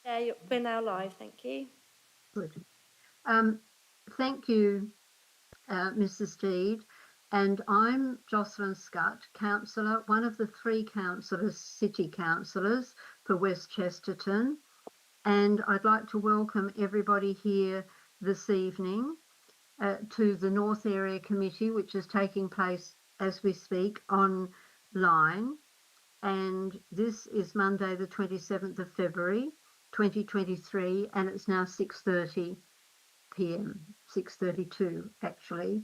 Yeah, we're now live, thank you. Good. Thank you, Mrs. Steed. And I'm Jocelyn Scutt, councillor, one of the three councillors, city councillors for West Chesterton. And I'd like to welcome everybody here this evening to the North Area Committee, which is taking place as we speak online. And this is Monday, the 27th of February, 2023, and it's now 6:30 p.m, 6:32 actually.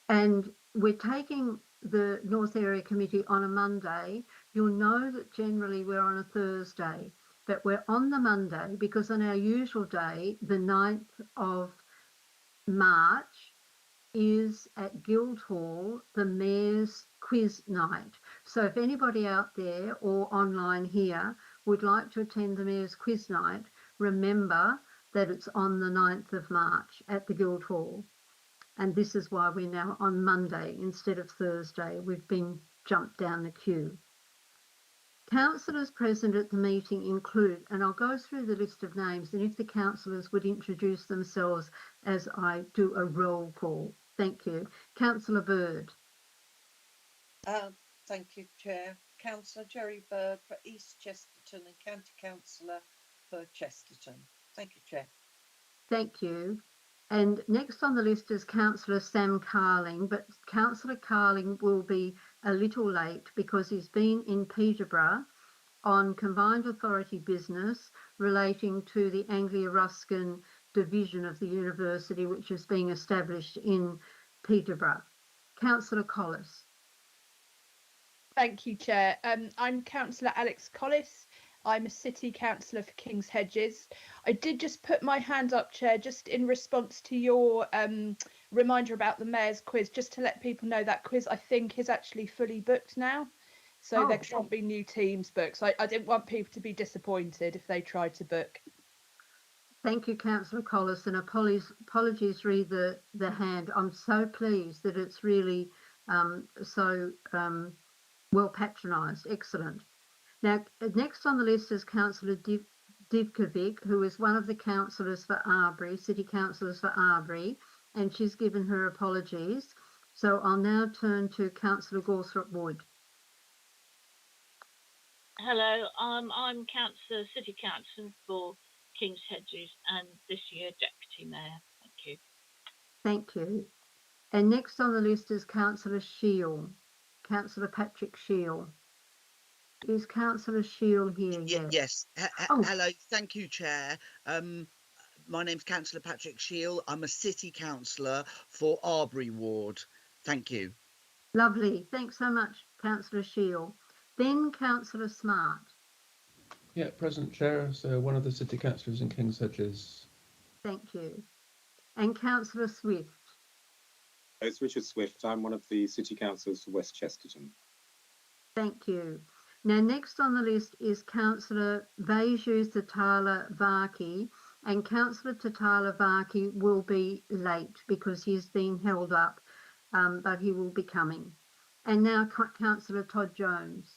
And we're taking the North Area Committee on a Monday. You'll know that generally we're on a Thursday, but we're on the Monday because on our usual day, the 9th of March, is at Guildhall, the Mayor's Quiz Night. So if anybody out there or online here would like to attend the Mayor's Quiz Night, remember that it's on the 9th of March at the Guildhall. And this is why we're now on Monday instead of Thursday. We've been jumped down the queue. Councillors present at the meeting include, and I'll go through the list of names, and if the councillors would introduce themselves as I do a roll call. Thank you. Councillor Bird. Thank you, Chair. Councillor Jerry Bird for East Chesterton and County Councillor for Chesterton. Thank you, Chair. Thank you. And next on the list is Councillor Sam Carling, but Councillor Carling will be a little late because he's been in Peterborough on combined authority business relating to the Anglia Ruskin division of the university, which is being established in Peterborough. Councillor Collis. Thank you, Chair. I'm Councillor Alex Collis. I'm a city councillor for King's Hedges. I did just put my hand up, Chair, just in response to your reminder about the Mayor's Quiz, just to let people know that quiz, I think, is actually fully booked now. So there can't be new teams booked. So I didn't want people to be disappointed if they tried to book. Thank you, Councillor Collis, and apologies read the hand. I'm so pleased that it's really so well patronised. Excellent. Now, next on the list is Councillor Divkovic, who is one of the councillors for Arbury, city councillors for Arbury, and she's given her apologies. So I'll now turn to Councillor Gorthrop Wood. Hello, I'm City Councillor for King's Hedges and this year Deputy Mayor. Thank you. Thank you. And next on the list is Councillor Shield, Councillor Patrick Shield. Is Councillor Shield here yet? Yes. Hello. Thank you, Chair. My name's Councillor Patrick Shield. I'm a city councillor for Arbury Ward. Thank you. Lovely. Thanks so much, Councillor Shield. Then Councillor Smart. Yeah, present, Chair. So one of the city councillors in King's Hedges. Thank you. And Councillor Swift. It's Richard Swift. I'm one of the city councillors for West Chesterton. Thank you. Now, next on the list is Councillor Vaju Tatala Varki, and Councillor Tatala Varki will be late because he's been held up, but he will be coming. And now Councillor Todd Jones.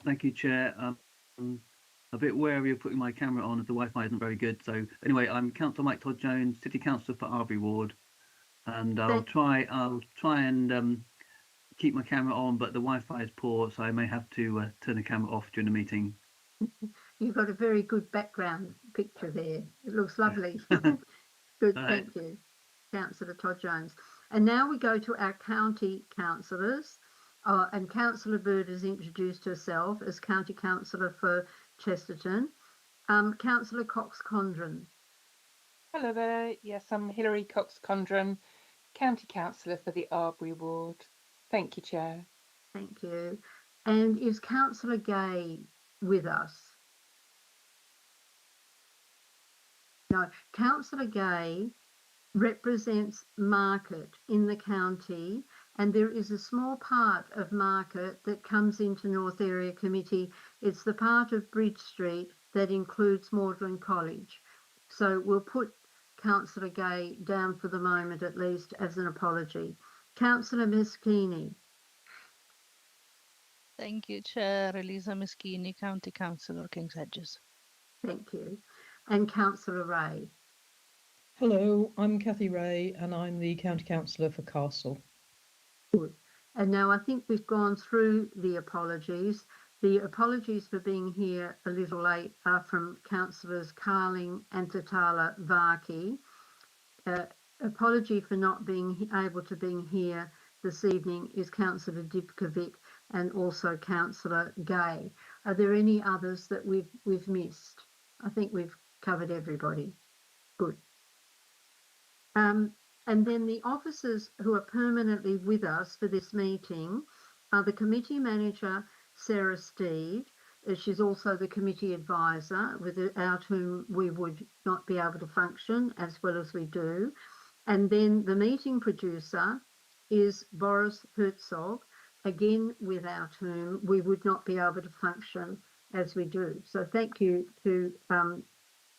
Thank you, Chair. I'm a bit wary of putting my camera on if the Wi-Fi isn't very good. So anyway, I'm Councillor Mike Todd Jones, City Councillor for Arbury Ward, and I'll try and keep my camera on, but the Wi-Fi is poor, so I may have to turn the camera off during the meeting. You've got a very good background picture there. It looks lovely. Good, thank you, Councillor Todd Jones. And now we go to our county councillors. And Councillor Bird has introduced herself as County Councillor for Chesterton. Councillor Cox-Condren. Hello there. Yes, I'm Hilary Cox-Condren, County Councillor for the Arbury Ward. Thank you, Chair. Thank you. And is Councillor Gay with us? No, Councillor Gay represents Market in the county, and there is a small part of Market that comes into North Area Committee. It's the part of Bridge Street that includes Magdalen College. So we'll put Councillor Gay down for the moment, at least, as an apology. Councillor Meschini. Thank you, Chair. Elisa Miskini, County Councillor, Kings Hedges. Thank you. And Councillor Ray. Hello, I'm Kathy Ray and I'm the County Councillor for Castle. Good. And now I think we've gone through the apologies. The apologies for being here a little late are from Councillors Carling and Tatala Varki. Apology for not being able to be here this evening is Councillor Dipkovic and also Councillor Gay. Are there any others that we've missed? I think we've covered everybody. Good. And then the officers who are permanently with us for this meeting are the Committee Manager, Sarah Steed. She's also the Committee Advisor, without whom we would not be able to function as well as we do. And then the meeting producer is Boris Herzog, again without whom we would not be able to function as we do. So thank you to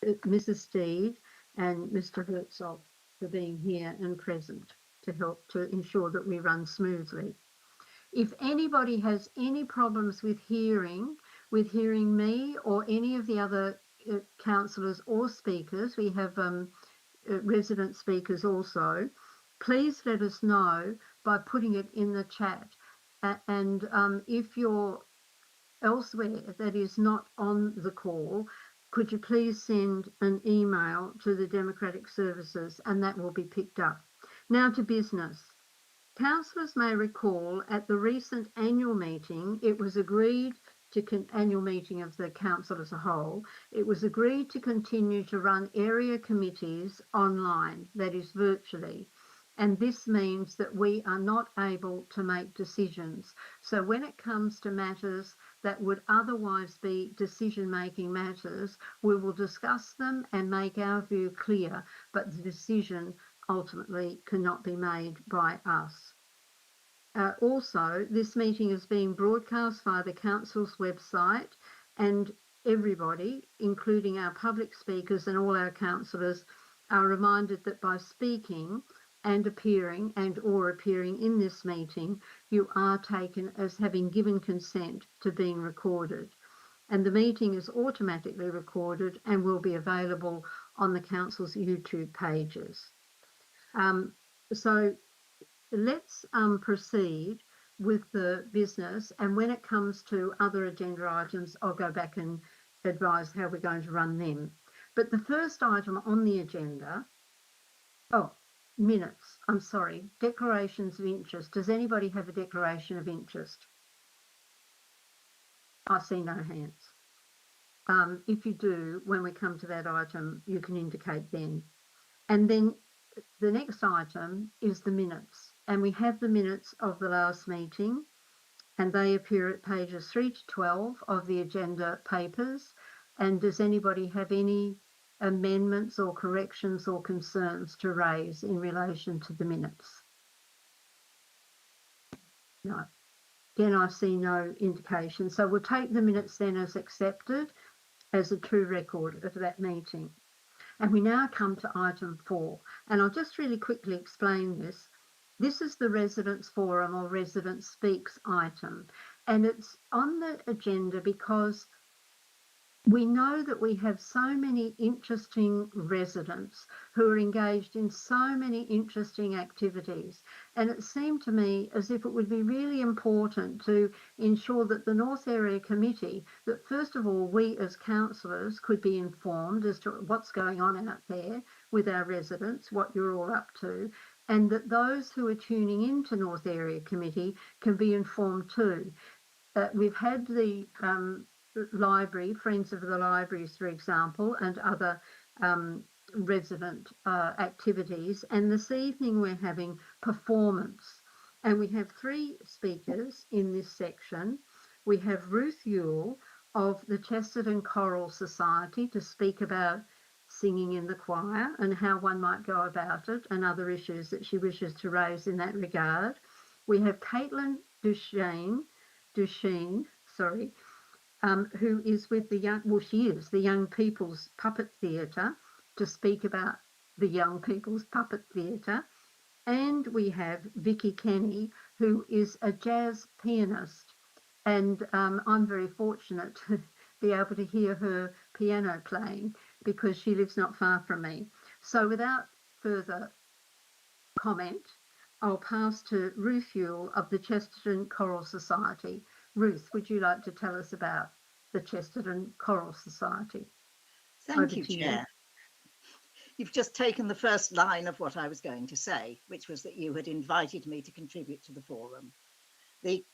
Mrs. Steed and Mr. Herzog for being here and present to help to ensure that we run smoothly. If anybody has any problems with hearing me or any of the other councillors or speakers, we have resident speakers also, please let us know by putting it in the chat. And if you're elsewhere that is not on the call, could you please send an email to the Democratic Services and that will be picked up. Now to business. Councillors may recall at the recent annual meeting, it was agreed to annual meeting of the council as a whole, it was agreed to continue to run area committees online, that is virtually. And this means that we are not able to make decisions. So when it comes to matters that would otherwise be decision-making matters, we will discuss them and make our view clear, but the decision ultimately cannot be made by us. Also, this meeting is being broadcast via the Council's website, and everybody, including our public speakers and all our councillors, are reminded that by speaking and appearing in this meeting, you are taken as having given consent to being recorded. And the meeting is automatically recorded and will be available on the Council's YouTube pages. So let's proceed with the business, and when it comes to other agenda items, I'll go back and advise how we're going to run them. But the first item on the agenda, minutes, I'm sorry, declarations of interest. Does anybody have a declaration of interest? I see no hands. If you do, when we come to that item, you can indicate then. And then the next item is the minutes. And we have the minutes of the last meeting, and they appear at pages 3 to 12 of the agenda papers. And does anybody have any amendments or corrections or concerns to raise in relation to the minutes? No. Again, I see no indication. So we'll take the minutes then as accepted as a true record of that meeting. And we now come to item 4. And I'll just really quickly explain this. This is the Residents' Forum or Resident Speaks item. And it's on the agenda because we know that we have so many interesting residents who are engaged in so many interesting activities. And it seemed to me as if it would be really important to ensure that the North Area Committee, that first of all, we as councillors could be informed as to what's going on out there with our residents, what you're all up to, and that those who are tuning into North Area Committee can be informed too. We've had the library, Friends of the Libraries, for example, and other resident activities. And this evening we're having performance. And we have 3 speakers in this section. We have Ruth Yule of the Chesterton Choral Society to speak about singing in the choir and how one might go about it and other issues that she wishes to raise in that regard. We have Caitlin Duchesne, who is with the Young People's Puppet Theatre to speak about the Young People's Puppet Theatre. And we have Vicky Kenny, who is a jazz pianist And I'm very fortunate to be able to hear her piano playing because she lives not far from me. So without further comment, I'll pass to Ruth Yule of the Chesterton Choral Society. Ruth, would you like to tell us about the Chesterton Choral Society? Thank Over you, to you. Chair. You've just taken the first line of what I was going to say, which was that you had invited me to contribute to the forum.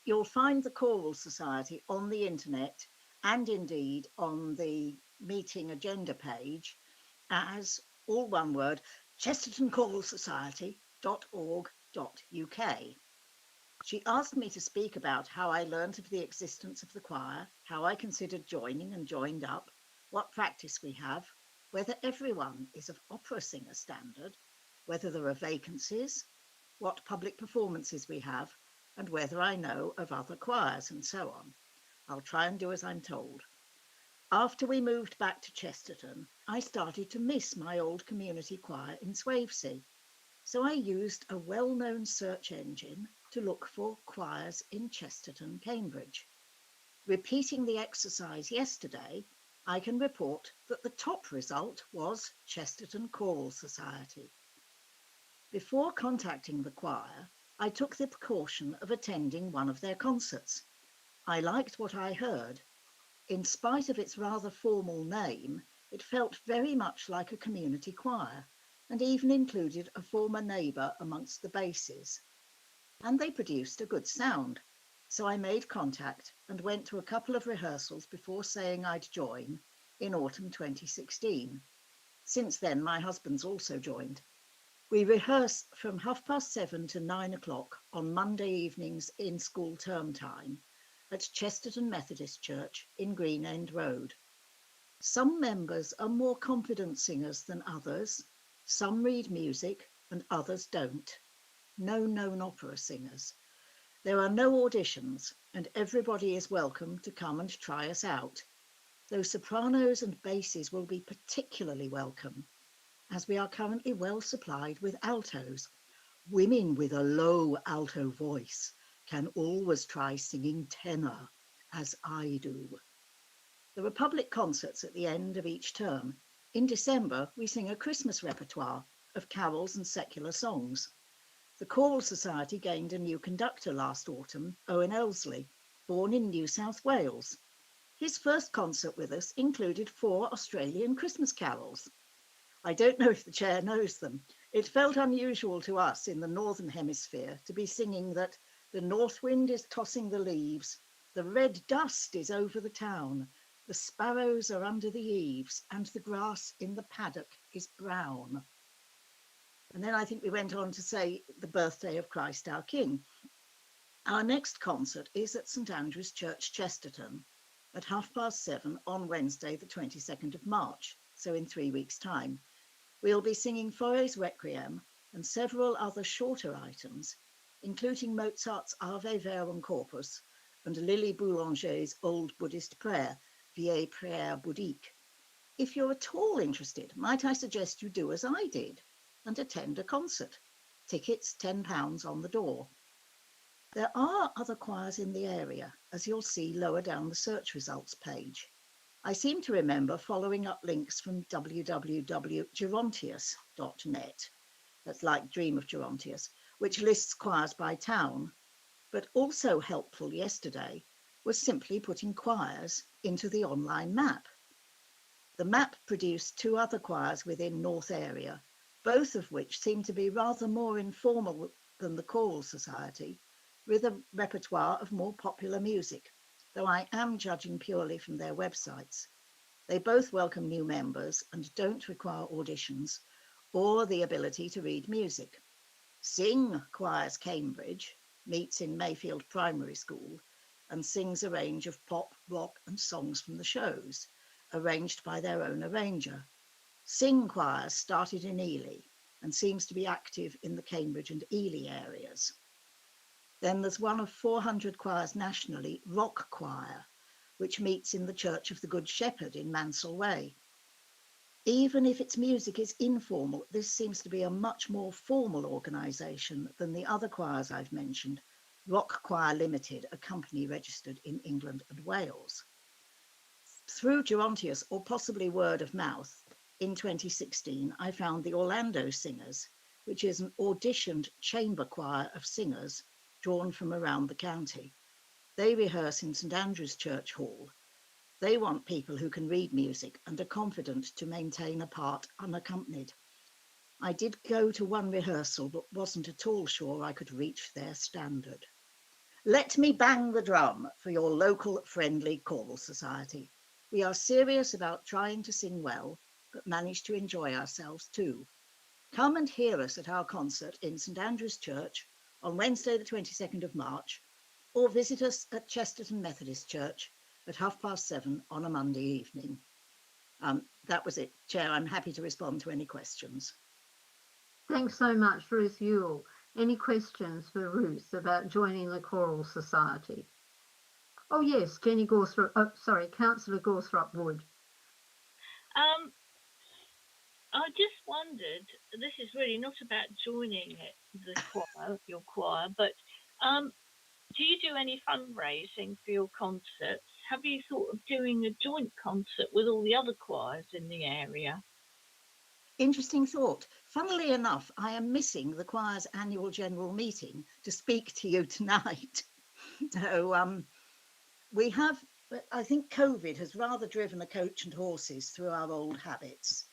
You'll find the Choral Society on the internet and indeed on the meeting agenda page as, all one word, chestertonchoralsociety.org.uk. She asked me to speak about how I learnt of the existence of the choir, how I considered joining and joined up, what practice we have, whether everyone is of opera singer standard, whether there are vacancies, what public performances we have, and whether I know of other choirs and so on. I'll try and do as I'm told. After we moved back to Chesterton, I started to miss my old community choir in Swavesey. So I used a well-known search engine to look for choirs in Chesterton, Cambridge. Repeating the exercise yesterday, I can report that the top result was Chesterton Choral Society. Before contacting the choir, I took the precaution of attending one of their concerts. I liked what I heard. In spite of its rather formal name, it felt very much like a community choir, and even included a former neighbour amongst the basses. And they produced a good sound. So I made contact and went to a couple of rehearsals before saying I'd join in autumn 2016. Since then, my husband's also joined. We rehearse from 7:30 to 9 o'clock on Monday evenings in school term time at Chesterton Methodist Church in Green End Road. Some members are more confident singers than others. Some read music and others don't. No known opera singers. There are no auditions and everybody is welcome to come and try us out. Though sopranos and basses will be particularly welcome, as we are currently well supplied with altos. Women with a low alto voice can always try singing tenor, as I do. There are public concerts at the end of each term. In December, we sing a Christmas repertoire of carols and secular songs. The Choral Society gained a new conductor last autumn, Owen Elsley, born in New South Wales. His first concert with us included 4 Australian Christmas carols. I don't know if the chair knows them. It felt unusual to us in the Northern Hemisphere to be singing that the north wind is tossing the leaves, the red dust is over the town, the sparrows are under the eaves, and the grass in the paddock is brown. And then I think we went on to say the birthday of Christ our King. Our next concert is at St Andrew's Church, Chesterton, at 7:30 on Wednesday, the 22nd of March, so in 3 weeks' time. We'll be singing Fauré's Requiem and several other shorter items, including Mozart's Ave Verum Corpus and Lily Boulanger's Old Buddhist Prayer, Vieille Prière Bouddhique. If you're at all interested, might I suggest you do as I did and attend a concert? Tickets £10 on the door. There are other choirs in the area, as you'll see lower down the search results page. I seem to remember following up links from www.gerontius.net, that's like Dream of Gerontius, which lists choirs by town, but also helpful yesterday was simply putting choirs into the online map. The map produced 2 other choirs within North area, both of which seem to be rather more informal than the Choral Society, with a repertoire of more popular music, though I am judging purely from their websites. They both welcome new members and don't require auditions or the ability to read music. Sing Choirs Cambridge meets in Mayfield Primary School and sings a range of pop, rock and songs from the shows, arranged by their own arranger. Sing Choirs started in Ely and seems to be active in the Cambridge and Ely areas. Then there's one of 400 choirs nationally, Rock Choir, which meets in the Church of the Good Shepherd in Mansell Way. Even if its music is informal, this seems to be a much more formal organisation than the other choirs I've mentioned, Rock Choir Limited, a company registered in England and Wales. Through Gerontius, or possibly word of mouth, in 2016, I found the Orlando Singers, which is an auditioned chamber choir of singers drawn from around the county. They rehearse in St Andrew's Church Hall. They want people who can read music and are confident to maintain a part unaccompanied. I did go to one rehearsal, but wasn't at all sure I could reach their standard. Let me bang the drum for your local friendly choral society. We are serious about trying to sing well, but manage to enjoy ourselves too. Come and hear us at our concert in St Andrew's Church on Wednesday, the 22nd of March, or visit us at Chesterton Methodist Church at 7:30 on a Monday evening. That was it, Chair. I'm happy to respond to any questions. Thanks so much, Ruth Ewell. Any questions for Ruth about joining the Choral Society? Oh yes, Jenny Gorthrop, Councillor Gorthrop Wood. I just wondered, this is really not about joining it, the choir, your choir, but do you do any fundraising for your concerts? Have you thought of doing a joint concert with all the other choirs in the area? Interesting thought. Funnily enough, I am missing the choir's annual general meeting to speak to you tonight. So we have, I think COVID has rather driven a coach and horses through our old habits.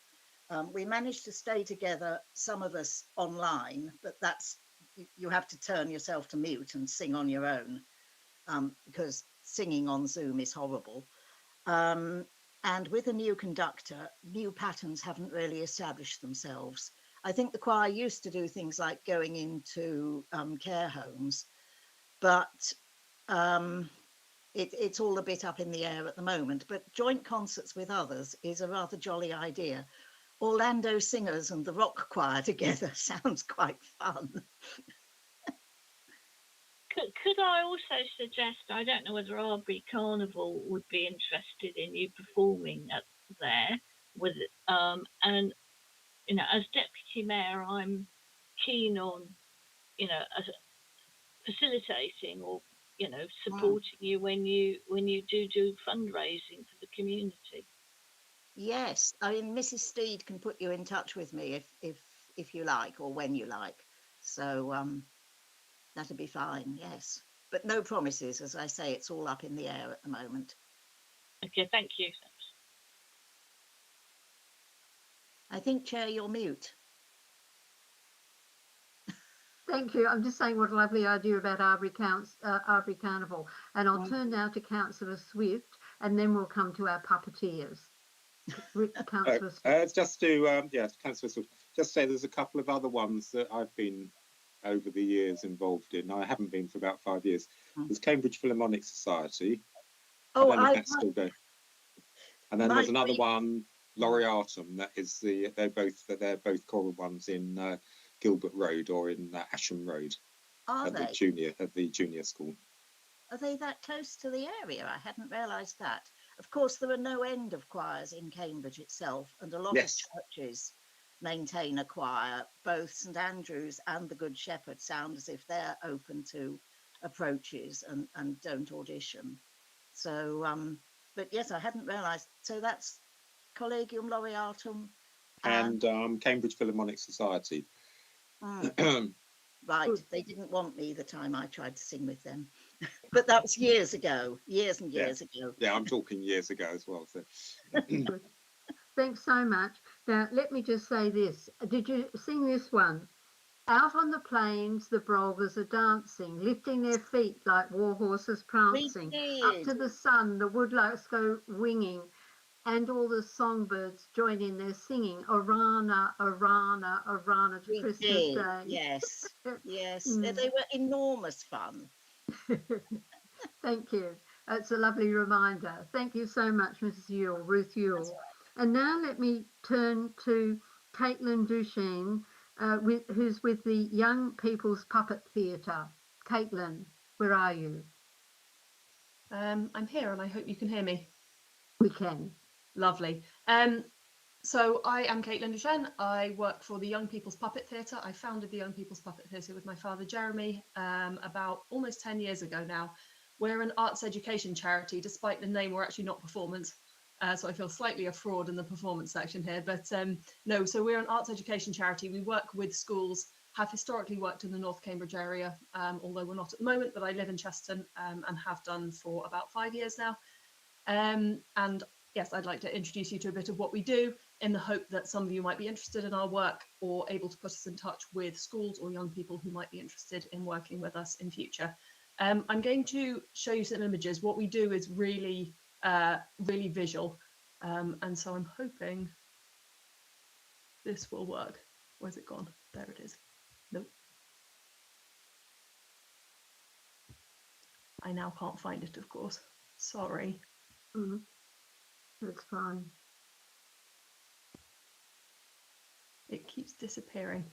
We managed to stay together, some of us online, but that's, you have to turn yourself to mute and sing on your own, because singing on Zoom is horrible. And with a new conductor, new patterns haven't really established themselves. I think the choir used to do things like going into care homes, but it's all a bit up in the air at the moment. But joint concerts with others is a rather jolly idea. Orlando Singers and the Rock Choir together sounds quite fun. Could I also suggest, I don't know whether Arbury Carnival would be interested in you performing there with, and, you know, as Deputy Mayor, I'm keen on, you know, as facilitating or, you know, supporting you when you do fundraising for the community. Yes, I mean, Mrs. Steed can put you in touch with me if you like, or when you like. So that'd be fine, yes. But no promises, as I say, it's all up in the air at the moment. Okay, thank you. I think, Chair, you're mute. Thank you. I'm just saying what a lovely idea about Arbury Carnival. And I'll turn now to Councillor Swift, and then we'll come to our puppeteers. Councillor Swift. Just to, yes, Councillor Swift, just say there's a couple of other ones that I've been over the years involved in. I haven't been for about 5 years. There's Cambridge Philharmonic Society. Oh, Still going. And then there's another one, Laureatum. That is they're both choral ones in Gilbert Road or in Asham Road. Are they? At the junior school. Are they that close to the area? I hadn't realised that. Of course, there are no end of choirs in Cambridge itself, and a lot of churches maintain a choir. Both St Andrews and the Good Shepherd sound as if they're open to approaches and don't audition. So, but yes, I hadn't realised. So that's Collegium Laureatum and Cambridge Philharmonic Society. Right, they didn't want me the time I tried to sing with them, but that was years ago, years and years ago. Yeah, I'm talking years ago as well. So. Thanks so much. Now, let me just say this. Did you sing this one? Out on the plains, the Brolgas are dancing, lifting their feet like war horses prancing. Up to the sun, the woodlarks go winging, and all the songbirds join in their singing. Orana, Orana, Orana to Christmas Day. Yes, yes. They were enormous fun. Thank you. It's a lovely reminder. Thank you so much, Mrs. Ewell, Ruth Ewell. Right. And now let me turn to Caitlin Duchesne, who's with the Young People's Puppet Theatre. Caitlin, where are you? I'm here and I hope you can hear me. We can. Lovely. So I am Caitlin Duchenne. I work for the Young People's Puppet Theatre. I founded the Young People's Puppet Theatre with my father, Jeremy, about almost 10 years ago now. We're an arts education charity. Despite the name, we're actually not performance. So I feel slightly a fraud in the performance section here, but no, so we're an arts education charity. We work with schools, have historically worked in the North Cambridge area, although we're not at the moment, but I live in Chesterton and have done for about 5 years now. And yes, I'd like to introduce you to a bit of what we do in the hope that some of you might be interested in our work or able to put us in touch with schools or young people who might be interested in working with us in future. I'm going to show you some images. What we do is really, really visual. And so I'm hoping this will work. Where's it gone? There it is. Nope. I now can't find it, of course. Sorry. That's fine. It keeps disappearing.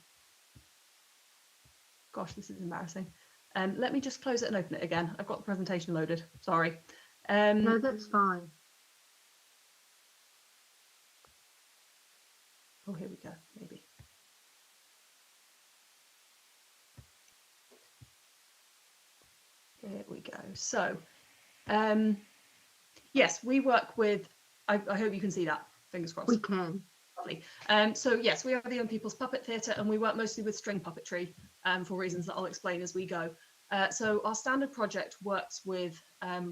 Gosh, this is embarrassing. Let me just close it and open it again. I've got the presentation loaded. Sorry. No, that's fine. Oh, here we go. Maybe. Here we go. So, yes, we work with, I hope you can see that, fingers crossed. We can. Lovely. So yes, we are the Young People's Puppet Theatre and we work mostly with string puppetry for reasons that I'll explain as we go. So our standard project works with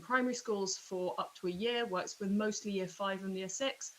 primary schools for up to a year, works with mostly year 5 and year 6,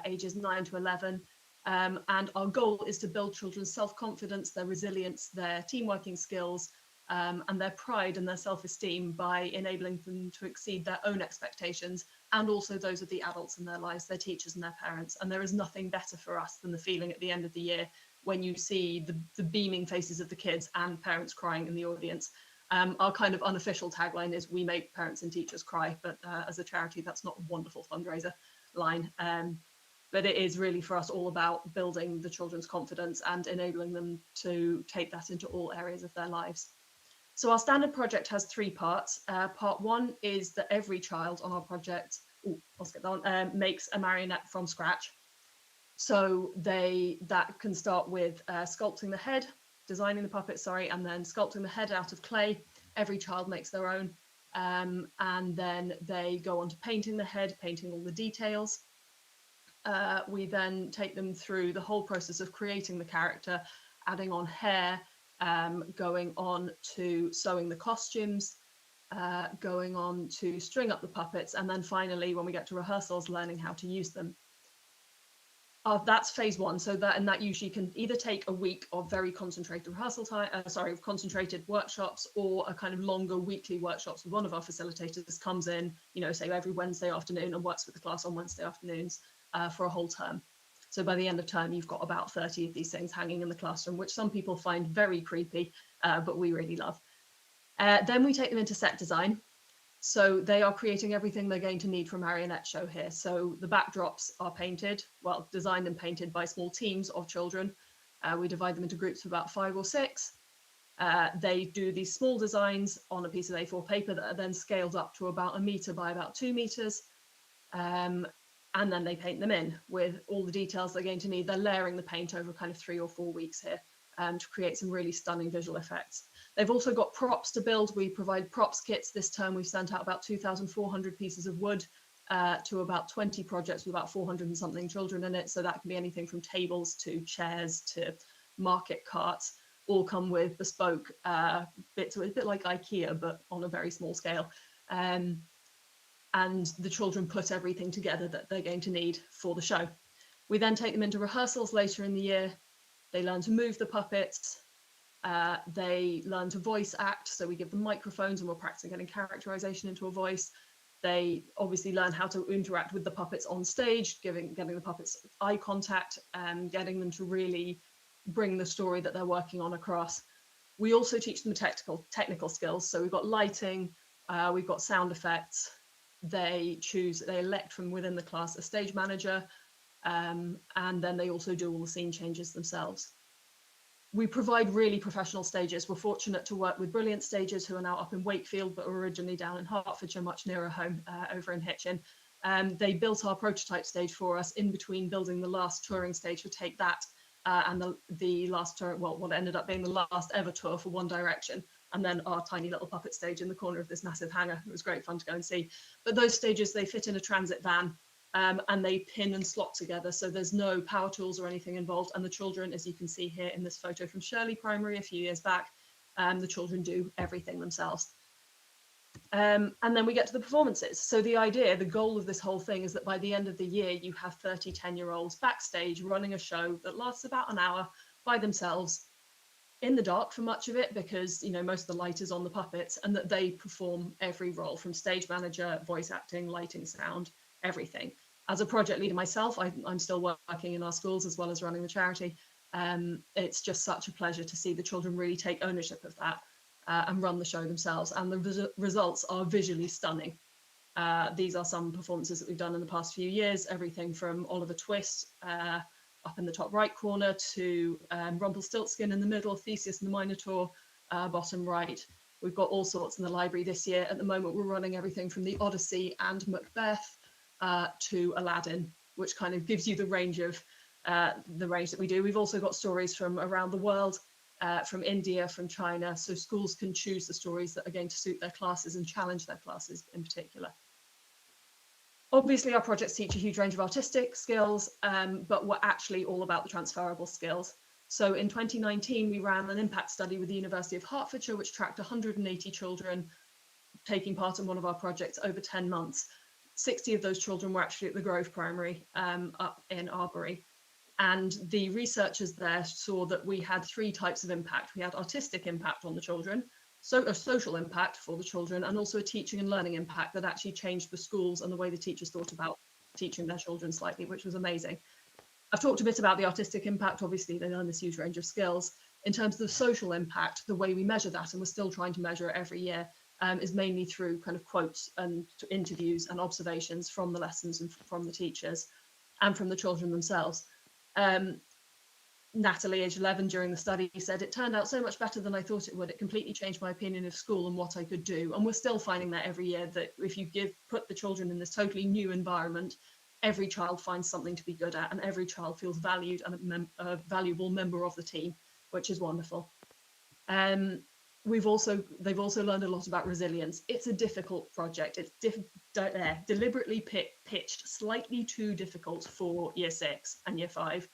ages 9 to 11. And our goal is to build children's self-confidence, their resilience, their team working skills, and their pride and their self-esteem by enabling them to exceed their own expectations and also those of the adults in their lives, their teachers and their parents. And there is nothing better for us than the feeling at the end of the year when you see the beaming faces of the kids and parents crying in the audience. Our kind of unofficial tagline is "We make parents and teachers cry," but as a charity, that's not a wonderful fundraiser line. But it is really for us all about building the children's confidence and enabling them to take that into all areas of their lives. So our standard project has 3 parts. Part 1 is that every child on our project, I'll skip that one, makes a marionette from scratch. So that can start with sculpting the head, designing the puppet, sorry, and then sculpting the head out of clay. Every child makes their own. And then they go on to painting the head, painting all the details. We then take them through the whole process of creating the character, adding on hair, going on to sewing the costumes, going on to string up the puppets, and then finally, when we get to rehearsals, learning how to use them. That's phase 1. So that usually can either take a week of very concentrated rehearsal time, concentrated workshops, or a kind of longer weekly workshops with one of our facilitators comes in, say every Wednesday afternoon and works with the class on Wednesday afternoons for a whole term. So by the end of term, you've got about 30 of these things hanging in the classroom, which some people find very creepy, but we really love. Then we take them into set design. So they are creating everything they're going to need for a marionette show here. So the backdrops are painted, well, designed and painted by small teams of children. We divide them into groups of about 5 or 6. They do these small designs on a piece of A4 paper that are then scaled up to about 1 meter by about 2 meters. And then they paint them in with all the details they're going to need. They're layering the paint over kind of 3 or 4 weeks here to create some really stunning visual effects. They've also got props to build. We provide props kits. This term we've sent out about 2,400 pieces of wood to about 20 projects with about 400 and something children in it. So that can be anything from tables to chairs to market carts, all come with bespoke bits, a bit like IKEA, but on a very small scale. And the children put everything together that they're going to need for the show. We then take them into rehearsals later in the year. They learn to move the puppets. They learn to voice act. So we give them microphones and we're practicing getting characterization into a voice. They obviously learn how to interact with the puppets on stage, getting the puppets eye contact and getting them to really bring the story that they're working on across. We also teach them technical skills. So we've got lighting, we've got sound effects. They elect from within the class a stage manager, and then they also do all the scene changes themselves. We provide really professional stages. We're fortunate to work with Brilliant Stages, who are now up in Wakefield, but were originally down in Hertfordshire, much nearer home, over in Hitchin. They built our prototype stage for us in between building the last touring stage for Take That and the last tour, well, what ended up being the last ever tour for One Direction, and then our tiny little puppet stage in the corner of this massive hangar. It was great fun to go and see. But those stages, they fit in a transit van and they pin and slot together. So there's no power tools or anything involved. And the children, as you can see here in this photo from Shirley Primary a few years back, the children do everything themselves. And then we get to the performances. So the idea, the goal of this whole thing is that by the end of the year, you have 30 10-year-olds backstage running a show that lasts about an hour by themselves in the dark for much of it, because, you know, most of the light is on the puppets, and that they perform every role from stage manager, voice acting, lighting, sound, everything. As a project leader myself, I'm still working in our schools as well as running the charity. It's just such a pleasure to see the children really take ownership of that and run the show themselves. And the results are visually stunning. These are some performances that we've done in the past few years, everything from Oliver Twist up in the top right corner to Rumpelstiltskin in the middle, Theseus and the Minotaur bottom right. We've got all sorts in the library this year. At the moment, we're running everything from the Odyssey and Macbeth to Aladdin, which kind of gives you the range that we do. We've also got stories from around the world, from India, from China, so schools can choose the stories that are going to suit their classes and challenge their classes in particular. Obviously, our projects teach a huge range of artistic skills, but we're actually all about the transferable skills. So in 2019, we ran an impact study with the University of Hertfordshire, which tracked 180 children taking part in one of our projects over 10 months. 60 of those children were actually at the Grove Primary up in Arbury. And the researchers there saw that we had 3 types of impact. We had artistic impact on the children, so a social impact for the children, and also a teaching and learning impact that actually changed the schools and the way the teachers thought about teaching their children slightly, which was amazing. I've talked a bit about the artistic impact. Obviously, they learn this huge range of skills. In terms of the social impact, the way we measure that, and we're still trying to measure it every year, is mainly through kind of quotes and interviews and observations from the lessons and from the teachers and from the children themselves. Natalie, age 11, during the study said, "It turned out so much better than I thought it would. It completely changed my opinion of school and what I could do." And we're still finding that every year, that if you put the children in this totally new environment, every child finds something to be good at, and every child feels valued and a valuable member of the team, which is wonderful. They've also learned a lot about resilience. It's a difficult project. It's deliberately pitched slightly too difficult for year 6 and year 5.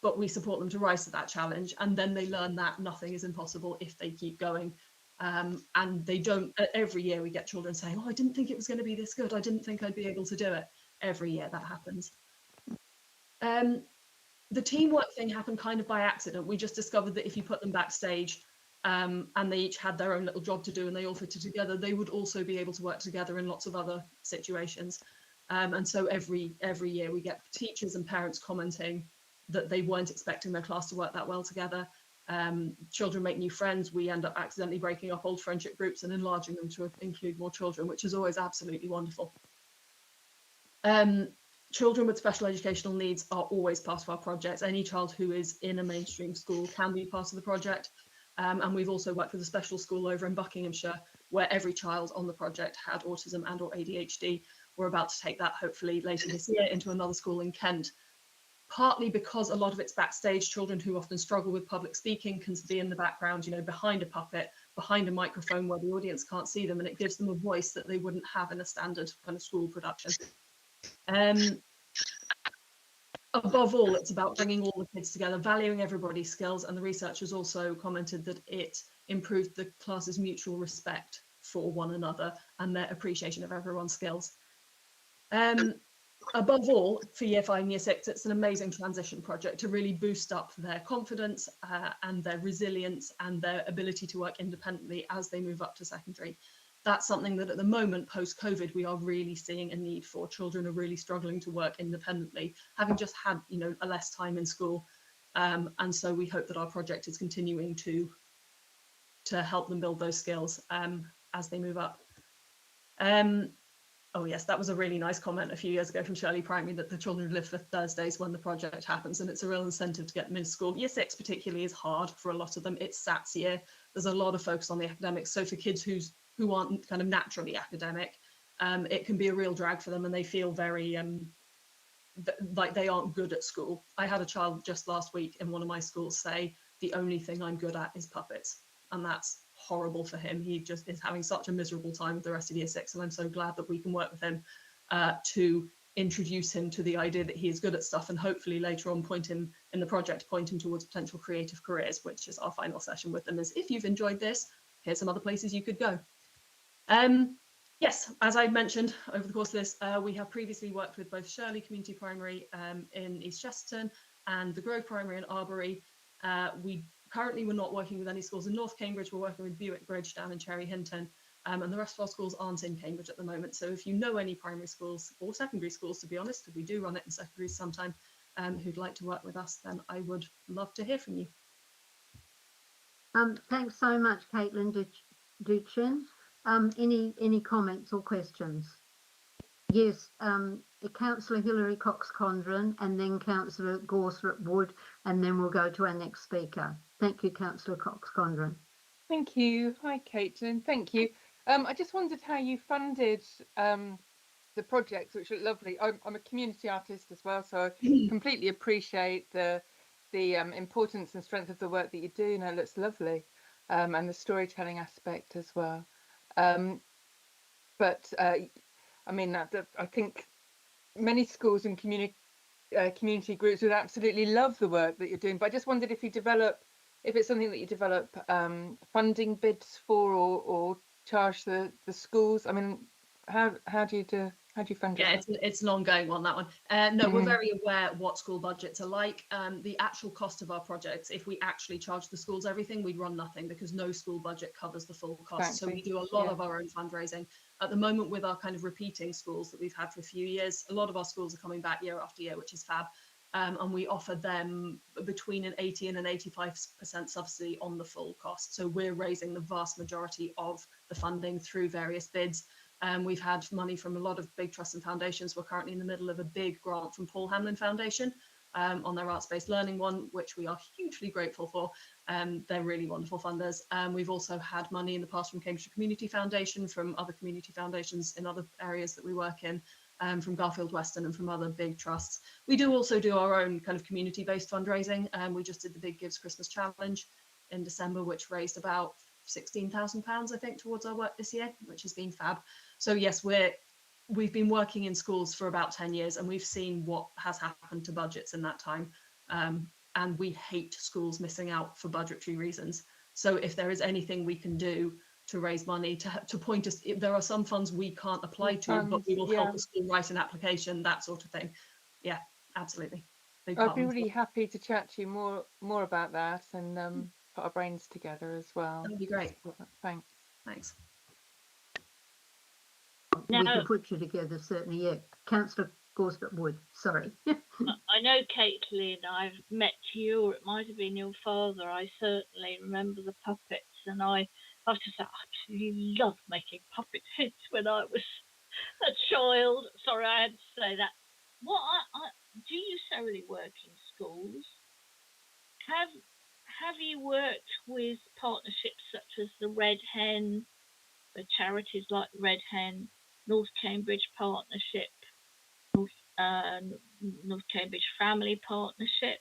But we support them to rise to that challenge, and then they learn that nothing is impossible if they keep going. And they don't, every year we get children saying, "Oh, I didn't think it was going to be this good. I didn't think I'd be able to do it." Every year that happens. The teamwork thing happened kind of by accident. We just discovered that if you put them backstage and they each had their own little job to do and they all fitted together, they would also be able to work together in lots of other situations. And so every year we get teachers and parents commenting that they weren't expecting their class to work that well together. Children make new friends. We end up accidentally breaking up old friendship groups and enlarging them to include more children, which is always absolutely wonderful. Children with special educational needs are always part of our projects. Any child who is in a mainstream school can be part of the project. And we've also worked with a special school over in Buckinghamshire, where every child on the project had autism and or ADHD. We're about to take that hopefully later this year into another school in Kent. Partly because a lot of it's backstage. Children who often struggle with public speaking can be in the background, you know, behind a puppet, behind a microphone where the audience can't see them, and it gives them a voice that they wouldn't have in a standard kind of school production. Above all, it's about bringing all the kids together, valuing everybody's skills, and the researchers also commented that it improved the class's mutual respect for one another and their appreciation of everyone's skills. Above all, for year 5 and year 6, it's an amazing transition project to really boost up their confidence and their resilience and their ability to work independently as they move up to secondary. That's something that at the moment, post-COVID, we are really seeing a need for. Children are really struggling to work independently, having just had, you know, a less time in school. And so we hope that our project is continuing to help them build those skills as they move up. Oh yes, that was a really nice comment a few years ago from Shirley Primary, that the children live for Thursdays when the project happens, and it's a real incentive to get them in school. Year 6 particularly is hard for a lot of them. It's SATs year. There's a lot of focus on the academics. So for kids who aren't kind of naturally academic, it can be a real drag for them, and they feel very like they aren't good at school. I had a child just last week in one of my schools say, the only thing I'm good at is puppets. And that's horrible for him. He just is having such a miserable time with the rest of year 6. And I'm so glad that we can work with him to introduce him to the idea that he is good at stuff, and hopefully later on point him in the project, point him towards potential creative careers, which is our final session with them, is if you've enjoyed this, here's some other places you could go. Yes, as I mentioned over the course of this, we have previously worked with both Shirley Community Primary in East Chesterton and the Grove Primary in Arbury. We currently we're not working with any schools in North Cambridge. We're working with Buick Bridge down in Cherry Hinton, and the rest of our schools aren't in Cambridge at the moment. So if you know any primary schools or secondary schools, to be honest, we do run it in secondaries sometime, who'd like to work with us, then I would love to hear from you. Thanks so much, Caitlin Duchin. Any comments or questions? Yes, Councillor Hilary Cox-Condren, and then Councillor Gorsrip Wood, and then we'll go to our next speaker. Thank you, Councillor Cox-Condren. Thank you. Hi, Caitlin. Thank you. I just wondered how you funded the projects, which look lovely. I'm a community artist as well, so I completely appreciate the importance and strength of the work that you do. And it looks lovely, and the storytelling aspect as well. I mean, I think many schools and community groups would absolutely love the work that you're doing. But I just wondered if it's something that you develop funding bids for, or charge the schools. I mean, how do you fund it? Yeah, it's an ongoing one, that one. No, we're very aware what school budgets are like. The actual cost of our projects, if we actually charge the schools everything, we'd run nothing, because no school budget covers the full cost. So we do a lot of our own fundraising. At the moment, with our kind of repeating schools that we've had for a few years, a lot of our schools are coming back year after year, which is fab. And we offer them between an 80 and an 85% subsidy on the full cost. So we're raising the vast majority of the funding through various bids. We've had money from a lot of big trusts and foundations. We're currently in the middle of a big grant from Paul Hamlyn Foundation on their arts-based learning one, which we are hugely grateful for. They're really wonderful funders. We've also had money in the past from Cambridgeshire Community Foundation, from other community foundations in other areas that we work in, from Garfield Weston and from other big trusts. We do also do our own kind of community-based fundraising. We just did the Big Gives Christmas Challenge in December, which raised about £16,000, I think, towards our work this year, which has been fab. So yes, we've been working in schools for about 10 years, and we've seen what has happened to budgets in that time. And we hate schools missing out for budgetary reasons. So if there is anything we can do to raise money, to point us, if there are some funds we can't apply to, but we will help the school write an application, that sort of thing. Yeah, absolutely. I'd be really happy to chat to you more about that, and put our brains together as well. That'd be great. Thanks. Thanks. We can put you together, certainly, yeah. Councillor Gorsrip Wood, sorry. I know, Caitlin, I've met you, or it might have been your father. I certainly remember the puppets, and I have to say, I absolutely loved making puppet heads when I was a child. Sorry, I had to say that. What do you solely work in schools? Have you worked with partnerships such as the Red Hen, the charities like the Red Hen, North Cambridge Partnership, North Cambridge Family Partnership?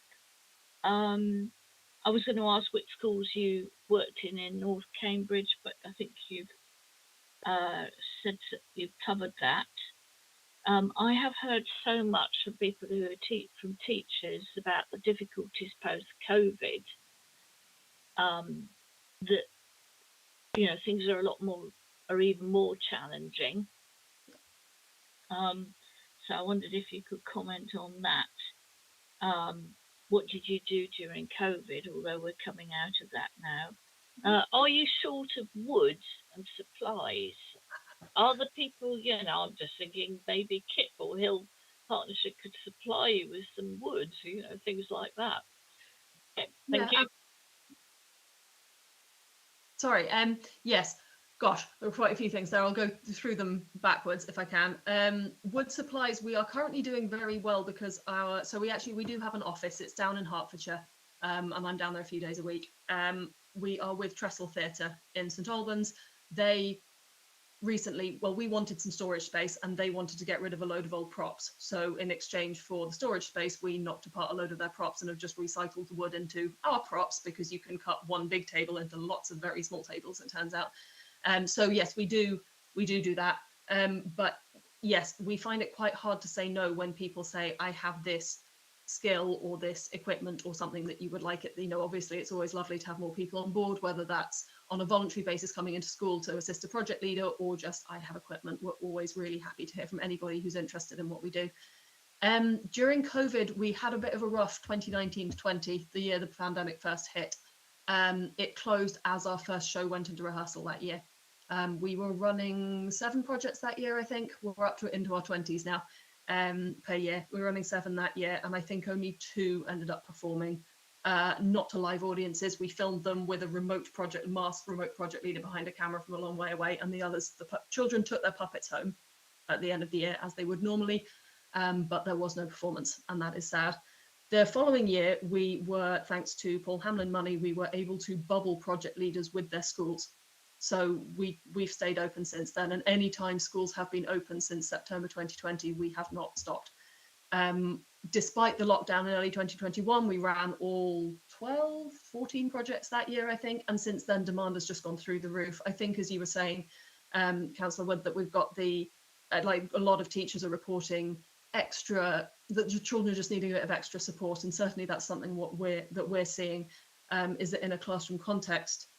I was going to ask which schools you worked in North Cambridge, but I think you've said that you've covered that. I have heard so much from people who are from teachers about the difficulties post-COVID, that, you know, things are even more challenging. So I wondered if you could comment on that. What did you do during COVID, although we're coming out of that now? Are you short of wood and supplies? Are the people, you know, I'm just thinking maybe Kitbull Hill Partnership could supply you with some wood, you know, things like that. Okay, thank you. Sorry, yes, gosh, there are quite a few things there. I'll go through them backwards if I can. Wood supplies, we are currently doing very well because we do have an office. It's down in Hertfordshire, and I'm down there a few days a week. We are with Trestle Theatre in St Albans. They recently, well, we wanted some storage space and they wanted to get rid of a load of old props. So in exchange for the storage space, we knocked apart a load of their props and have just recycled the wood into our props, because you can cut one big table into lots of very small tables, it turns out. So yes, we do that. But yes, we find it quite hard to say no when people say, I have this skill or this equipment or something that you would like it. You know, obviously it's always lovely to have more people on board, whether that's on a voluntary basis coming into school to assist a project leader, or just I have equipment. We're always really happy to hear from anybody who's interested in what we do. During COVID, we had a bit of a rough 2019 to 20, the year the pandemic first hit. It closed as our first show went into rehearsal that year. We were running 7 projects that year, I think. We're up to into our 20s now per year. We were running 7 that year, and I think only 2 ended up performing. Not to live audiences. We filmed them with a masked remote project leader behind a camera from a long way away, and the others, the children took their puppets home at the end of the year as they would normally, but there was no performance, and that is sad. The following year, we were, thanks to Paul Hamlin money, we were able to bubble project leaders with their schools. So we've stayed open since then, and any time schools have been open since September 2020, we have not stopped. Despite the lockdown in early 2021, we ran all 14 projects that year, I think. And since then, demand has just gone through the roof. I think, as you were saying, Councillor Wood, that we've got like a lot of teachers are reporting that the children are just needing a bit of extra support. And certainly that's something that we're seeing, is that in a classroom context,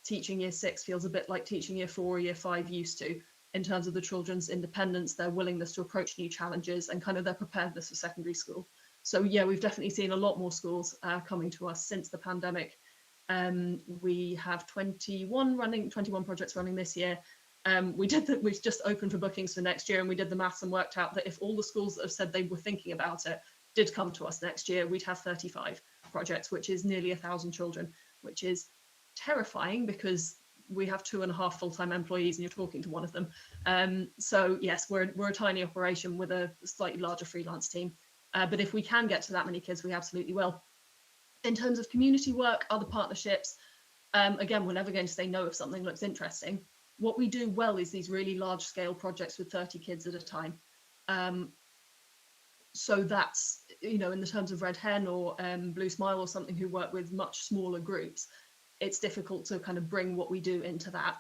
teaching year 6 feels a bit like teaching year 4 or year 5 used to, in terms of the children's independence, their willingness to approach new challenges, and kind of their preparedness for secondary school. So yeah, we've definitely seen a lot more schools coming to us since the pandemic. We have 21 projects running this year. We've just opened for bookings for next year, and we did the maths and worked out that if all the schools that have said they were thinking about it did come to us next year, we'd have 35 projects, which is nearly 1,000 children, which is terrifying, because we have 2.5 full-time employees and you're talking to one of them. So yes, we're a tiny operation with a slightly larger freelance team. But if we can get to that many kids, we absolutely will. In terms of community work, other partnerships, again, we're never going to say no if something looks interesting. What we do well is these really large-scale projects with 30 kids at a time. So that's, you know, in the terms of Red Hen or Blue Smile or something, who work with much smaller groups, it's difficult to kind of bring what we do into that.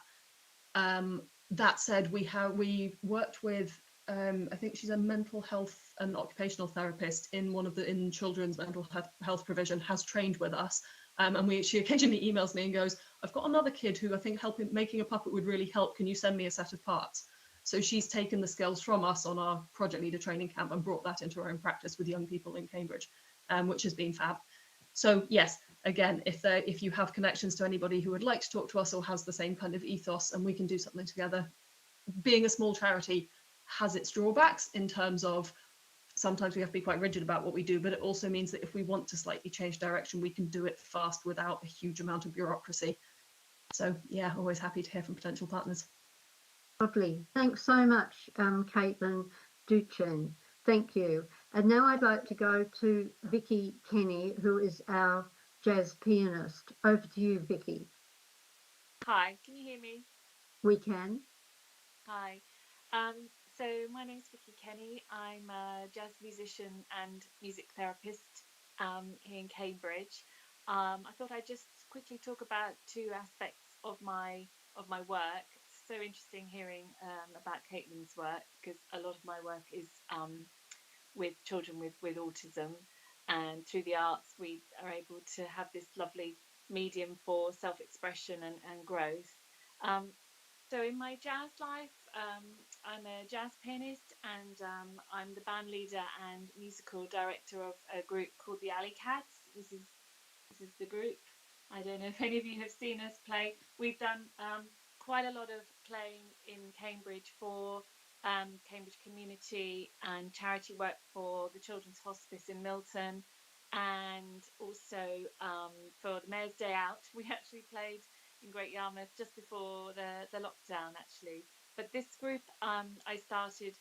That said, we worked with, I think she's a mental health and occupational therapist in children's mental health provision, has trained with us. And she occasionally emails me and goes, I've got another kid who I think making a puppet would really help. Can you send me a set of parts? So she's taken the skills from us on our project leader training camp and brought that into her own practice with young people in Cambridge, which has been fab. So yes, again, if you have connections to anybody who would like to talk to us or has the same kind of ethos and we can do something together. Being a small charity has its drawbacks in terms of sometimes we have to be quite rigid about what we do, but it also means that if we want to slightly change direction, we can do it fast without a huge amount of bureaucracy. So yeah, always happy to hear from potential partners. Lovely. Thanks so much, Caitlin Duchen. Thank you. And now I'd like to go to Vicky Kenny, who is our jazz pianist. Over to you, Vicky. Hi, can you hear me? We can. Hi. So my name's Vicky Kenny. I'm a jazz musician and music therapist here in Cambridge. I thought I'd just quickly talk about 2 aspects of my work. It's so interesting hearing about Caitlin's work, because a lot of my work is with children with autism, and through the arts we are able to have this lovely medium for self-expression and growth. So in my jazz life, I'm a jazz pianist, and I'm the band leader and musical director of a group called the Alley Cats. This is the group. I don't know if any of you have seen us play. We've done quite a lot of playing in Cambridge for Cambridge community and charity work for the Children's Hospice in Milton, and also for the Mayor's Day Out. We actually played in Great Yarmouth just before the lockdown, actually. But this group I started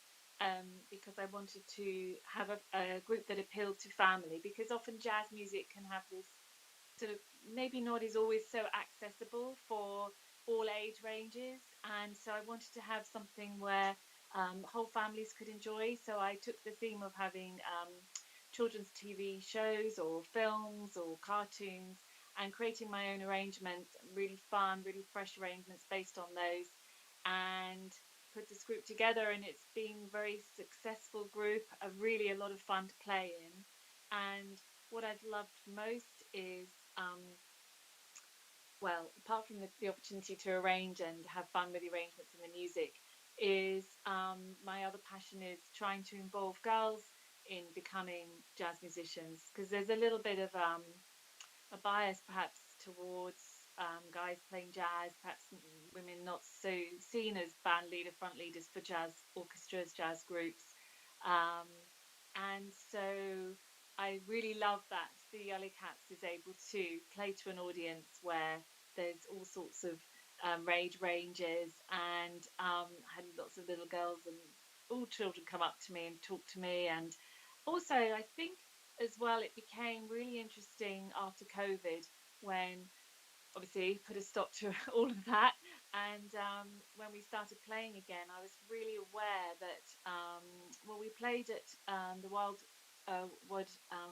because I wanted to have a group that appealed to family, because often jazz music can have this sort of, maybe not is always so accessible for all age ranges, and so I wanted to have something where whole families could enjoy. So I took the theme of having children's TV shows or films or cartoons, and creating my own arrangements, really fun, really fresh arrangements based on those, and put this group together. And it's been a very successful group, really a lot of fun to play in. And what I've loved most is well, apart from the opportunity to arrange and have fun with the arrangements and the music, is my other passion is trying to involve girls in becoming jazz musicians, because there's a little bit of a bias perhaps towards guys playing jazz, perhaps women not so seen as band leader, front leaders for jazz orchestras, jazz groups. And so I really love that the Yellow Cats is able to play to an audience where there's all sorts of age ranges, and had lots of little girls and all children come up to me and talk to me. And also I think as well it became really interesting after COVID, when obviously put a stop to all of that, and when we started playing again, I was really aware that well, we played at the Wildwood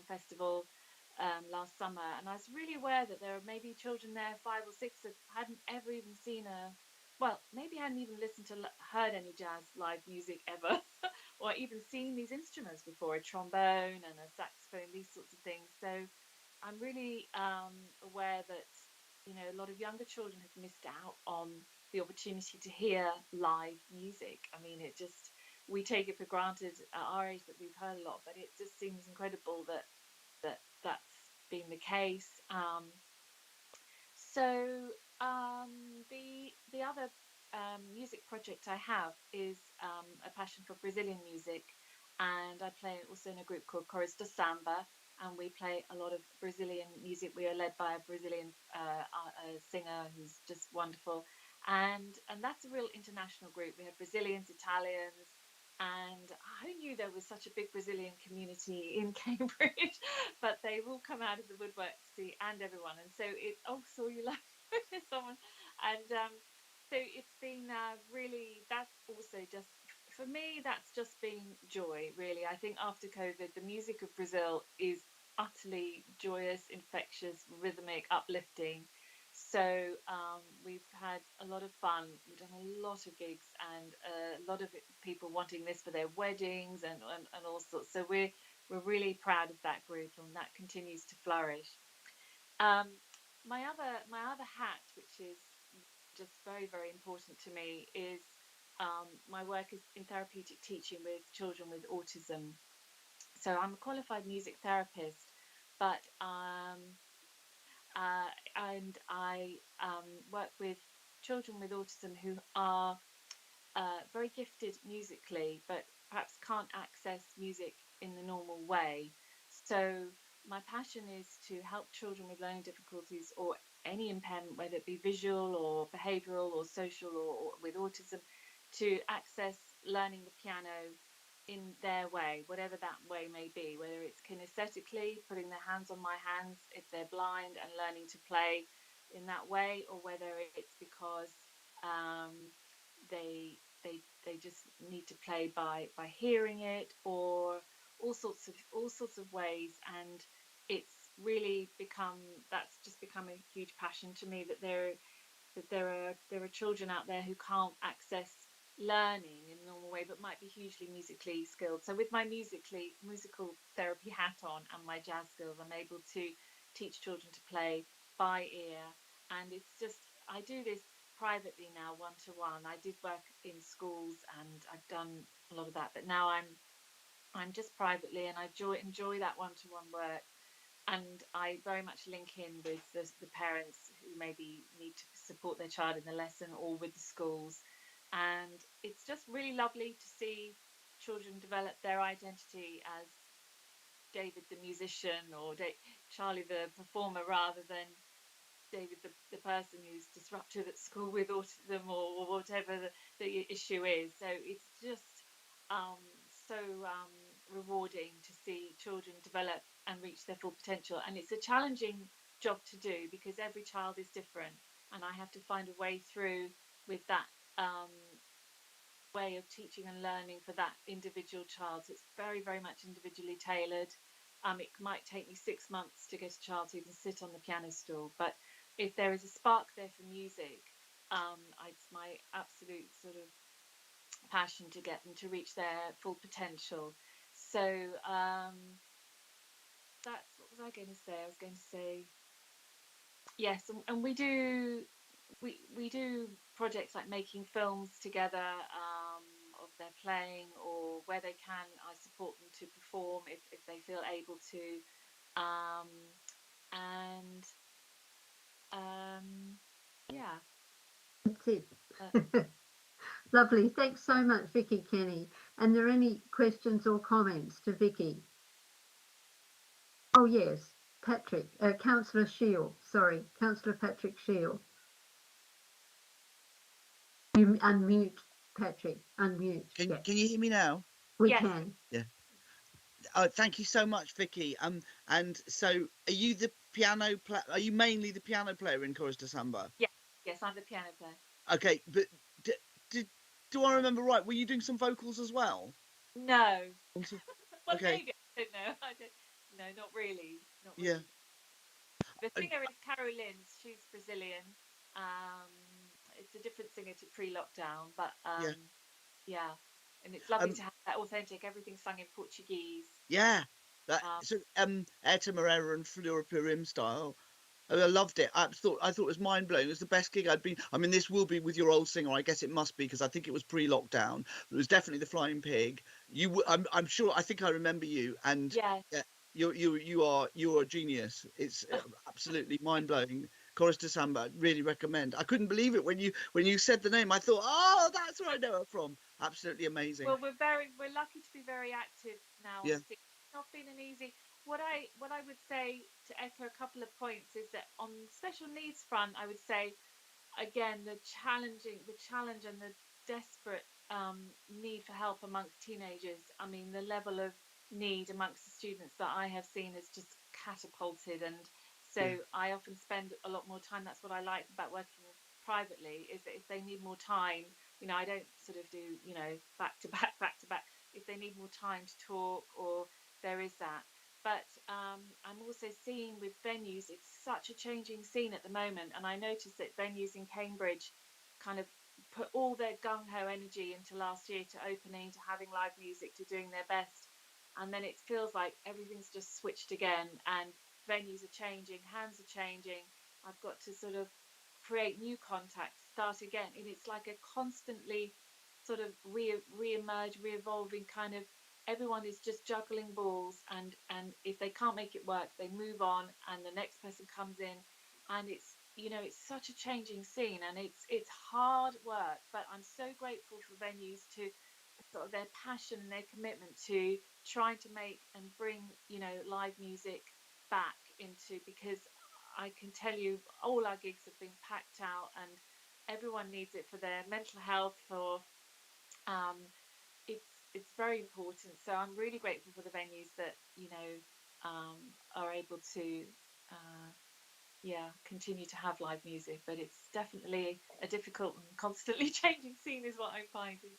Festival last summer, and I was really aware that there are maybe children there, 5 or 6, that hadn't ever even seen maybe hadn't even listened to heard any jazz live music ever or even seen these instruments before, a trombone and a saxophone, these sorts of things. So I'm really aware that a lot of younger children have missed out on the opportunity to hear live music. I mean, we take it for granted at our age that we've heard a lot, but it just seems incredible that's been the case. So the other music project I have is a passion for Brazilian music, and I play also in a group called Chorus do Samba, and we play a lot of Brazilian music. We are led by a Brazilian singer who's just wonderful, and that's a real international group. We have Brazilians, Italians, and I knew there was such a big Brazilian community in Cambridge, but they've all come out of the woodwork to see, and everyone. And so saw you live with someone, and so it's been really, that's also just, for me, that's just been joy, really. I think after COVID, the music of Brazil is utterly joyous, infectious, rhythmic, uplifting. So we've had a lot of fun. We've done a lot of gigs, and a lot of people wanting this for their weddings and all sorts. So we're really proud of that group, and that continues to flourish. My other hat, which is just very, very important to me, is my work is in therapeutic teaching with children with autism. So I'm a qualified music therapist, but and I work with children with autism who are very gifted musically, but perhaps can't access music in the normal way. So my passion is to help children with learning difficulties or any impairment, whether it be visual or behavioural or social or with autism, to access learning the piano in their way, whatever that way may be, whether it's kinesthetically, putting their hands on my hands if they're blind and learning to play in that way, or whether it's because they just need to play by hearing it, or all sorts of ways. And it's really that's just become a huge passion to me, that there are children out there who can't access learning in a normal way, but might be hugely musically skilled. So with my musical therapy hat on and my jazz skills, I'm able to teach children to play by ear. And it's just, I do this privately now, one-to-one. I did work in schools and I've done a lot of that, but now I'm just privately, and I enjoy that one-to-one work. And I very much link in with the parents who maybe need to support their child in the lesson, or with the schools. And it's just really lovely to see children develop their identity as David the musician, or Charlie the performer, rather than David the person who's disruptive at school with autism, or whatever the issue is. So it's just so rewarding to see children develop and reach their full potential. And it's a challenging job to do, because every child is different. and I have to find a way through with that way of teaching and learning for that individual child. So it's very, very much individually tailored. It might take me 6 months to get a child to even sit on the piano stool, but if there is a spark there for music, it's my absolute sort of passion to get them to reach their full potential. So that's, what was I going to say? I was going to say, yes, and we do projects like making films together of their playing, or where they can, I support them to perform if they feel able to, and yeah. That's it. Lovely. Thanks so much, Vicky Kenny. And there any questions or comments to Vicky? Oh yes, Patrick, Councillor Shield. Sorry, Councillor Patrick Shield. You unmute, Patrick. Unmute. Can Yes. you hear me now? We Yes. can. Yeah. Thank you so much, Vicky. And so are you the piano player? Are you mainly the piano player in Chorus de Samba? Yes, I'm the piano player. Okay, but do I remember right? Were you doing some vocals as well? No. Also, Well, okay. maybe. I don't know. No, not really. Not Yeah. really. The singer is Carol Lins. She's Brazilian. It's a different singer to pre-lockdown, but Yeah. yeah. And it's lovely to have that authentic, everything sung in Portuguese. Yeah. So Eta Moreira and Flora Purim style. I loved it. I thought it was mind blowing. It was the best gig I'd been. I mean, this will be with your old singer. I guess it must be, because I think it was pre-lockdown. It was definitely the Flying Pig. I'm sure. I think I remember you. And yeah, you are a genius. It's absolutely mind blowing. Chorus de Samba. Really recommend. I couldn't believe it when you said the name. I thought, oh, that's where I know her from. Absolutely amazing. well, we're lucky to be very active now. Yeah. It's not been an easy. What I would say, to echo a couple of points, is that on special needs front, I would say, again, the challenge and the desperate need for help amongst teenagers. I mean, the level of need amongst the students that I have seen is just catapulted, and so I often spend a lot more time. That's what I like about working privately, is that if they need more time, I don't sort of do, back to back. If they need more time to talk, or there is that. But I'm also seeing with venues, it's such a changing scene at the moment, and I noticed that venues in Cambridge kind of put all their gung-ho energy into last year, to opening, to having live music, to doing their best, and then it feels like everything's just switched again, and venues are changing, hands are changing. I've got to sort of create new contacts, start again, and it's like a constantly sort of re-emerge, re-evolving kind of. Everyone is just juggling balls, and if they can't make it work, they move on, and the next person comes in, and it's it's such a changing scene, and it's hard work, but I'm so grateful for venues to sort of their passion and their commitment to trying to make and bring live music back into, because I can tell you all our gigs have been packed out, and everyone needs it for their mental health, for it's very important. So I'm really grateful for the venues that are able to continue to have live music, but it's definitely a difficult and constantly changing scene, is what I'm finding.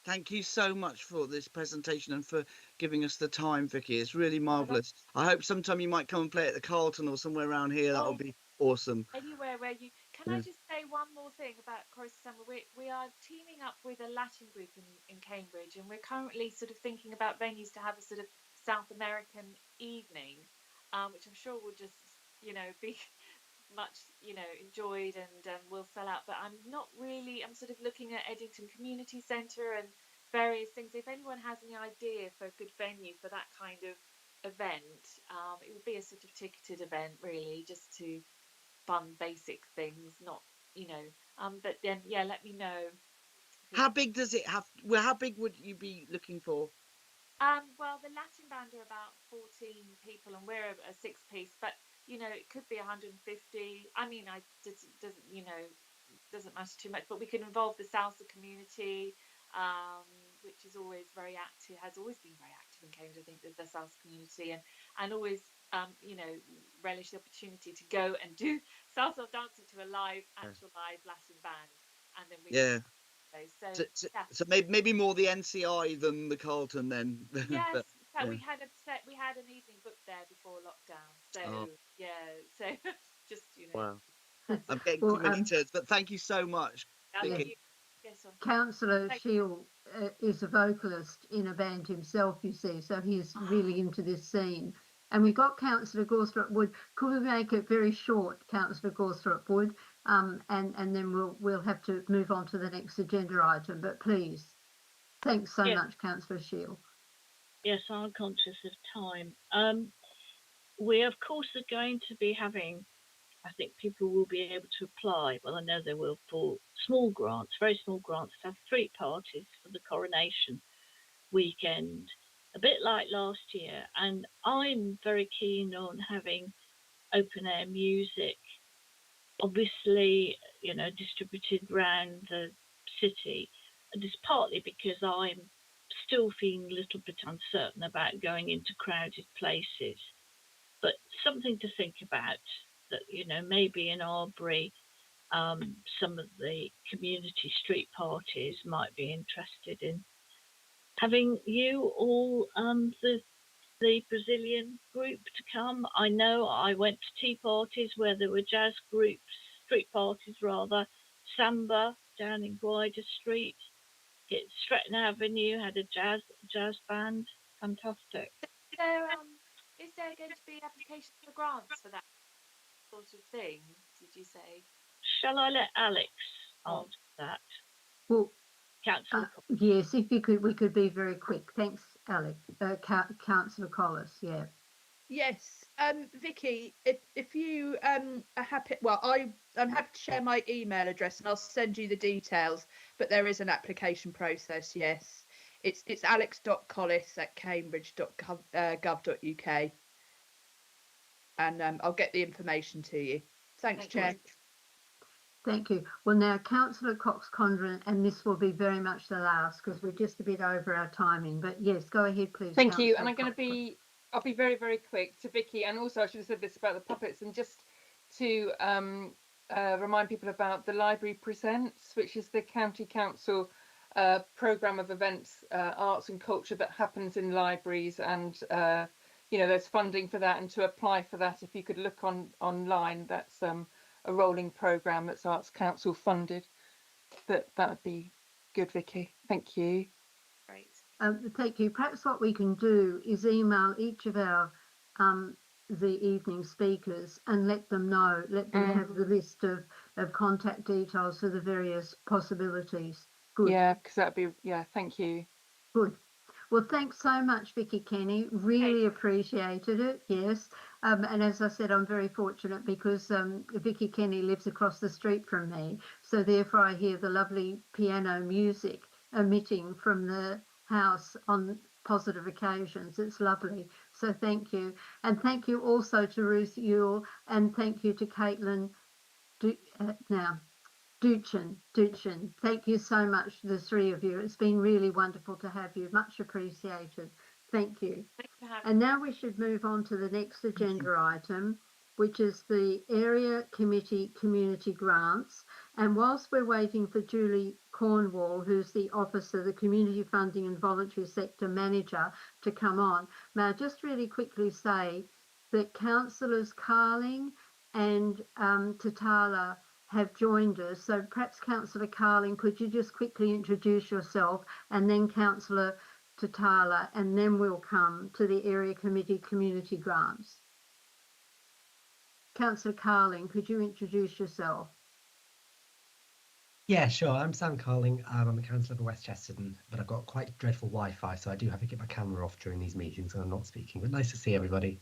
Thank you so much for this presentation and for giving us the time, Vicky. It's really marvellous. I hope sometime you might come and play at the Carlton or somewhere around here. That'll be awesome. Anywhere where you can. I just say one more thing about Chorus de Samba. We are teaming up with a Latin group in Cambridge, and we're currently sort of thinking about venues to have a sort of South American evening, which I'm sure will just be much enjoyed, and will sell out. But I'm sort of looking at Eddington Community Centre and various things. If anyone has any idea for a good venue for that kind of event, it would be a sort of ticketed event, really, just to fun basic things, not but then let me know. How big does it have? Well, how big would you be looking for? Well, the Latin band are about 14 people, and we're a 6-piece, but it could be 150. I mean, doesn't matter too much, but we can involve the salsa community, which is always very active, has always been very active in Cambridge. I think the salsa community, and always you know, relish the opportunity to go and do salsa dancing to a actual live Latin band, and then we Yeah. so yeah. So maybe more the NCI than the Carlton then. Yes, But, but yeah. we had an evening booked there before lockdown, so Oh. yeah, so just, you know. Wow. I'm getting Well, too many turns, but thank you so much. Thank Vicky. you. Yes, Councillor thank Shield is a vocalist in a band himself, you see, so he's really into this scene. And we've got Councillor Gorstrop Wood. Could we make it very short, Councillor Gorstrop Wood? And then we'll have to move on to the next agenda item. But please, thanks so much, Councillor Shield. Yes, I'm conscious of time. We of course are going to be having, I think people will be able to apply, well I know they will, for small grants, very small grants, to have street parties for the coronation weekend, a bit like last year. And I'm very keen on having open air music, obviously, you know, distributed around the city. And it's partly because I'm still feeling a little bit uncertain about going into crowded places. But something to think about, that, you know, maybe in Albury, some of the community street parties might be interested in having you all, the Brazilian group, to come. I know I went to tea parties where there were jazz groups, street parties rather, samba down in Guida Street. Stretton Avenue had a jazz band, fantastic. Is there going to be applications for grants for that sort of thing? Did you say? Shall I let Alex answer that? Well, Councillor. yes, if you could, we could be very quick. Thanks, Alex. Councillor Collis, yeah. Yes, Vicky, if you are happy, well, I'm happy to share my email address and I'll send you the details. But there is an application process. Yes, it's alex.collis@cambridge.gov.uk, and I'll get the information to you. Thanks, Chair. Thank you. Well, now, Councillor Cox-Condren, and this will be very much the last because we're just a bit over our timing. But yes, go ahead, please. Thank you. And I'll be very, very quick to Vicky. And also, I should have said this about the puppets, and just to remind people about the Library Presents, which is the County Council programme of events, arts and culture that happens in libraries. And, you know, there's funding for that. And to apply for that, if you could look online, that's a rolling programme that's Arts Council funded. That would be good, Vicky. Thank you. Great. Thank you. Perhaps what we can do is email each of our the evening speakers and let them know, let them have the list of contact details for the various possibilities. Good. Yeah, because that'd be, yeah, thank you. Good. Well, thanks so much, Vicky Kenny. Really appreciated it. Yes. And as I said, I'm very fortunate because Vicky Kenny lives across the street from me. So therefore I hear the lovely piano music emitting from the house on positive occasions. It's lovely. So thank you. And thank you also to Ruth Ewell, and thank you to Caitlin Duchin. Thank you so much, the three of you. It's been really wonderful to have you. Much appreciated. Thank you. And now we should move on to the next agenda item, which is the Area Committee Community Grants. And whilst we're waiting for Julie Cornwall, who's the officer, the Community Funding and Voluntary Sector Manager, to come on, may I just really quickly say that Councillors Carling and Tatala have joined us. So perhaps Councillor Carling, could you just quickly introduce yourself, and then Councillor Tatala, and then we'll come to the Area Committee Community Grants. Councillor Carling, could you introduce yourself? Yeah, sure. I'm Sam Carling. I'm a councillor for West Chesterton, but I've got quite dreadful Wi-Fi, so I do have to get my camera off during these meetings when I'm not speaking. But nice to see everybody.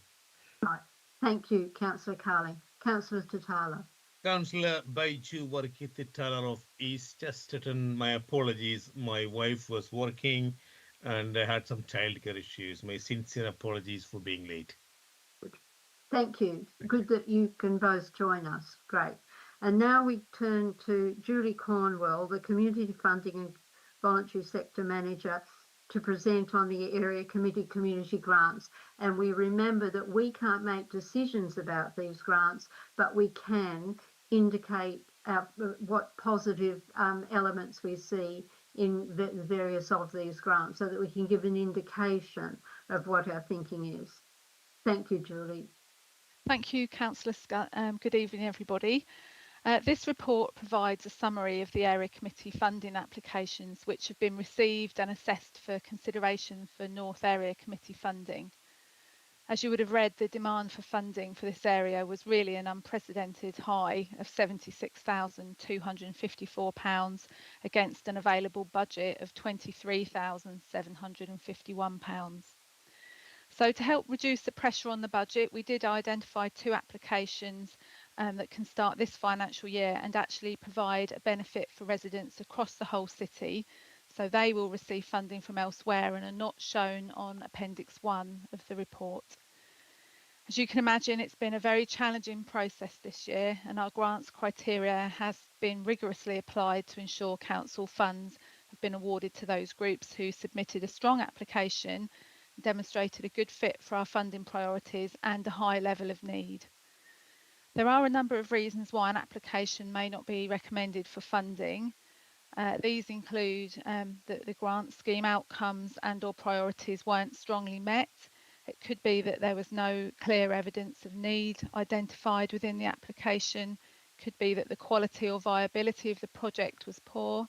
Right. Thank you, Councillor Carling. Councillor Tatala. Councillor Baichu Warkiti Taylor of East Chesterton. My apologies. My wife was working and I had some childcare issues. My sincere apologies for being late. Thank you. Good that you can both join us. Great. And now we turn to Julie Cornwell, the Community Funding and Voluntary Sector Manager, to present on the area committee community grants. And we remember that we can't make decisions about these grants, but we can indicate what positive elements we see in the various of these grants, so that we can give an indication of what our thinking is. Thank you, Julie. Thank you, Councillor Scott. Good evening, everybody. This report provides a summary of the Area Committee funding applications which have been received and assessed for consideration for North Area Committee funding. As you would have read, the demand for funding for this area was really an unprecedented high of £76,254 against an available budget of £23,751. So to help reduce the pressure on the budget, we did identify 2 applications that can start this financial year and actually provide a benefit for residents across the whole city. So they will receive funding from elsewhere and are not shown on Appendix 1 of the report. As you can imagine, it's been a very challenging process this year, and our grants criteria has been rigorously applied to ensure council funds have been awarded to those groups who submitted a strong application, demonstrated a good fit for our funding priorities and a high level of need. There are a number of reasons why an application may not be recommended for funding. These include that the grant scheme outcomes and or priorities weren't strongly met. It could be that there was no clear evidence of need identified within the application. Could be that the quality or viability of the project was poor.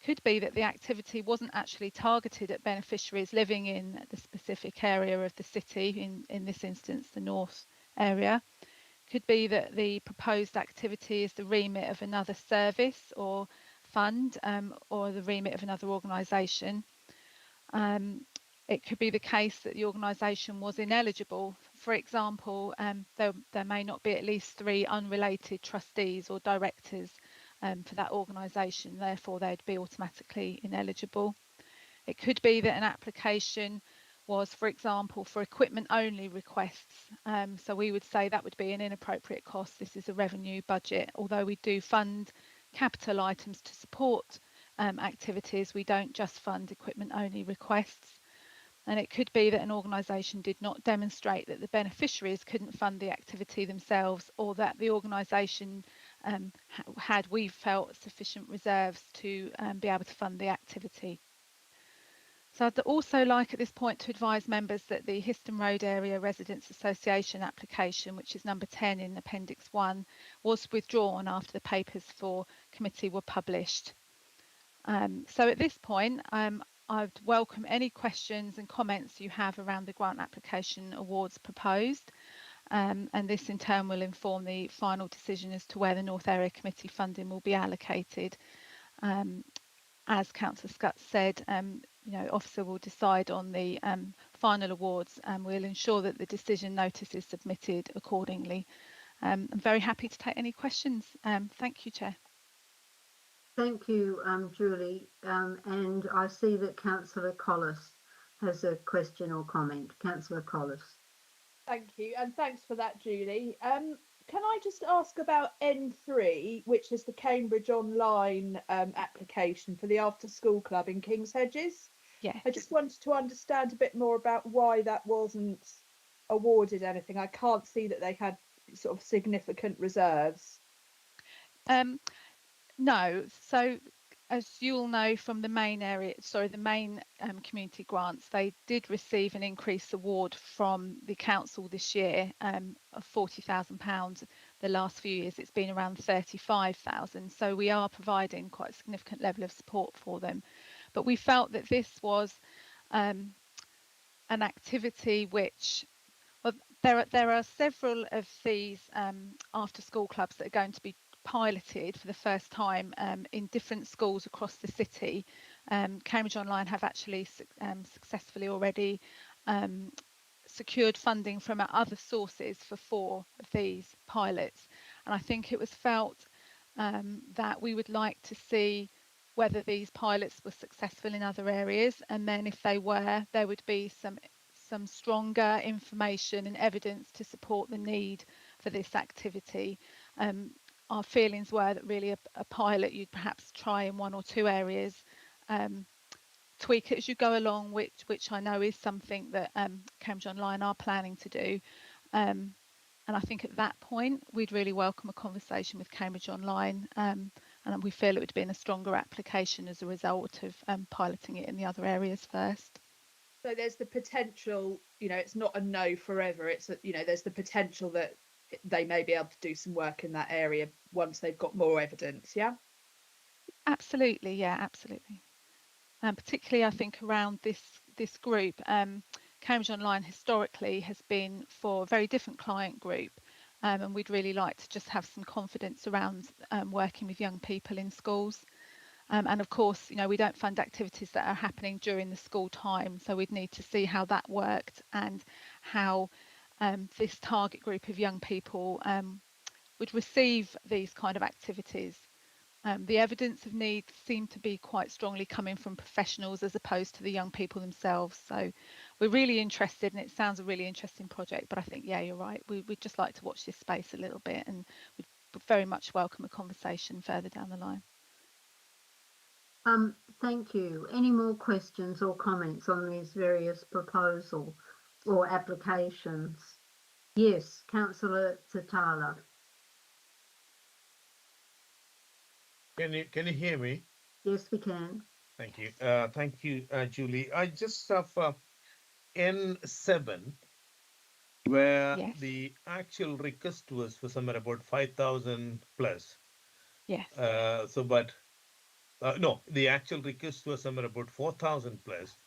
Could be that the activity wasn't actually targeted at beneficiaries living in the specific area of the city, in this instance the North area. Could be that the proposed activity is the remit of another service or fund or the remit of another organisation. It could be the case that the organisation was ineligible. For example, there may not be at least 3 unrelated trustees or directors for that organisation, therefore they'd be automatically ineligible. It could be that an application was, for example, for equipment only requests. So we would say that would be an inappropriate cost. This is a revenue budget. Although we do fund capital items to support activities, we don't just fund equipment only requests. And it could be that an organisation did not demonstrate that the beneficiaries couldn't fund the activity themselves, or that the organisation had, we felt, sufficient reserves to be able to fund the activity. So I'd also like at this point to advise members that the Histon Road Area Residents Association application, which is number 10 in Appendix 1, was withdrawn after the papers for committee were published. So at this point, I'd welcome any questions and comments you have around the grant application awards proposed, and this in turn will inform the final decision as to where the North Area Committee funding will be allocated. As Councillor Scott said, Officer will decide on the final awards, and we'll ensure that the decision notice is submitted accordingly. I'm very happy to take any questions. Thank you, Chair. Thank you, Julie. And I see that Councillor Collis has a question or comment. Councillor Collis. Thank you, and thanks for that, Julie. Can I just ask about N3, which is the Cambridge Online application for the After School Club in King's Hedges? Yes. I just wanted to understand a bit more about why that wasn't awarded anything. I can't see that they had sort of significant reserves. No, so as you'll know from the main community grants, they did receive an increased award from the council this year of £40,000. The last few years it's been around 35,000, so we are providing quite a significant level of support for them. But we felt that this was an activity which, well, there are several of these after school clubs that are going to be piloted for the first time in different schools across the city. Cambridge Online have actually successfully already secured funding from other sources for 4 of these pilots, and I think it was felt that we would like to see whether these pilots were successful in other areas, and then if they were, there would be some stronger information and evidence to support the need for this activity. Our feelings were that really a pilot you'd perhaps try in 1 or 2 areas tweak it as you go along, which I know is something that Cambridge Online are planning to do. And I think at that point, we'd really welcome a conversation with Cambridge Online, and we feel it would have been a stronger application as a result of piloting it in the other areas first. So there's the potential, you know, it's not a no forever. It's, you know, there's the potential that they may be able to do some work in that area once they've got more evidence. Yeah. Absolutely, yeah, absolutely. And particularly, I think around this group, Cambridge Online historically has been for a very different client group, and we'd really like to just have some confidence around working with young people in schools. And of course, you know, we don't fund activities that are happening during the school time, so we'd need to see how that worked and how this target group of young people would receive these kind of activities. The evidence of need seemed to be quite strongly coming from professionals as opposed to the young people themselves. So we're really interested, and it sounds a really interesting project, but I think, yeah, you're right. We'd just like to watch this space a little bit, and we'd very much welcome a conversation further down the line. Thank you. Any more questions or comments on these various proposals or applications? Yes, Councillor Tatala. Can you hear me? Yes, we can. Thank you. Thank you, Julie. I just have N7, where yes. the actual request was for somewhere about 5,000 plus. Yes. No, the actual request was somewhere about 4,000 plus.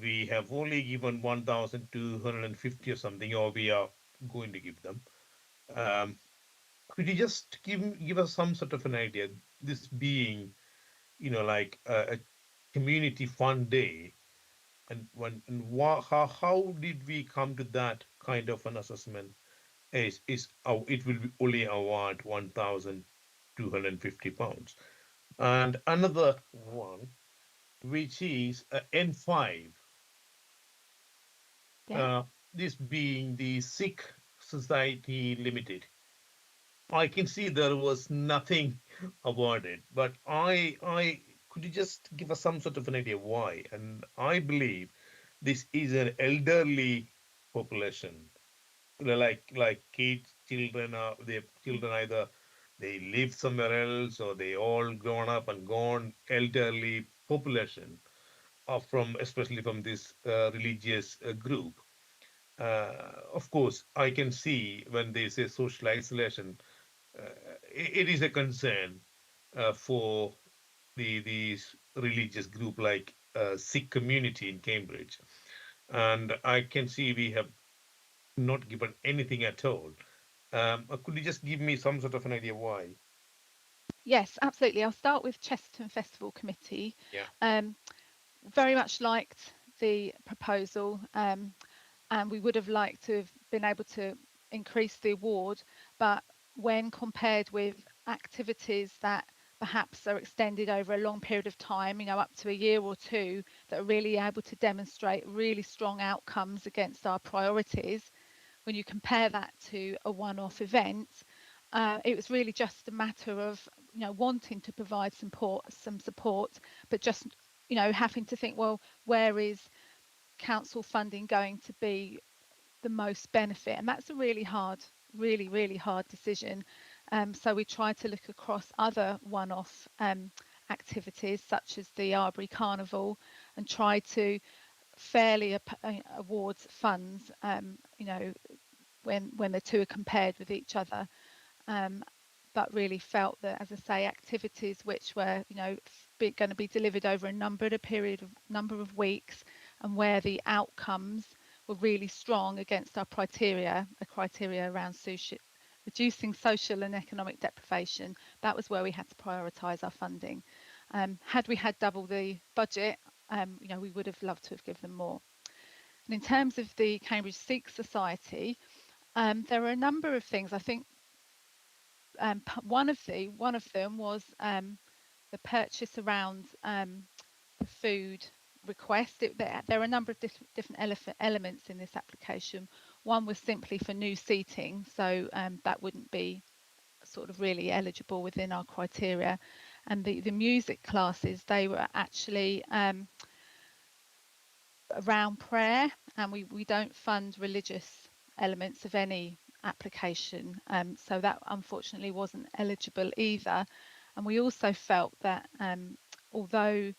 We have only given 1,250 or something, or we are going to give them. Could you just give us some sort of an idea? This being, you know, like a community fun day, and how did we come to that kind of an assessment? It will be only award £1,250. And another one, which is N5. Yeah. This being the Sikh Society Limited. I can see there was nothing awarded, but I could you just give us some sort of an idea why? And I believe this is an elderly population, you know, like kids, children, their children either they live somewhere else or they all grown up and gone. Elderly population, especially from this religious group. Of course, I can see when they say social isolation. It is a concern for these religious group like Sikh community in Cambridge, and I can see we have not given anything at all. Could you just give me some sort of an idea why? Yes, absolutely. I'll start with Chesterton Festival Committee. Yeah. Very much liked the proposal, and we would have liked to have been able to increase the award, but when compared with activities that perhaps are extended over a long period of time, you know, up to a year or two, that are really able to demonstrate really strong outcomes against our priorities, when you compare that to a one-off event, it was really just a matter of, you know, wanting to provide some support, but just, you know, having to think, well, where is council funding going to be the most benefit? And that's a really hard decision. So we tried to look across other one-off activities such as the Arbury Carnival and tried to fairly award funds, you know, when the two are compared with each other. But really felt that, as I say, activities which were, you know, going to be delivered over a number of weeks, and where the outcomes were really strong against our criteria around reducing social and economic deprivation, that was where we had to prioritise our funding. Had we had double the budget, you know, we would have loved to have given them more. And in terms of the Cambridge Sikh Society, there were a number of things. I think one of them was the purchase around the food request. There are a number of different elements in this application. One was simply for new seating, so that wouldn't be sort of really eligible within our criteria. And the music classes, they were actually around prayer, and we don't fund religious elements of any application, so that unfortunately wasn't eligible either. And we also felt that although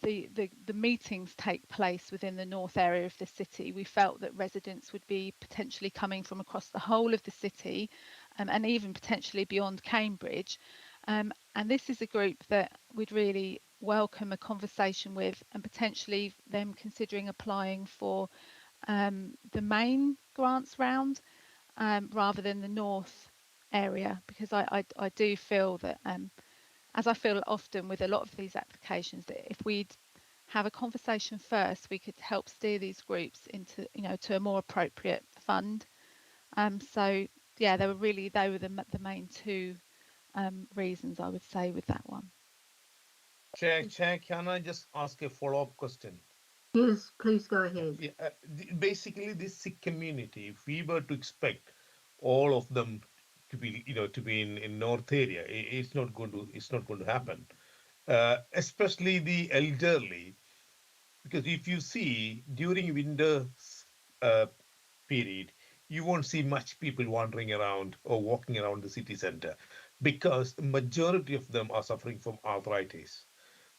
the meetings take place within the north area of the city, we felt that residents would be potentially coming from across the whole of the city, and even potentially beyond Cambridge. And this is a group that we'd really welcome a conversation with, and potentially them considering applying for the main grants round rather than the north area, because I do feel that as I feel often with a lot of these applications, that if we'd have a conversation first, we could help steer these groups into, to a more appropriate fund. So yeah, they were the main two reasons, I would say, with that one. Chair, can I just ask a follow-up question? Yes, please go ahead. Yeah, basically, this Sikh community, if we were to expect all of them to be, to be in North area, it's not going to happen. Especially the elderly, because if you see during winter period, you won't see much people wandering around or walking around the city center, because the majority of them are suffering from arthritis.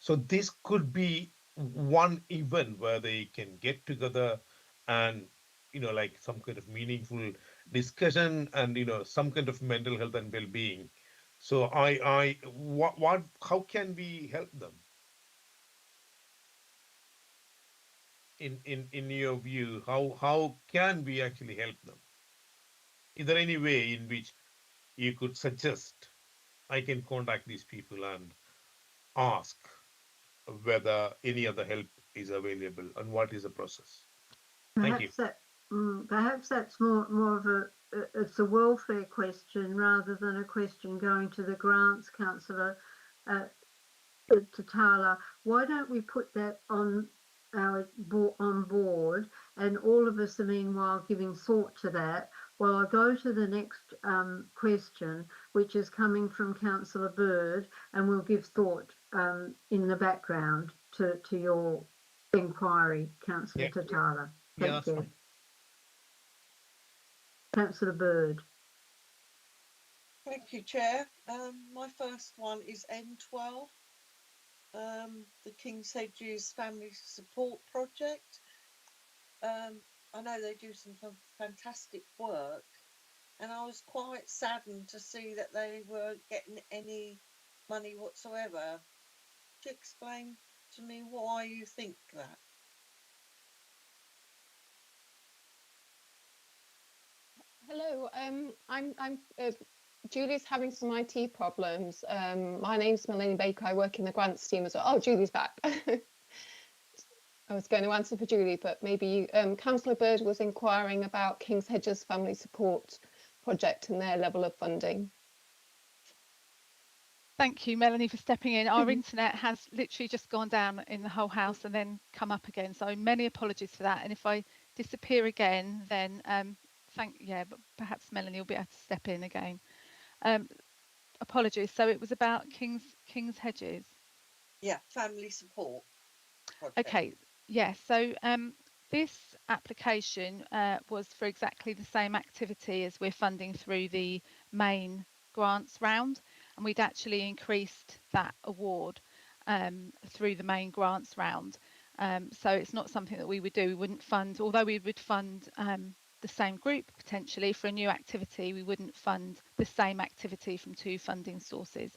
So this could be one event where they can get together and, like some kind of meaningful discussion and, some kind of mental health and well-being. So how can we help them? In your view, how can we actually help them? Is there any way in which you could suggest I can contact these people and ask whether any other help is available and what is the process? Thank you. Perhaps that's more of it's a welfare question rather than a question going to the grants councillor Tatala. Why don't we put that on board, and all of us are meanwhile giving thought to that, while I go to the next question, which is coming from Councillor Bird, and we'll give thought in the background to your inquiry, Councillor Tatala. Thank you. Councillor Bird. Thank you, Chair. My first one is N12, the King's Hedges Family Support Project. I know they do some fantastic work, and I was quite saddened to see that they weren't getting any money whatsoever. Could you explain to me why you think that? Hello, I'm Julie's having some IT problems. My name's Melanie Baker. I work in the grants team as well. Oh, Julie's back. I was going to answer for Julie, but maybe Councillor Bird was inquiring about King's Hedges Family Support Project and their level of funding. Thank you, Melanie, for stepping in. Our internet has literally just gone down in the whole house and then come up again. So many apologies for that. And if I disappear again, then but perhaps Melanie will be able to step in again. Apologies. So it was about King's Hedges. Yeah, family support project. Okay. Yeah. So this application was for exactly the same activity as we're funding through the main grants round, and we'd actually increased that award through the main grants round. So it's not something that we would do. We wouldn't fund, although we would fund the same group potentially for a new activity, we wouldn't fund the same activity from two funding sources.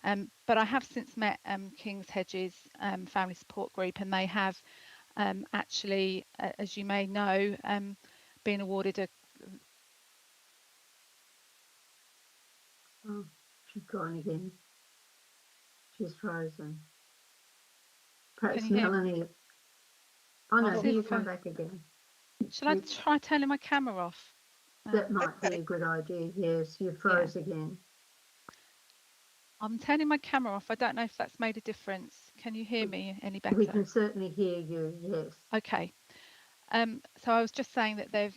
But I have since met King's Hedges Family Support Group, and they have actually, as you may know, been awarded a... Oh, she's gone again. She's frozen. Perhaps Melanie... Oh no, here you come back again. Shall I try turning my camera off? That might be a good idea, yes. You froze again. I'm turning my camera off. I don't know if that's made a difference. Can you hear me any better? We can certainly hear you, yes. Okay. So I was just saying that they've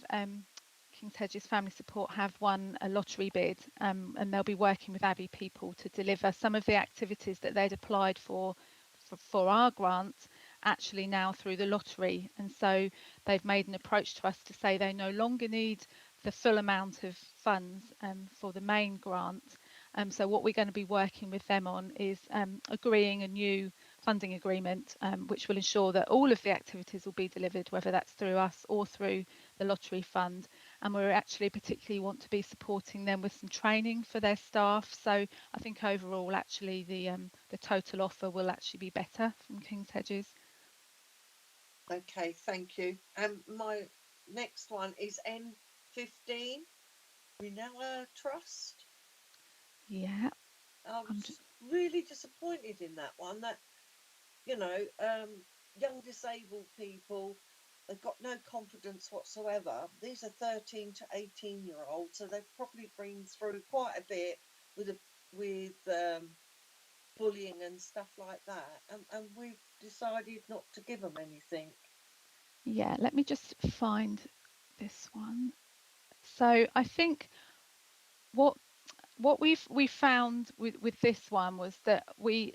King's Hedges Family Support have won a lottery bid, and they'll be working with Abbey people to deliver some of the activities that they'd applied for our grant actually now through the lottery, and so they've made an approach to us to say they no longer need the full amount of funds for the main grant. So what we're going to be working with them on is agreeing a new funding agreement, which will ensure that all of the activities will be delivered, whether that's through us or through the lottery fund. And we actually particularly want to be supporting them with some training for their staff. So I think overall, actually, the total offer will actually be better from King's Hedges. Okay, thank you. And my next one is N15, Renella Trust. Yeah. I was really disappointed in that one. That, you know, young disabled people, they've got no confidence whatsoever. These are 13 to 18-year-olds, so they've probably been through quite a bit with bullying and stuff like that, and we've decided not to give them anything. Yeah, let me just find this one. So I think what we found with this one was that the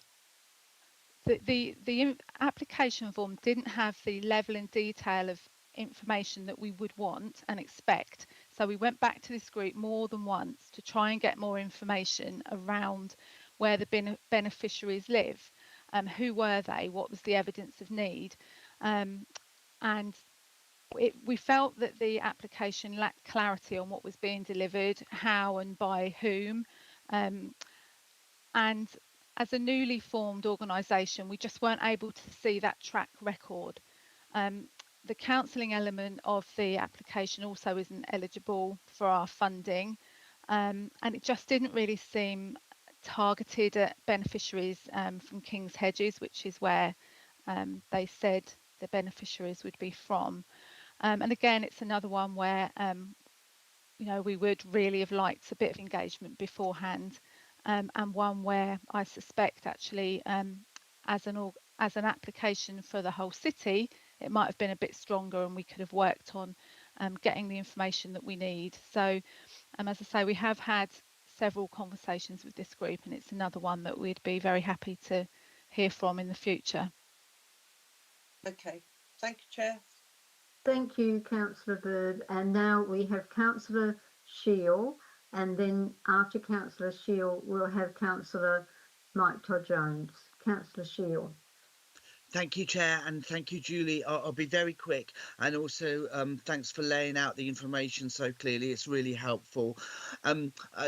application form didn't have the level and detail of information that we would want and expect. So we went back to this group more than once to try and get more information around where the beneficiaries live, who were they, what was the evidence of need, and we felt that the application lacked clarity on what was being delivered, how and by whom, and as a newly formed organisation, we just weren't able to see that track record. The counselling element of the application also isn't eligible for our funding, and it just didn't really seem targeted at beneficiaries from King's Hedges, which is where they said the beneficiaries would be from. And again, it's another one where you know, we would really have liked a bit of engagement beforehand, and one where I suspect actually as an application for the whole city, it might have been a bit stronger and we could have worked on getting the information that we need. So as I say, we have had several conversations with this group, and it's another one that we'd be very happy to hear from in the future. Okay, thank you, Chair. Thank you, Councillor Bird. And now we have Councillor Shield, and then after Councillor Shield, we'll have Councillor Mike Todd-Jones. Councillor Shield. Thank you, Chair, and thank you, Julie. I'll be very quick, and also thanks for laying out the information so clearly. It's really helpful.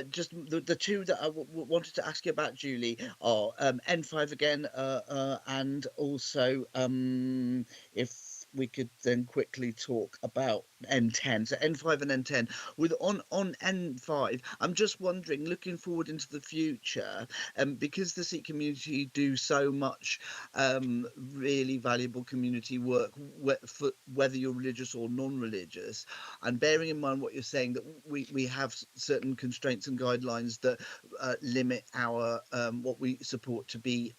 Just the two that I wanted to ask you about, Julie, are N5 again, and also if we could then quickly talk about N10. So N5 and N10. With on N5, I'm just wondering, looking forward into the future, because the Sikh community do so much really valuable community work, whether you're religious or non-religious, and bearing in mind what you're saying, that we have certain constraints and guidelines that limit our what we support to be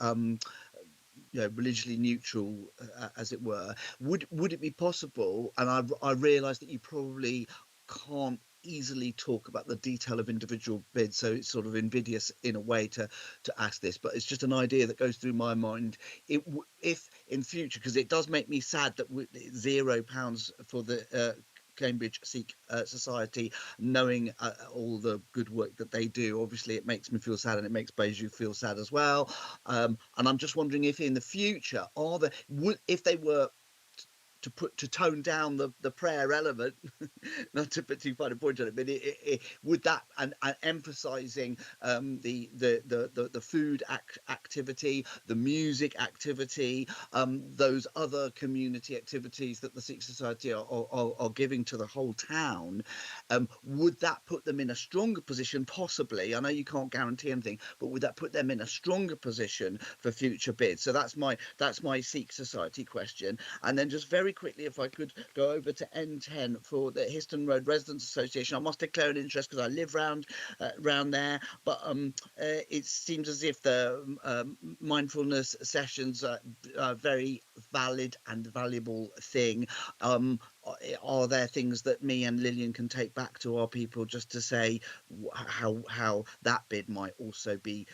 you know, religiously neutral, as it were. Would it be possible, and I realise that you probably can't easily talk about the detail of individual bids, so it's sort of invidious in a way to ask this, but it's just an idea that goes through my mind. If in future, because it does make me sad that £0 for the Cambridge Sikh Society, knowing all the good work that they do, obviously it makes me feel sad, and it makes Baiju feel sad as well. And I'm just wondering if in the future, if they were to tone down the prayer element, not to put too fine a point on it, but would that, and emphasising the food activity, the music activity, those other community activities that the Sikh Society are giving to the whole town, would that put them in a stronger position? Possibly, I know you can't guarantee anything, but would that put them in a stronger position for future bids? So that's my Sikh Society question. And then just very quickly, if I could go over to N10 for the Histon Road Residents Association. I must declare an interest because I live round there, but it seems as if the mindfulness sessions are a very valid and valuable thing. Are there things that me and Lillian can take back to our people just to say how that bid might also be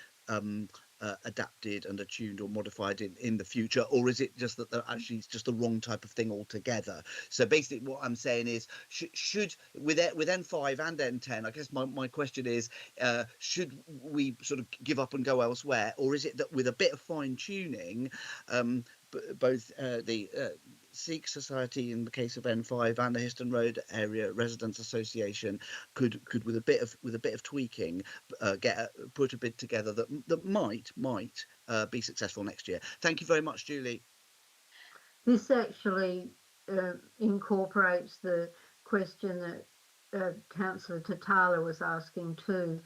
adapted and attuned or modified in the future, or is it just that they're actually it's just the wrong type of thing altogether? So basically what I'm saying is should with N5 and N10, I guess my question is, should we sort of give up and go elsewhere, or is it that with a bit of fine tuning, both the Sikh Society in the case of N5 and the Histon Road Area Residents Association could with a bit of tweaking put a bid together that might be successful next year? Thank you very much, Julie. This actually incorporates the question that Councillor Tatala was asking too,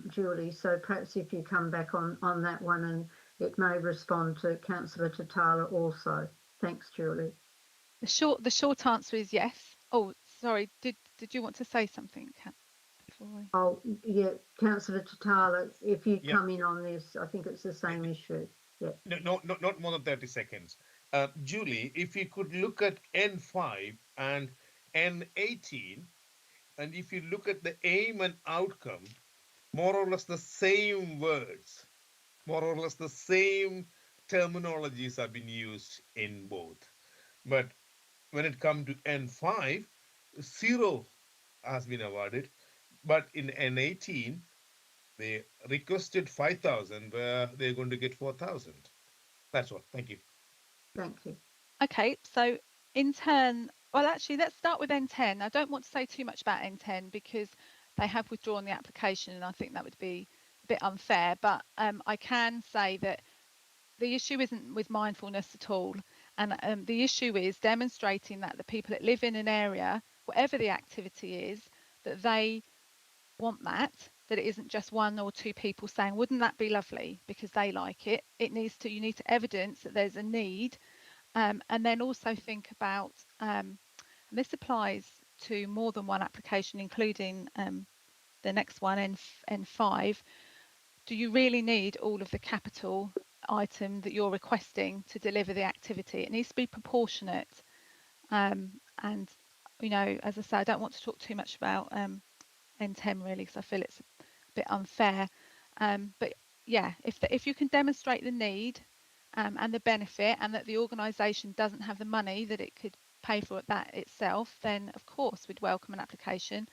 Julie. So perhaps if you come back on that one, and it may respond to Councillor Tatala also. Thanks, Julie. The short answer is yes. Oh, sorry. Did you want to say something, Kat? Oh, yeah, Councillor Tatala, if you come in on this, I think it's the same issue. Yeah. No, not more than 30 seconds. Julie, if you could look at N5 and N18, and if you look at the aim and outcome, more or less the same words, more or less the same terminologies have been used in both. But when it comes to N5, 0 has been awarded, but in N18, they requested 5,000, where they're going to get 4,000. That's all. Thank you. Thank you. Okay, so in turn, well, actually, let's start with N10. I don't want to say too much about N10 because they have withdrawn the application, and I think that would be a bit unfair. But I can say that the issue isn't with mindfulness at all. And the issue is demonstrating that the people that live in an area, whatever the activity is, that they want that it isn't just one or two people saying, wouldn't that be lovely, because they like it. You need to evidence that there's a need. And then also think about, and this applies to more than one application, including the next one, N5. Do you really need all of the capital item that you're requesting to deliver the activity? It needs to be proportionate. And, you know, as I say, I don't want to talk too much about N10 really, because I feel it's a bit unfair. But yeah, if you can demonstrate the need and the benefit, and that the organisation doesn't have the money that it could pay for that itself, then of course we'd welcome an application.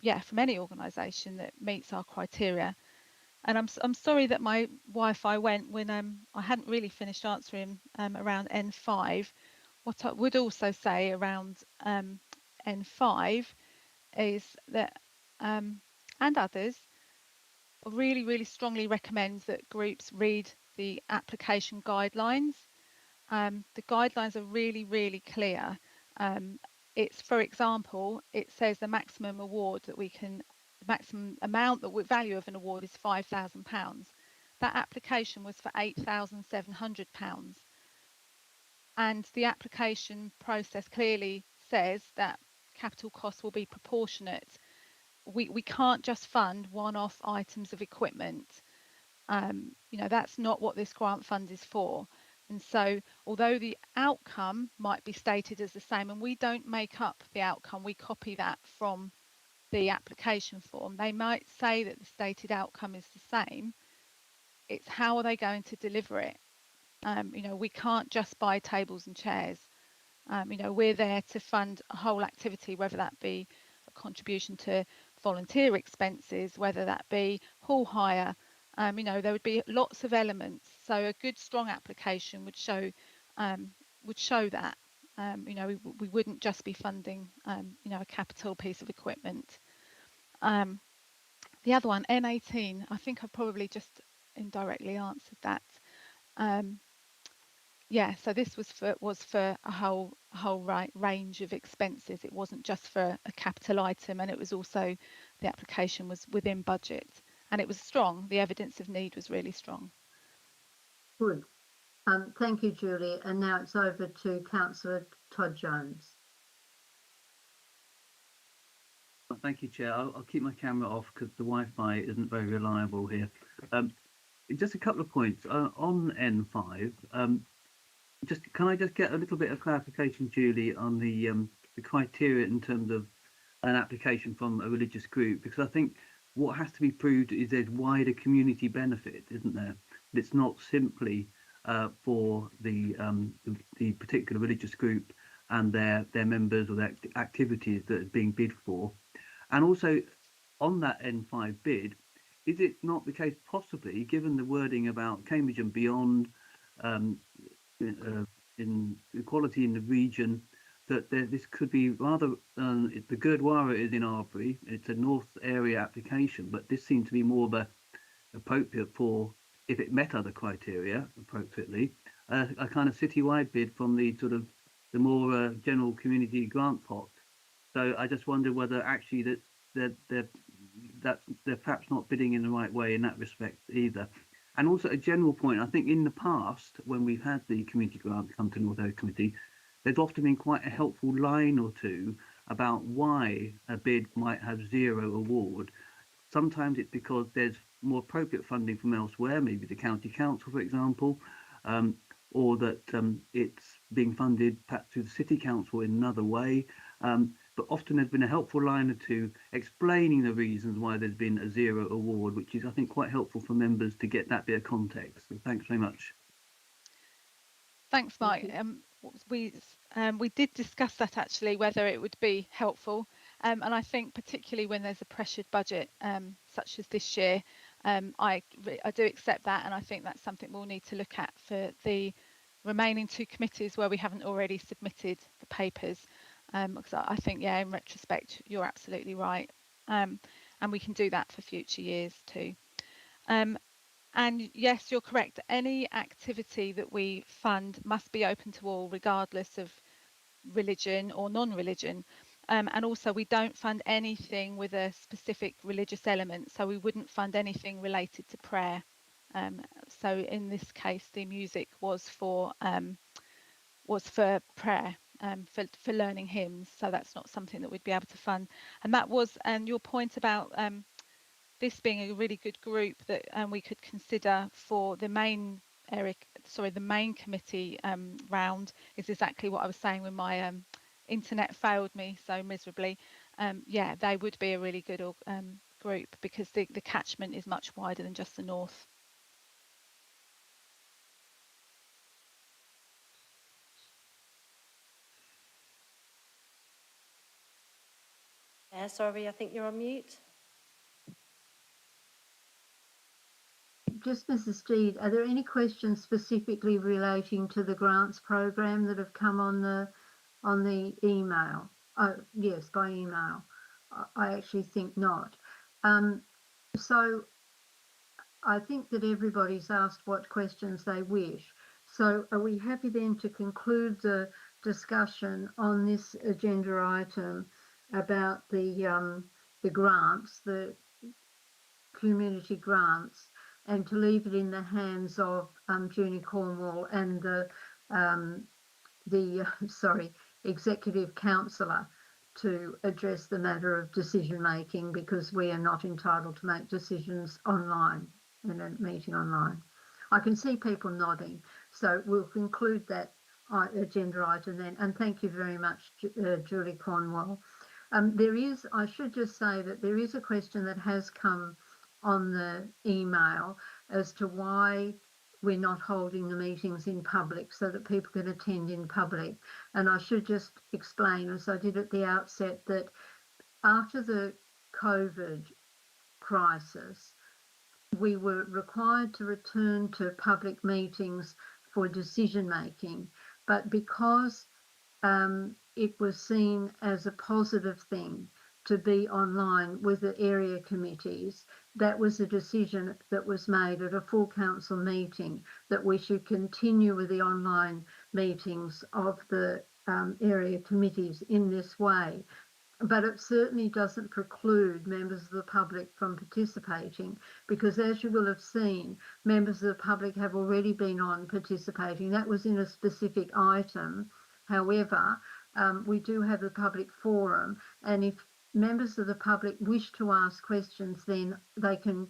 Yeah, from any organisation that meets our criteria. And I'm sorry that my Wi-Fi went when I hadn't really finished answering around N5. What I would also say around N5 is that, and others, really strongly recommend that groups read the application guidelines. The guidelines are really clear. It's, for example, it says the maximum award that we can, the maximum amount that we value of an award is £5,000. That application was for £8,700, and the application process clearly says that capital costs will be proportionate. We can't just fund one-off items of equipment. You know, that's not what this grant fund is for. And so, although the outcome might be stated as the same, and we don't make up the outcome, we copy that from the application form. They might say that the stated outcome is the same. It's how are they going to deliver it? You know, we can't just buy tables and chairs. You know, we're there to fund a whole activity, whether that be a contribution to volunteer expenses, whether that be hall hire. You know, there would be lots of elements. So a good, strong application would show that. You know, we wouldn't just be funding, you know, a capital piece of equipment. The other one, N18, I think I've probably just indirectly answered that. Yeah, so this was for a whole range of expenses. It wasn't just for a capital item, and it was also, the application was within budget, and it was strong. The evidence of need was really strong. Good. Thank you, Julie. And now it's over to Councillor Todd Jones. Thank you, Chair. I'll keep my camera off because the Wi-Fi isn't very reliable here. Just a couple of points on N5. Can I just get a little bit of clarification, Julie, on the criteria in terms of an application from a religious group? Because I think what has to be proved is there's wider community benefit, isn't there? It's not simply for the particular religious group and their members or their activities that are being bid for. And also on that N5 bid, is it not the case possibly, given the wording about Cambridge and beyond, in equality in the region, that this could be rather, the Gurdwara is in Arbury, it's a North area application, but this seemed to be more of a appropriate for, if it met other criteria appropriately, a kind of citywide bid from the sort of the more general community grant pot. So I just wonder whether actually that they're perhaps not bidding in the right way in that respect either. And also a general point, I think in the past, when we've had the community grant come to North Area Committee, there's often been quite a helpful line or two about why a bid might have zero award. Sometimes it's because there's more appropriate funding from elsewhere, maybe the county council, for example, or that it's being funded perhaps through the city council in another way. But often there's been a helpful line or two explaining the reasons why there's been a zero award, which is, I think, quite helpful for members to get that bit of context. So thanks very much. Thanks, Mike. We did discuss that actually, whether it would be helpful. And I think particularly when there's a pressured budget such as this year, I do accept that, and I think that's something we'll need to look at for the remaining two committees where we haven't already submitted the papers. Because I think, yeah, in retrospect, you're absolutely right. And we can do that for future years too. And yes, you're correct. Any activity that we fund must be open to all, regardless of religion or non-religion. And also, we don't fund anything with a specific religious element. So we wouldn't fund anything related to prayer. So in this case, the music was for prayer. For learning hymns, so that's not something that we'd be able to fund. And that was, and your point about this being a really good group that we could consider for the main committee round is exactly what I was saying when my internet failed me so miserably. Yeah, they would be a really good group because the catchment is much wider than just the north. Yeah, sorry, I think you're on mute. Just Mrs. Steed, are there any questions specifically relating to the grants program that have come on the email? Oh, yes, by email. I actually think not. So I think that everybody's asked what questions they wish. So are we happy then to conclude the discussion on this agenda item about the grants, the community grants, and to leave it in the hands of Junie Cornwall and the executive councillor to address the matter of decision making, because we are not entitled to make decisions online in a meeting online. I can see people nodding, so we'll conclude that agenda item then. And thank you very much, Julie Cornwall. I should just say that there is a question that has come on the email as to why we're not holding the meetings in public so that people can attend in public. And I should just explain, as I did at the outset, that after the COVID crisis, we were required to return to public meetings for decision making, but because it was seen as a positive thing to be online with the area committees, that was a decision that was made at a full council meeting that we should continue with the online meetings of the area committees in this way. But it certainly doesn't preclude members of the public from participating, because as you will have seen, members of the public have already been on participating. That was in a specific item. However, we do have the public forum, and if members of the public wish to ask questions, then they can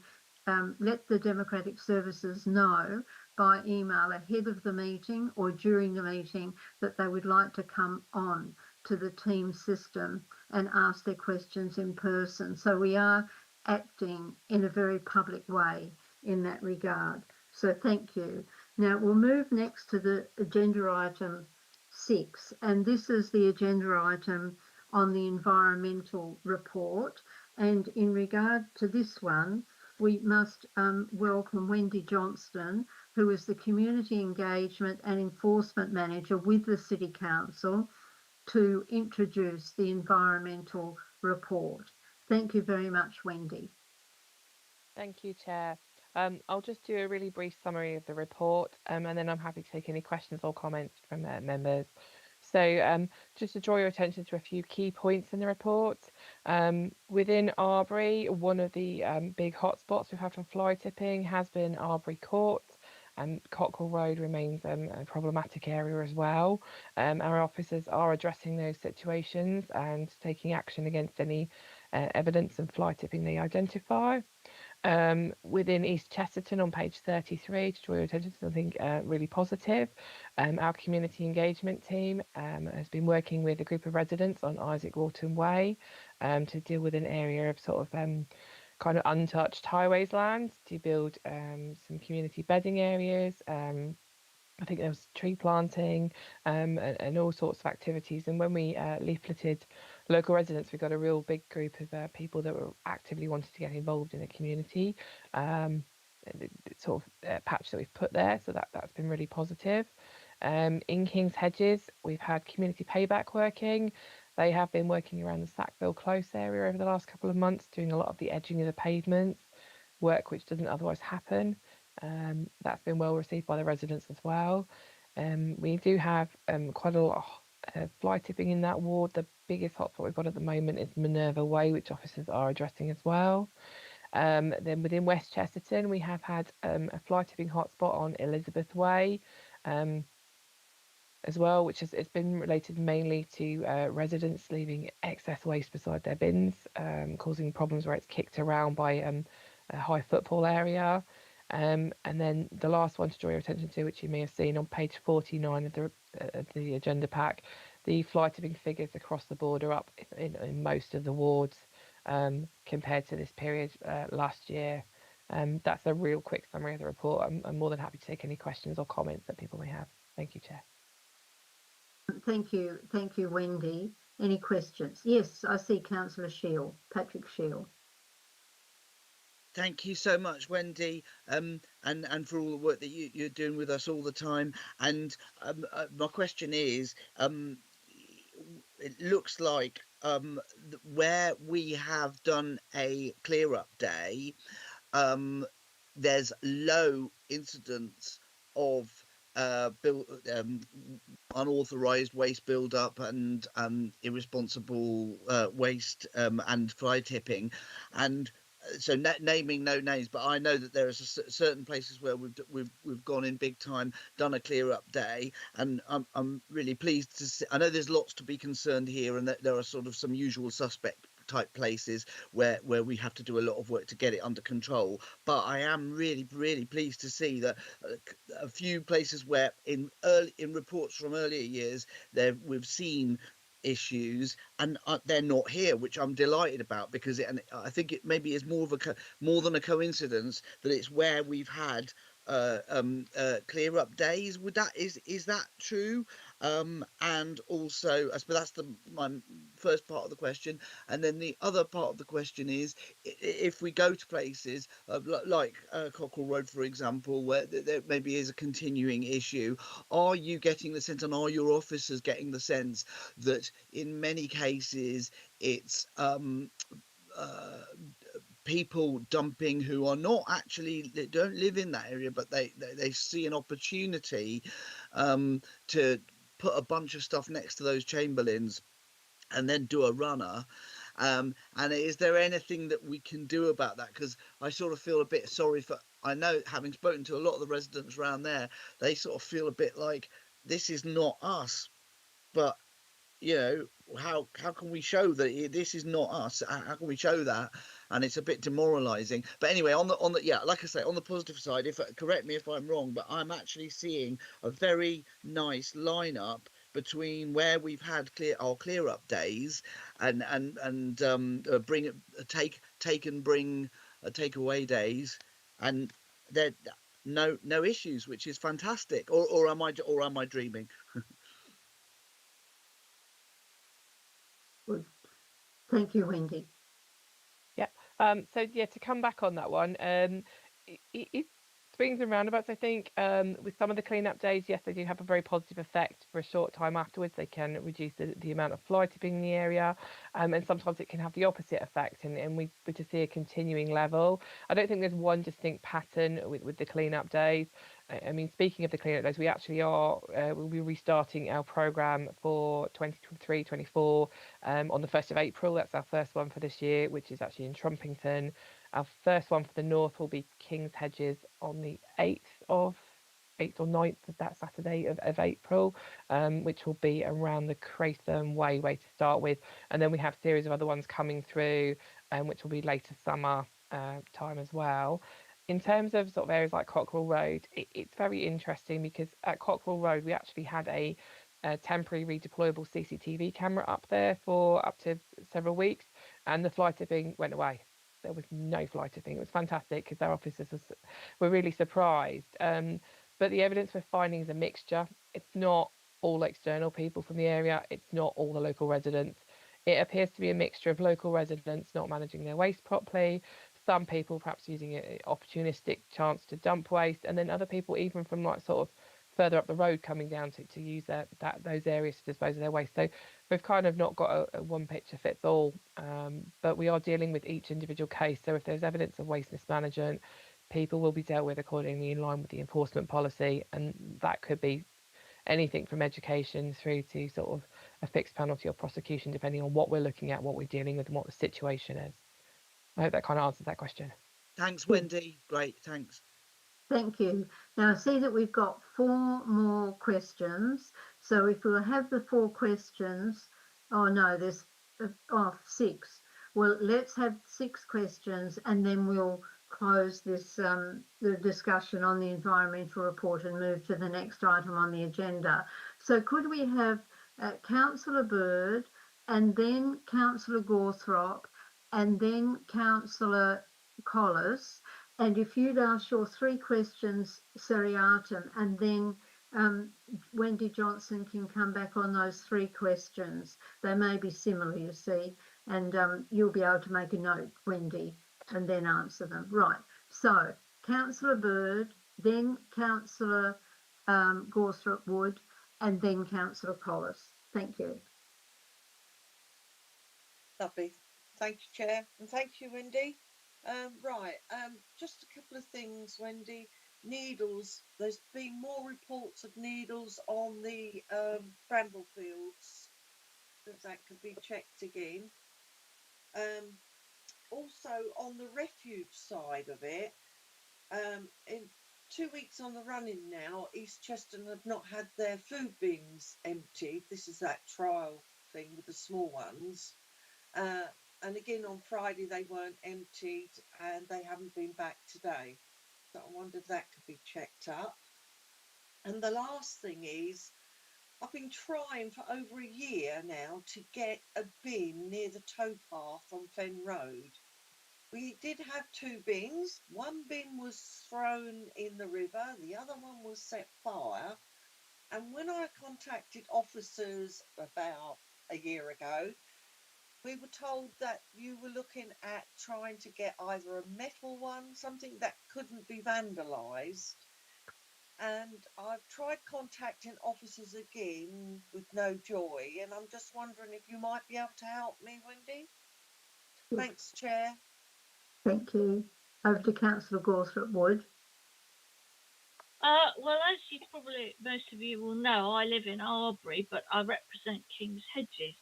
let the Democratic Services know by email ahead of the meeting or during the meeting that they would like to come on to the Teams system and ask their questions in person. So we are acting in a very public way in that regard. So thank you. Now we'll move next to the agenda item 6, and this is the agenda item on the environmental report. And in regard to this one, we must welcome Wendy Johnston, who is the Community Engagement and Enforcement Manager with the City Council, to introduce the environmental report. Thank you very much, Wendy. Thank you, Chair. I'll just do a really brief summary of the report, and then I'm happy to take any questions or comments from members. So just to draw your attention to a few key points in the report. Within Arbury, one of the big hotspots we've had for fly tipping has been Arbury Court, and Cockerell Road remains a problematic area as well. Our officers are addressing those situations and taking action against any evidence of fly tipping they identify. Within East Chesterton on page 33, to draw your attention to something really positive, our community engagement team has been working with a group of residents on Isaac Wharton Way to deal with an area of sort of kind of untouched highways land to build some community bedding areas. I think there was tree planting and all sorts of activities. And when we leafleted local residents, we got a real big group of people that were actively wanting to get involved in the community sort of patch that we've put there. So that's been really positive. In King's Hedges, we've had community payback working. They have been working around the Sackville Close area over the last couple of months, doing a lot of the edging of the pavements, work which doesn't otherwise happen. That's been well received by the residents as well. We do have quite a lot of fly tipping in that ward. The biggest hotspot we've got at the moment is Minerva Way, which officers are addressing as well. Then within West Chesterton, we have had a fly tipping hotspot on Elizabeth Way as well, which has it's been related mainly to residents leaving excess waste beside their bins, causing problems where it's kicked around by a high footfall area. And then the last one to draw your attention to, which you may have seen on page 49 of the agenda pack, the fly tipping figures across the board are up in most of the wards compared to this period last year. That's a real quick summary of the report. I'm more than happy to take any questions or comments that people may have. Thank you, Chair. Thank you, Wendy. Any questions? Yes, I see Councillor Shield, Patrick Shield. Thank you so much, Wendy, and for all the work that you're doing with us all the time. And my question is, it looks like where we have done a clear up day, there's low incidence of unauthorized waste build-up and irresponsible waste and fly tipping, and so naming no names, but I know that there are certain places where we've gone in big time, done a clear up day, and I'm really pleased to see. I know there's lots to be concerned here, and that there are sort of some usual suspect type places where we have to do a lot of work to get it under control. But I am really pleased to see that a few places where in reports from earlier years we've seen issues and they're not here, which I'm delighted about, because I think it maybe is more than a coincidence that it's where we've had clear up days. Is that true? And also, I suppose that's my first part of the question, and then the other part of the question is, if we go to places like Cockerell Road, for example, where there maybe is a continuing issue, are you getting the sense, and are your officers getting the sense, that in many cases it's people dumping who are not actually, they don't live in that area, but they see an opportunity to put a bunch of stuff next to those Chamberlains and then do a runner? And is there anything that we can do about that? Because I sort of feel a bit sorry for, I know, having spoken to a lot of the residents around there, they sort of feel a bit like this is not us, but you know, how can we show that this is not us? How can we show that? And it's a bit demoralizing. But anyway, on the yeah, like I say, on the positive side, correct me if I'm wrong, but I'm actually seeing a very nice lineup between where we've had clear up days and take take and bring takeaway days, and there no issues, which is fantastic. Or am I dreaming? Good. Thank you, Wendy. Yeah. So yeah, to come back on that one, it swings and roundabouts. I think with some of the cleanup days, yes, they do have a very positive effect for a short time afterwards. They can reduce the amount of fly tipping in the area, and sometimes it can have the opposite effect, and we to see a continuing level. I don't think there's one distinct pattern with the cleanup days. I mean, speaking of the cleanup days, we actually we'll be restarting our programme for 2023-24 on the 1st of April. That's our first one for this year, which is actually in Trumpington. Our first one for the north will be King's Hedges on the 8th or 9th of that Saturday of April, which will be around the Cratham Way to start with. And then we have a series of other ones coming through, which will be later summer time as well. In terms of sort of areas like Cockerell Road, it's very interesting because at Cockerell Road, we actually had a temporary redeployable CCTV camera up there for up to several weeks, and the fly tipping went away. There was no fly tipping. It was fantastic because our officers were really surprised. But the evidence we're finding is a mixture. It's not all external people from the area. It's not all the local residents. It appears to be a mixture of local residents not managing their waste properly, some people perhaps using an opportunistic chance to dump waste, and then other people even from like sort of further up the road coming down to use those areas to dispose of their waste. So we've kind of not got a one picture fits all, but we are dealing with each individual case. So if there's evidence of waste mismanagement, people will be dealt with accordingly in line with the enforcement policy, and that could be anything from education through to sort of a fixed penalty or prosecution, depending on what we're looking at, what we're dealing with, and what the situation is. I hope that kind of answers that question. Thanks, Wendy. Great, thanks. Thank you. Now I see that we've got 4 more questions. So if we'll have the 4 questions, oh no, there's 6. Well, let's have 6 questions and then we'll close this the discussion on the environmental report and move to the next item on the agenda. So could we have Councillor Bird and then Councillor Gawthorpe and then Councillor Collis, and if you'd ask your 3 questions seriatim, and then Wendy Johnson can come back on those 3 questions. They may be similar, you see, and you'll be able to make a note, Wendy, and then answer them. Right, so Councillor Bird, then Councillor Gawthorpe Wood, and then Councillor Collis. Thank you. Lovely. Thank you, Chair, and thank you, Wendy. Just a couple of things, Wendy. Needles. There's been more reports of needles on the bramble fields. That could be checked again. Also, on the refuge side of it, in 2 weeks on the running now, East Cheston have not had their food bins emptied. This is that trial thing with the small ones. And again on Friday they weren't emptied, and they haven't been back today. So I wondered if that could be checked up. And the last thing is, I've been trying for over a year now to get a bin near the towpath on Fen Road. We did have 2 bins. One bin was thrown in the river, the other one was set fire. And when I contacted officers about a year ago, we were told that you were looking at trying to get either a metal one, something that couldn't be vandalised. And I've tried contacting officers again with no joy. And I'm just wondering if you might be able to help me, Wendy. Thanks, Chair. Thank you. Over to Councillor Gawthorpe Wood. Well, as you probably, most of you will know, I live in Arbury, but I represent King's Hedges.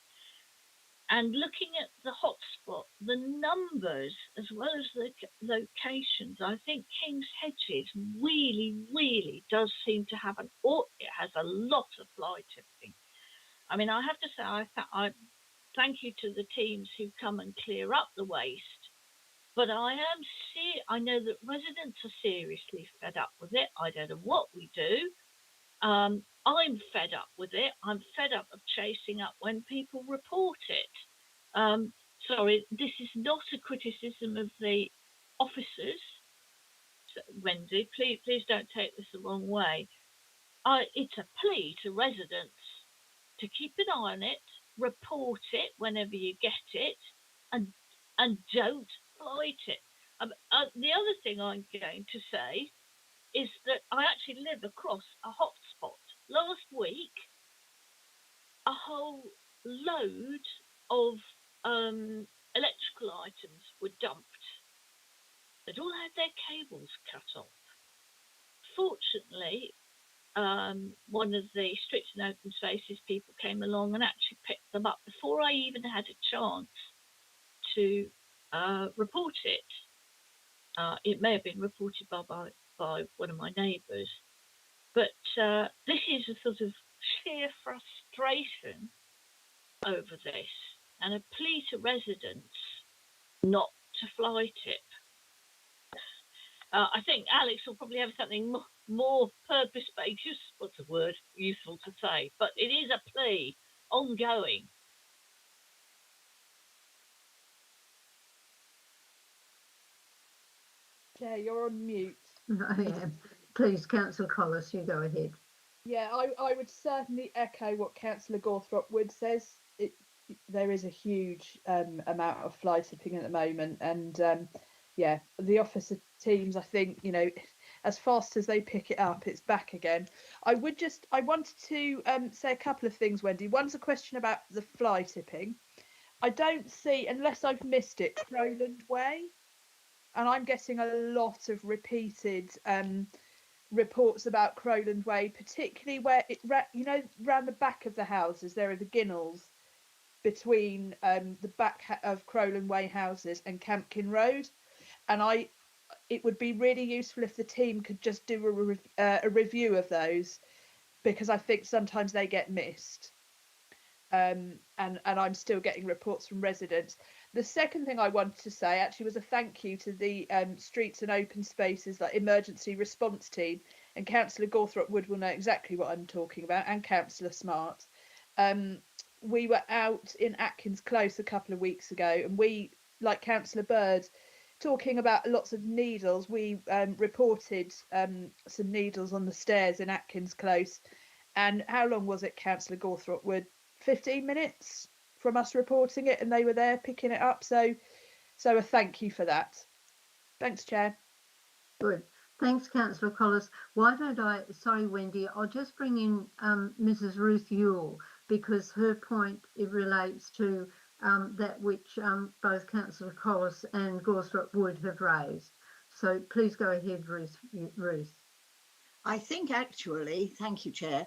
And looking at the hotspot, the numbers as well as the locations, I think King's Hedges really does seem to have it has a lot of fly tipping. I mean, I have to say, I thank you to the teams who come and clear up the waste, but I know that residents are seriously fed up with it. I don't know what we do. I'm fed up with it. I'm fed up of chasing up when people report it. sorry, this is not a criticism of the officers, Wendy. Please don't take this the wrong way. It's a plea to residents to keep an eye on it, report it whenever you get it, and don't flight it. The other thing I'm going to say is that I actually live across a hotspot. Last week, a whole load of electrical items were dumped. They'd all had their cables cut off. Fortunately, one of the Streets and Open Spaces people came along and actually picked them up before I even had a chance to report it. It may have been reported by one of my neighbours, but this is a sort of sheer frustration over this and a plea to residents not to fly tip. I think Alex will probably have something more purpose-based, what's the word, useful to say, but it is a plea, ongoing. Chair, you're on mute. I am. Please, Councillor Collis, you go ahead. Yeah, I would certainly echo what Councillor Gawthorpe Wood says. There is a huge amount of fly tipping at the moment, and yeah, the officer teams, I think, you know, as fast as they pick it up, it's back again. I wanted to say a couple of things, Wendy. One's a question about the fly tipping. I don't see, unless I've missed it, Crowland Way, and I'm getting a lot of repeated reports about Crowland Way, particularly where you know, round the back of the houses there are the ginnels between the back of Crowland Way houses and Campkin Road, and it would be really useful if the team could just do a review of those, because I think sometimes they get missed. And I'm still getting reports from residents. The second thing I wanted to say actually was a thank you to the Streets and Open Spaces, like emergency response team, and Councillor Gawthorpe Wood will know exactly what I'm talking about, and Councillor Smart. We were out in Atkins Close a couple of weeks ago, and we, like Councillor Bird, talking about lots of needles, we reported some needles on the stairs in Atkins Close. And how long was it, Councillor Gawthorpe Wood? 15 minutes from us reporting it, and they were there picking it up. So a thank you for that. Thanks, Chair. Good. Thanks, Councillor Collis. Why don't I, sorry, Wendy, I'll just bring in Mrs. Ruth Ewell, because her point, it relates to that which both Councillor Collis and Gawthorpe Wood have raised. So please go ahead, Ruth. I think actually, thank you, Chair,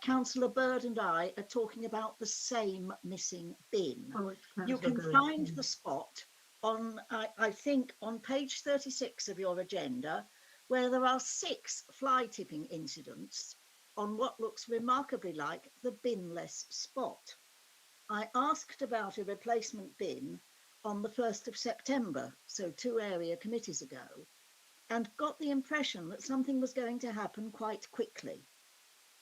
Councillor Bird and I are talking about the same missing bin. Oh, you can find the spot on, I think, on page 36 of your agenda, where there are 6 fly tipping incidents on what looks remarkably like the binless spot. I asked about a replacement bin on the 1st of September, so 2 area committees ago, and got the impression that something was going to happen quite quickly.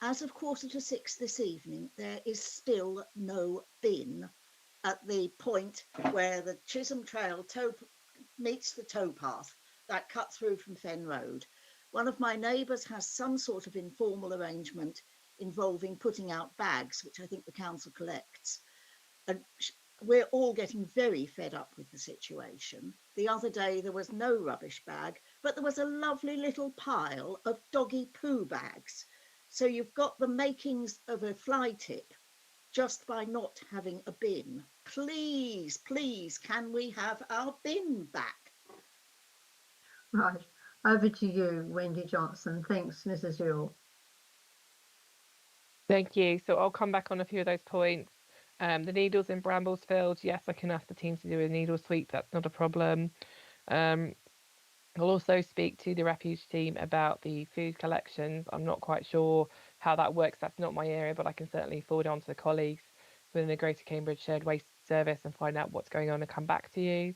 As of 5:45 this evening, there is still no bin at the point where the Chisholm Trail meets the towpath that cut through from Fen Road. One of my neighbours has some sort of informal arrangement involving putting out bags, which I think the council collects. And we're all getting very fed up with the situation. The other day there was no rubbish bag, but there was a lovely little pile of doggy poo bags. So you've got the makings of a fly tip just by not having a bin. Please, please, can we have our bin back? Right, over to you, Wendy Johnson. Thanks, Mrs. Ewell. Thank you. So I'll come back on a few of those points. The needles in Bramblesfield, yes, I can ask the team to do a needle sweep. That's not a problem. I'll also speak to the refuge team about the food collections. I'm not quite sure how that works. That's not my area, but I can certainly forward on to the colleagues within the Greater Cambridge Shared Waste Service and find out what's going on and come back to you.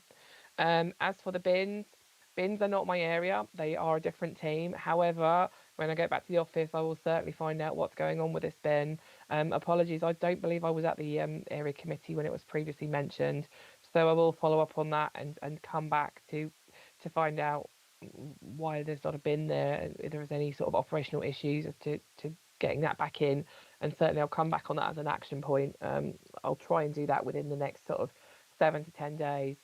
As for the bins are not my area. They are a different team. However, when I go back to the office, I will certainly find out what's going on with this bin. Apologies, I don't believe I was at the area committee when it was previously mentioned, So I will follow up on that and come back to find out why there's not a bin there, and if there is any sort of operational issues as to getting that back in. And certainly I'll come back on that as an action point. I'll try and do that within the next sort of 7 to 10 days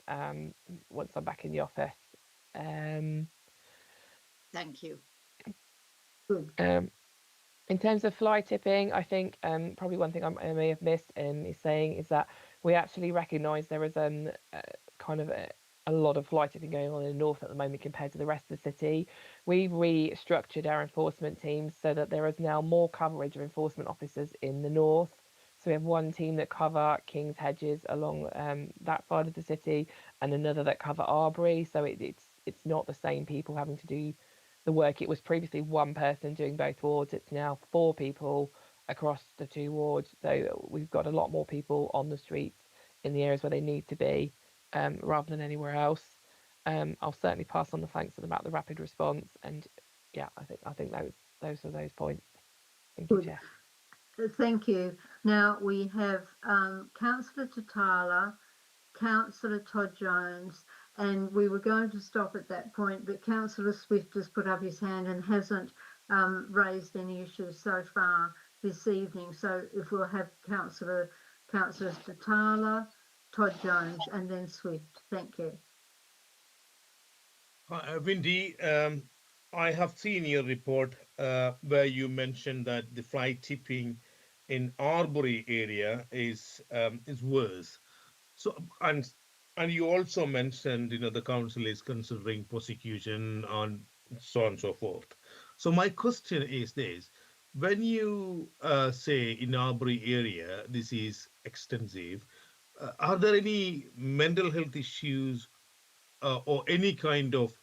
once I'm back in the office. Thank you. In terms of fly tipping, I think probably one thing I may have missed is saying is that we actually recognise there is kind of a lot of fly tipping going on in the north at the moment compared to the rest of the city. We've restructured our enforcement teams so that there is now more coverage of enforcement officers in the north. So we have one team that cover King's Hedges along that side of the city, and another that cover Arbury. So it's not the same people having to do the work. It was previously one person doing both wards. It's now 4 people across the 2 wards. So we've got a lot more people on the streets in the areas where they need to be, rather than anywhere else. I'll certainly pass on the thanks to them about the rapid response. And yeah, I think those are those points. Thank you, Chair. Thank you. Now we have Councillor Tatala, Councillor Todd Jones, and we were going to stop at that point, but Councillor Swift has put up his hand and hasn't raised any issues so far this evening. So if we'll have Councillor Tatala, Todd Jones, and then Swift. Thank you. Windy, I have seen your report where you mentioned that the fly tipping in Arbury area is worse. So and you also mentioned, the council is considering prosecution and so on and so forth. So my question is this: when you say in Arbury area this is extensive, are there any mental health issues or any kind of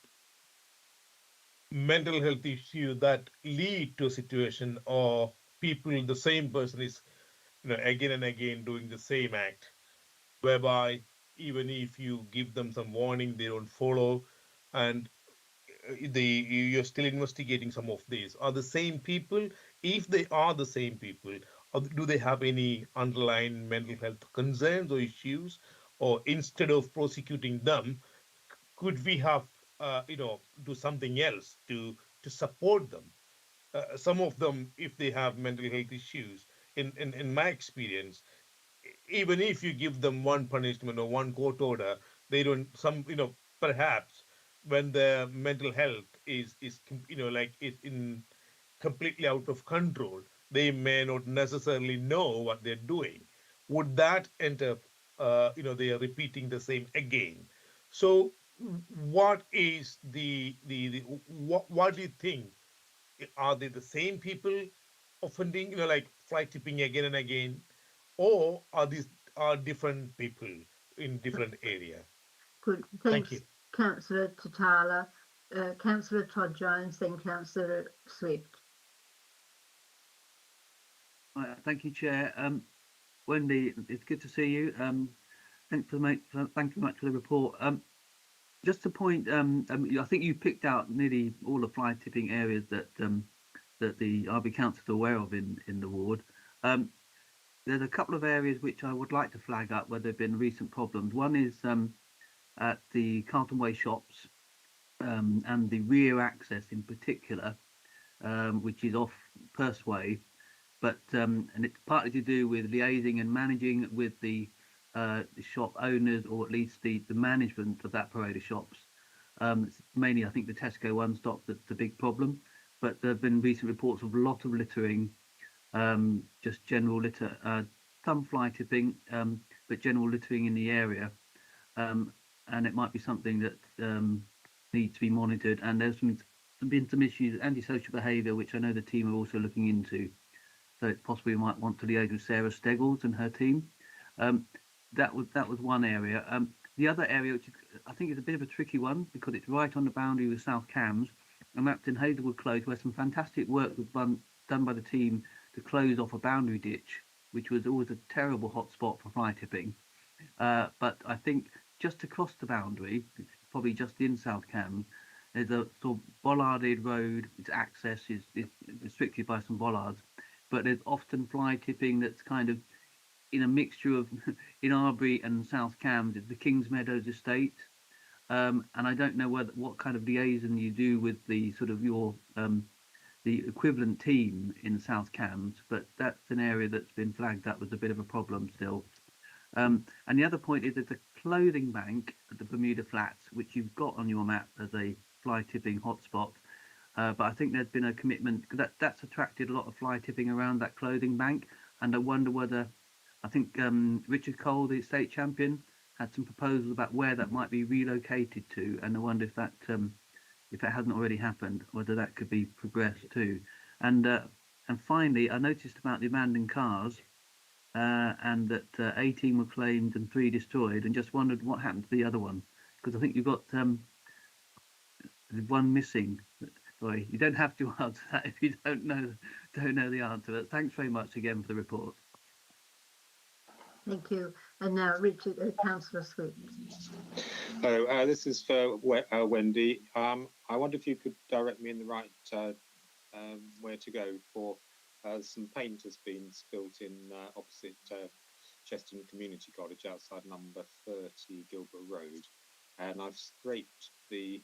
mental health issue that lead to a situation, or people, the same person is again and again doing the same act, whereby even if you give them some warning, they don't follow, and you're still investigating some of these? Are the same people? If they are the same people, do they have any underlying mental health concerns or issues? Or instead of prosecuting them, could we have do something else to support them? Some of them, if they have mental health issues, in my experience, even if you give them one punishment or one court order, they don't, perhaps when their mental health is in completely out of control, they may not necessarily know what they're doing. Would that end up they are repeating the same again? So what is what do you think? Are they the same people offending, like fly tipping again and again, or are different people in different area? Good. Thank Thanks, you. Councillor Tatala, Councillor Todd Jones, then Councillor Swift. Thank you, Chair. Wendy, it's good to see you. Thank you very much for the report. Just to point, I think you picked out nearly all the fly tipping areas that that the Arbury Council is aware of in the ward. There's a couple of areas which I would like to flag up where there have been recent problems. One is at the Carlton Way shops and the rear access in particular, which is off Perthway, but and it's partly to do with liaising and managing with the shop owners, or at least the management of that parade of shops. Mainly, I think the Tesco one stop that's the big problem, but there have been recent reports of a lot of littering, just general litter, some fly tipping, but general littering in the area, and it might be something that needs to be monitored. And there's been some issues, antisocial behaviour, which I know the team are also looking into. So it's possible we might want to liaise with Sarah Steggles and her team. That was one area. The other area, which I think is a bit of a tricky one because it's right on the boundary with South Cambs, and that's in Hazelwood Close, where some fantastic work was done by the team to close off a boundary ditch, which was always a terrible hot spot for fly tipping. But I think just across the boundary, probably just in South Cambs, there's a sort of bollarded road. Its access is restricted by some bollards, but there's often fly tipping that's kind of in a mixture of in Arbury and South Cambs, it's the Kings Meadows estate. And I don't know what kind of liaison you do with the sort of your the equivalent team in South Cambs, but that's an area that's been flagged up as a bit of a problem still. And the other point is there's a clothing bank at the Bermuda Flats, which you've got on your map as a fly tipping hotspot. But I think there's been a commitment that's attracted a lot of fly tipping around that clothing bank. And I wonder whether, I think Richard Cole, the estate champion, had some proposals about where that might be relocated to. And I wonder if that if it hasn't already happened, whether that could be progressed too. And finally, I noticed about the abandoned cars and that 18 were claimed and 3 destroyed, and just wondered what happened to the other one, because I think you've got one missing. Sorry, you don't have to answer that if you don't know the answer. But thanks very much again for the report. Thank you. And now Richard, Councillor Swift. Hello, this is for Wendy. I wonder if you could direct me in the right where to go for some paint has been spilt in opposite Cheston Community College outside number 30 Gilbert Road, and I've scraped the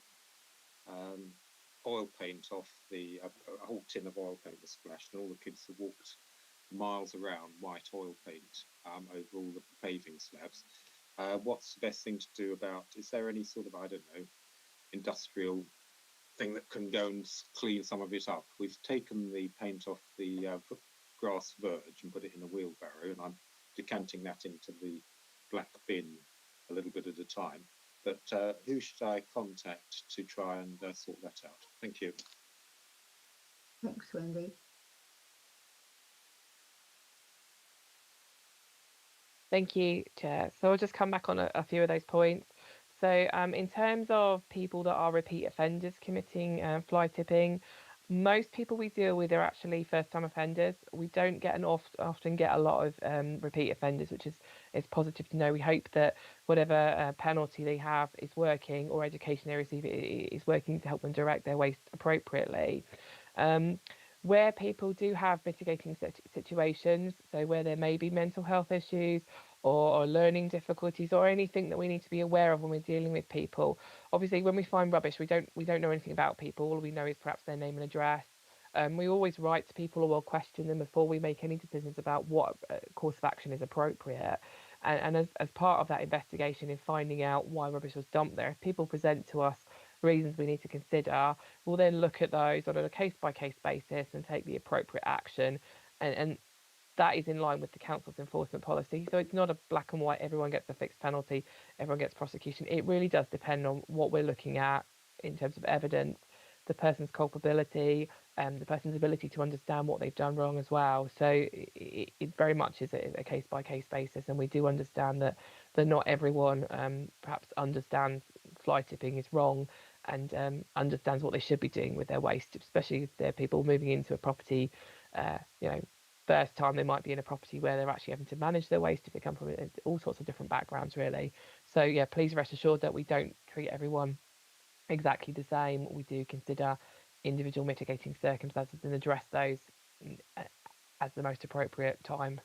oil paint off the a whole tin of oil paint was splashed, and all the kids have walked miles around white oil paint over all the paving slabs. What's the best thing to do about? Is there any sort of, I don't know, industrial thing that can go and clean some of it up? We've taken the paint off the grass verge and put it in a wheelbarrow, and I'm decanting that into the black bin a little bit at a time. But who should I contact to try and sort that out? Thank you. Thanks, Wendy. Thank you, Chair. So I'll just come back on a few of those points. So in terms of people that are repeat offenders committing fly tipping, most people we deal with are actually first-time offenders. We don't get often get a lot of repeat offenders, which is positive to know. We hope that whatever penalty they have is working, or education they receive is working to help them direct their waste appropriately. Where people do have mitigating situations, so where there may be mental health issues or learning difficulties or anything that we need to be aware of when we're dealing with people. Obviously, when we find rubbish, we don't know anything about people. All we know is perhaps their name and address. We always write to people or we'll question them before we make any decisions about what course of action is appropriate. And as part of that investigation in finding out why rubbish was dumped there, if people present to us reasons we need to consider, we'll then look at those on a case-by-case basis and take the appropriate action, and that is in line with the council's enforcement policy. So it's not a black and white, everyone gets a fixed penalty, everyone gets prosecution. It really does depend on what we're looking at in terms of evidence, the person's culpability, the person's ability to understand what they've done wrong as well. So it very much is a case-by-case basis, and we do understand that not everyone perhaps understands fly tipping is wrong and understands what they should be doing with their waste, especially if they're people moving into a property, first time they might be in a property where they're actually having to manage their waste if they come from all sorts of different backgrounds, really. So yeah, please rest assured that we don't treat everyone exactly the same. We do consider individual mitigating circumstances and address those as the most appropriate time.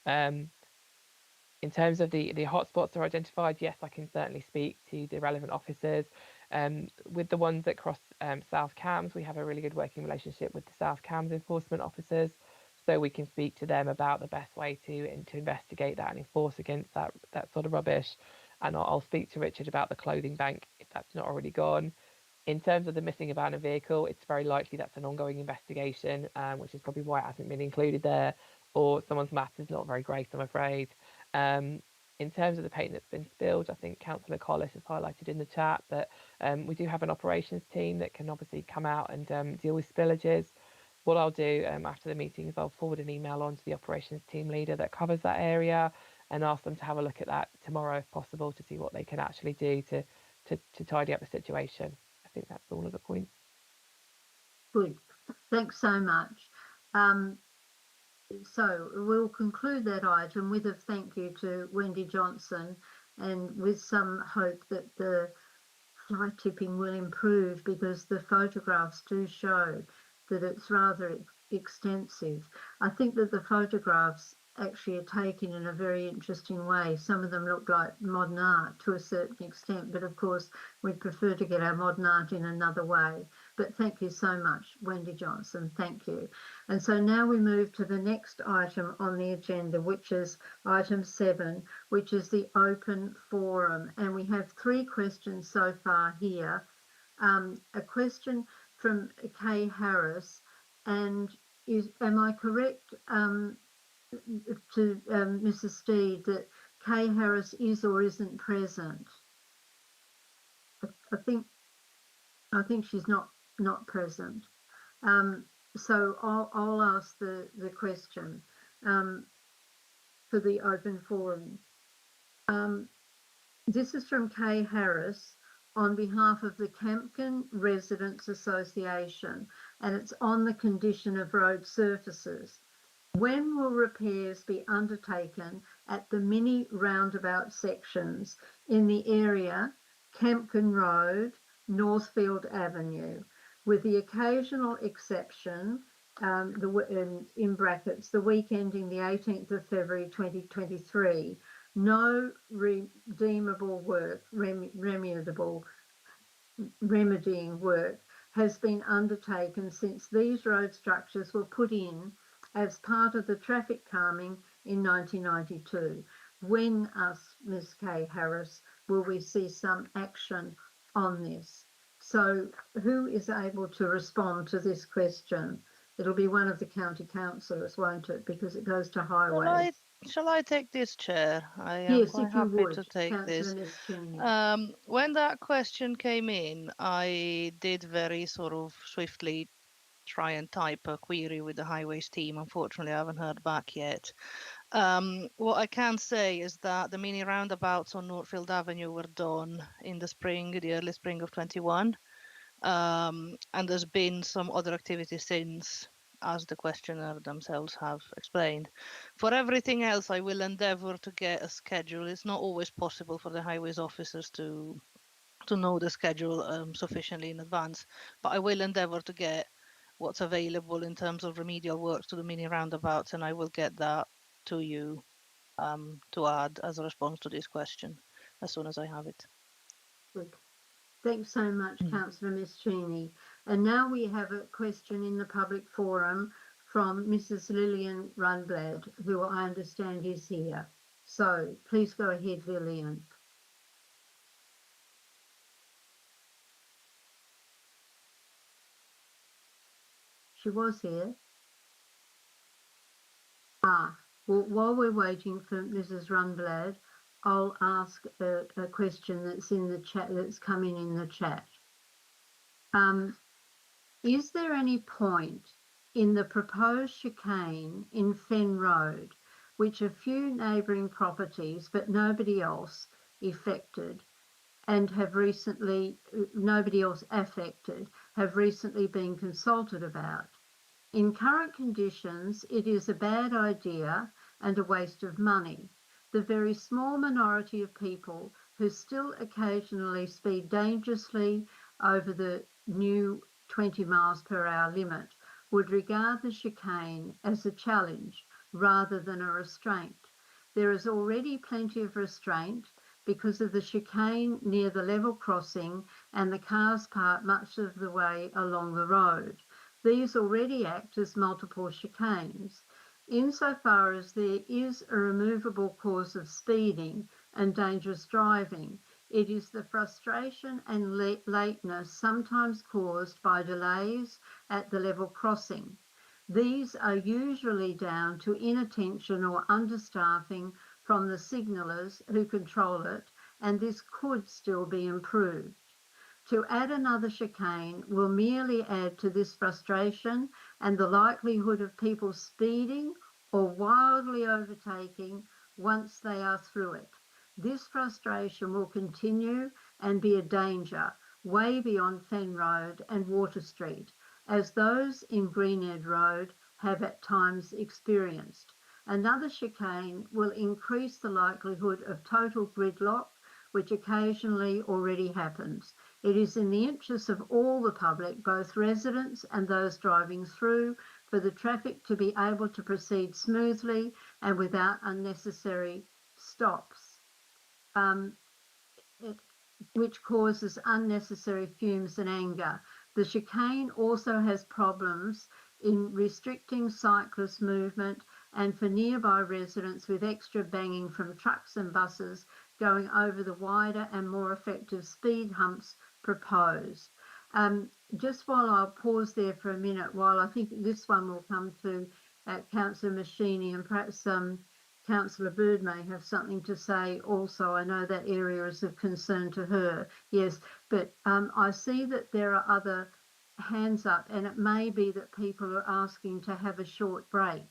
In terms of the hotspots that are identified, yes, I can certainly speak to the relevant officers. With the ones that cross South Cambs, we have a really good working relationship with the South Cambs enforcement officers, so we can speak to them about the best way to investigate that and enforce against that sort of rubbish. And I'll speak to Richard about the clothing bank if that's not already gone. In terms of the missing abandoned vehicle, it's very likely that's an ongoing investigation, which is probably why it hasn't been included there, or someone's maths is not very great, I'm afraid. In terms of the paint that's been spilled, I think Councillor Collis has highlighted in the chat that we do have an operations team that can obviously come out and deal with spillages. What I'll do after the meeting is I'll forward an email on to the operations team leader that covers that area and ask them to have a look at that tomorrow if possible, to see what they can actually do to tidy up the situation. I think that's all of the points. Good. Thanks so much. So we'll conclude that item with a thank you to Wendy Johnson, and with some hope that the fly tipping will improve, because the photographs do show that it's rather extensive. I think that the photographs actually are taken in a very interesting way. Some of them look like modern art to a certain extent, but of course we'd prefer to get our modern art in another way. But thank you so much, Wendy Johnson, thank you. And so now we move to the next item on the agenda, which is item 7, which is the open forum. And we have 3 questions so far here. A question from Kay Harris, and am I correct to Mrs. Steed that Kay Harris is or isn't present? I think she's not present. So I'll ask the question for the open forum. This is from Kay Harris on behalf of the Campkin Residents Association, and it's on the condition of road surfaces. When will repairs be undertaken at the mini roundabout sections in the area Campkin Road, Northfield Avenue, with the occasional exception, in brackets, the week ending the 18th of February 2023, no redeemable work, remedying work has been undertaken since these road structures were put in as part of the traffic calming in 1992. When, Ms. Kay Harris, will we see some action on this? So who is able to respond to this question? It'll be one of the county councillors, won't it? Because it goes to highways. Shall I take this, Chair? I am Yes, quite if you happy would, to take this. Councillor Neschini. When that question came in, I did very sort of swiftly try and type a query with the highways team. Unfortunately, I haven't heard back yet. What I can say is that the mini roundabouts on Northfield Avenue were done in the spring, the early spring of 21. And there's been some other activity since, as the questioner themselves have explained. For everything else, I will endeavour to get a schedule. It's not always possible for the highways officers to know the schedule sufficiently in advance, but I will endeavour to get what's available in terms of remedial work to the mini roundabouts, and I will get that to you to add as a response to this question as soon as I have it. Good. Thanks so much, Councillor Neschini. And now we have a question in the public forum from Mrs. Lillian Rundblad, who I understand is here. So please go ahead, Lillian. She was here. Well, while we're waiting for Mrs. Rundblad, I'll ask a question that's in the chat, that's coming in the chat. Is there any point in the proposed chicane in Fen Road, which a few neighbouring properties but nobody else affected and have recently been consulted about? In current conditions, it is a bad idea and a waste of money. The very small minority of people who still occasionally speed dangerously over the new 20 miles per hour limit would regard the chicane as a challenge rather than a restraint. There is already plenty of restraint because of the chicane near the level crossing and the cars parked much of the way along the road. These already act as multiple chicanes. Insofar as there is a removable cause of speeding and dangerous driving, it is the frustration and lateness sometimes caused by delays at the level crossing. These are usually down to inattention or understaffing from the signallers who control it, and this could still be improved. To add another chicane will merely add to this frustration and the likelihood of people speeding or wildly overtaking once they are through it. This frustration will continue and be a danger way beyond Fen Road and Water Street, as those in Greenhead Road have at times experienced. Another chicane will increase the likelihood of total gridlock, which occasionally already happens. It is in the interest of all the public, both residents and those driving through, for the traffic to be able to proceed smoothly and without unnecessary stops, which causes unnecessary fumes and anger. The chicane also has problems in restricting cyclist movement and for nearby residents with extra banging from trucks and buses going over the wider and more effective speed humps proposed. Just while I'll pause there for a minute, while I think this one will come to Councillor Machini, and perhaps Councillor Bird may have something to say also. I know that area is of concern to her, yes, but I see that there are other hands up, and it may be that people are asking to have a short break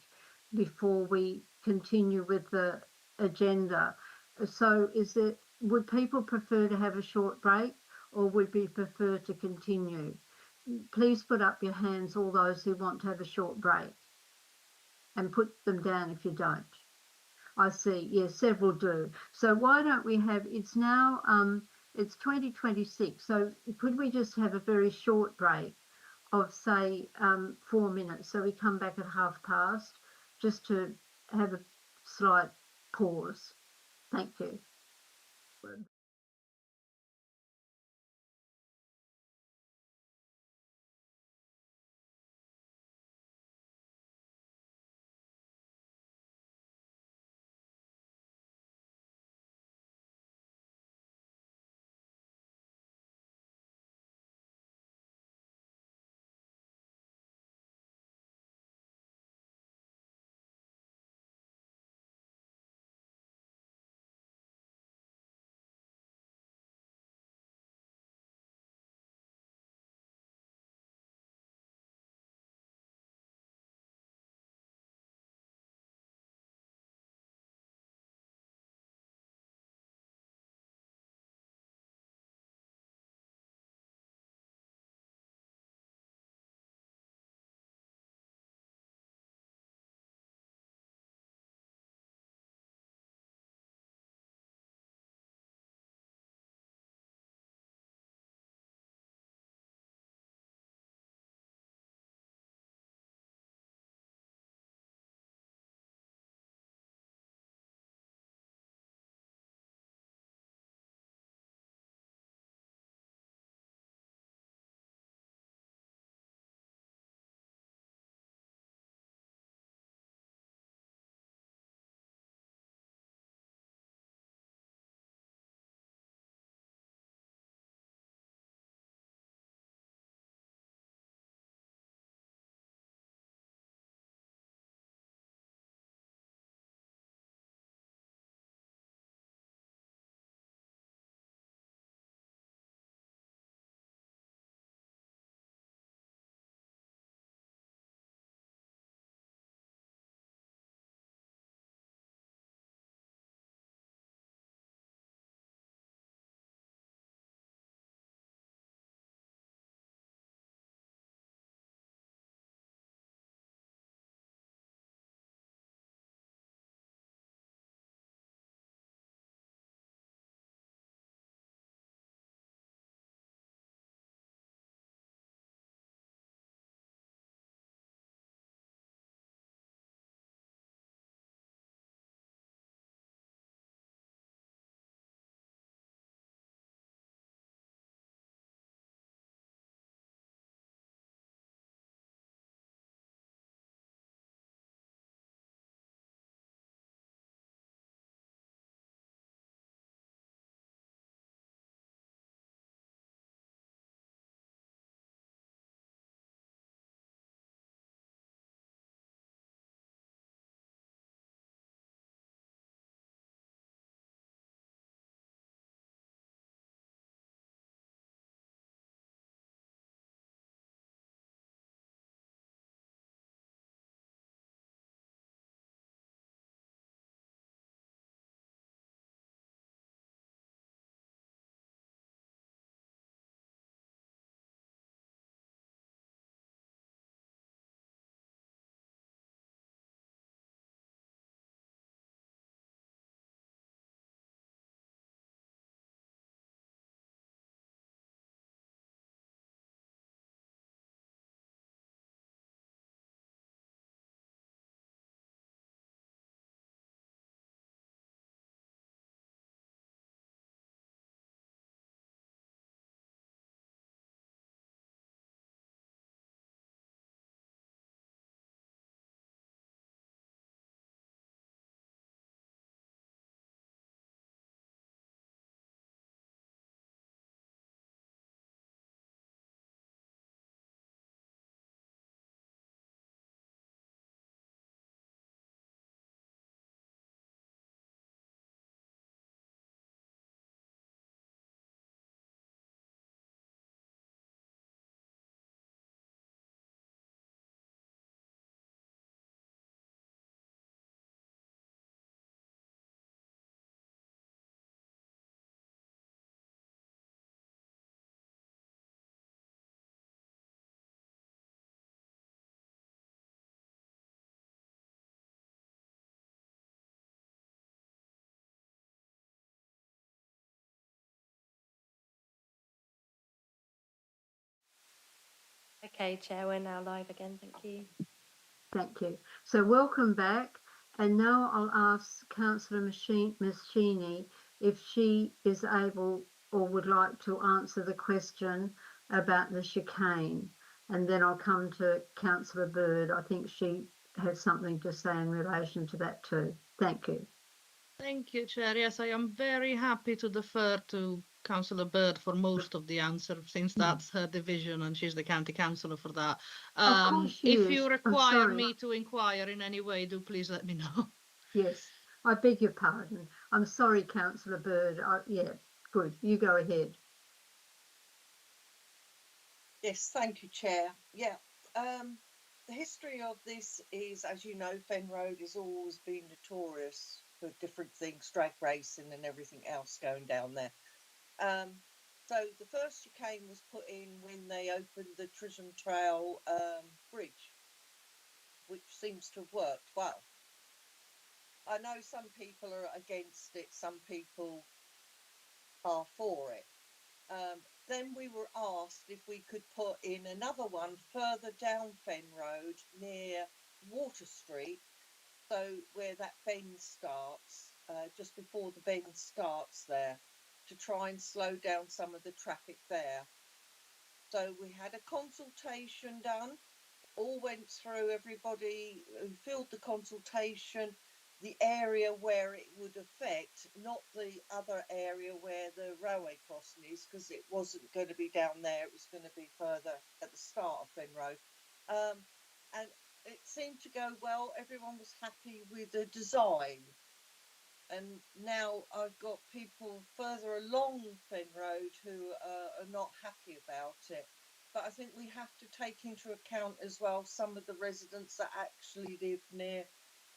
before we continue with the agenda. So would people prefer to have a short break, or would we prefer to continue? Please put up your hands, all those who want to have a short break, and put them down if you don't. I see, yes, several do. So why don't we have, it's now, it's 2026, so could we just have a very short break of, say, 4 minutes, so we come back at past, just to have a slight pause. Thank you. Okay, Chair, we're now live again. Thank you. Thank you. So welcome back. And now I'll ask Councillor Maschini if she is able or would like to answer the question about the chicane. And then I'll come to Councillor Bird. I think she has something to say in relation to that too. Thank you. Thank you, Chair. Yes, I am very happy to defer to Councillor Bird for most of the answer, since that's her division and she's the county councillor for that. Of course she If is. you I'm require sorry. me to inquire in any way, do please let me know. Yes, I beg your pardon. I'm sorry, Councillor Bird. Yeah, good. You go ahead. Yes, thank you, Chair. Yeah, the history of this is, as you know, Fen Road has always been notorious for different things, drag racing and everything else going down there. So the first chicane was put in when they opened the Trisham Trail bridge, which seems to have worked well. I know some people are against it, some people are for it. Then we were asked if we could put in another one further down Fen Road near Water Street, so where that bend starts, just before the bend starts there, to try and slow down some of the traffic there. So we had a consultation done, all went through, everybody who filled the consultation, the area where it would affect, not the other area where the railway crossing is, because it wasn't going to be down there, it was going to be further at the start of Fen Road. And it seemed to go well, everyone was happy with the design. And now I've got people further along Fen Road who are not happy about it. But I think we have to take into account as well some of the residents that actually live near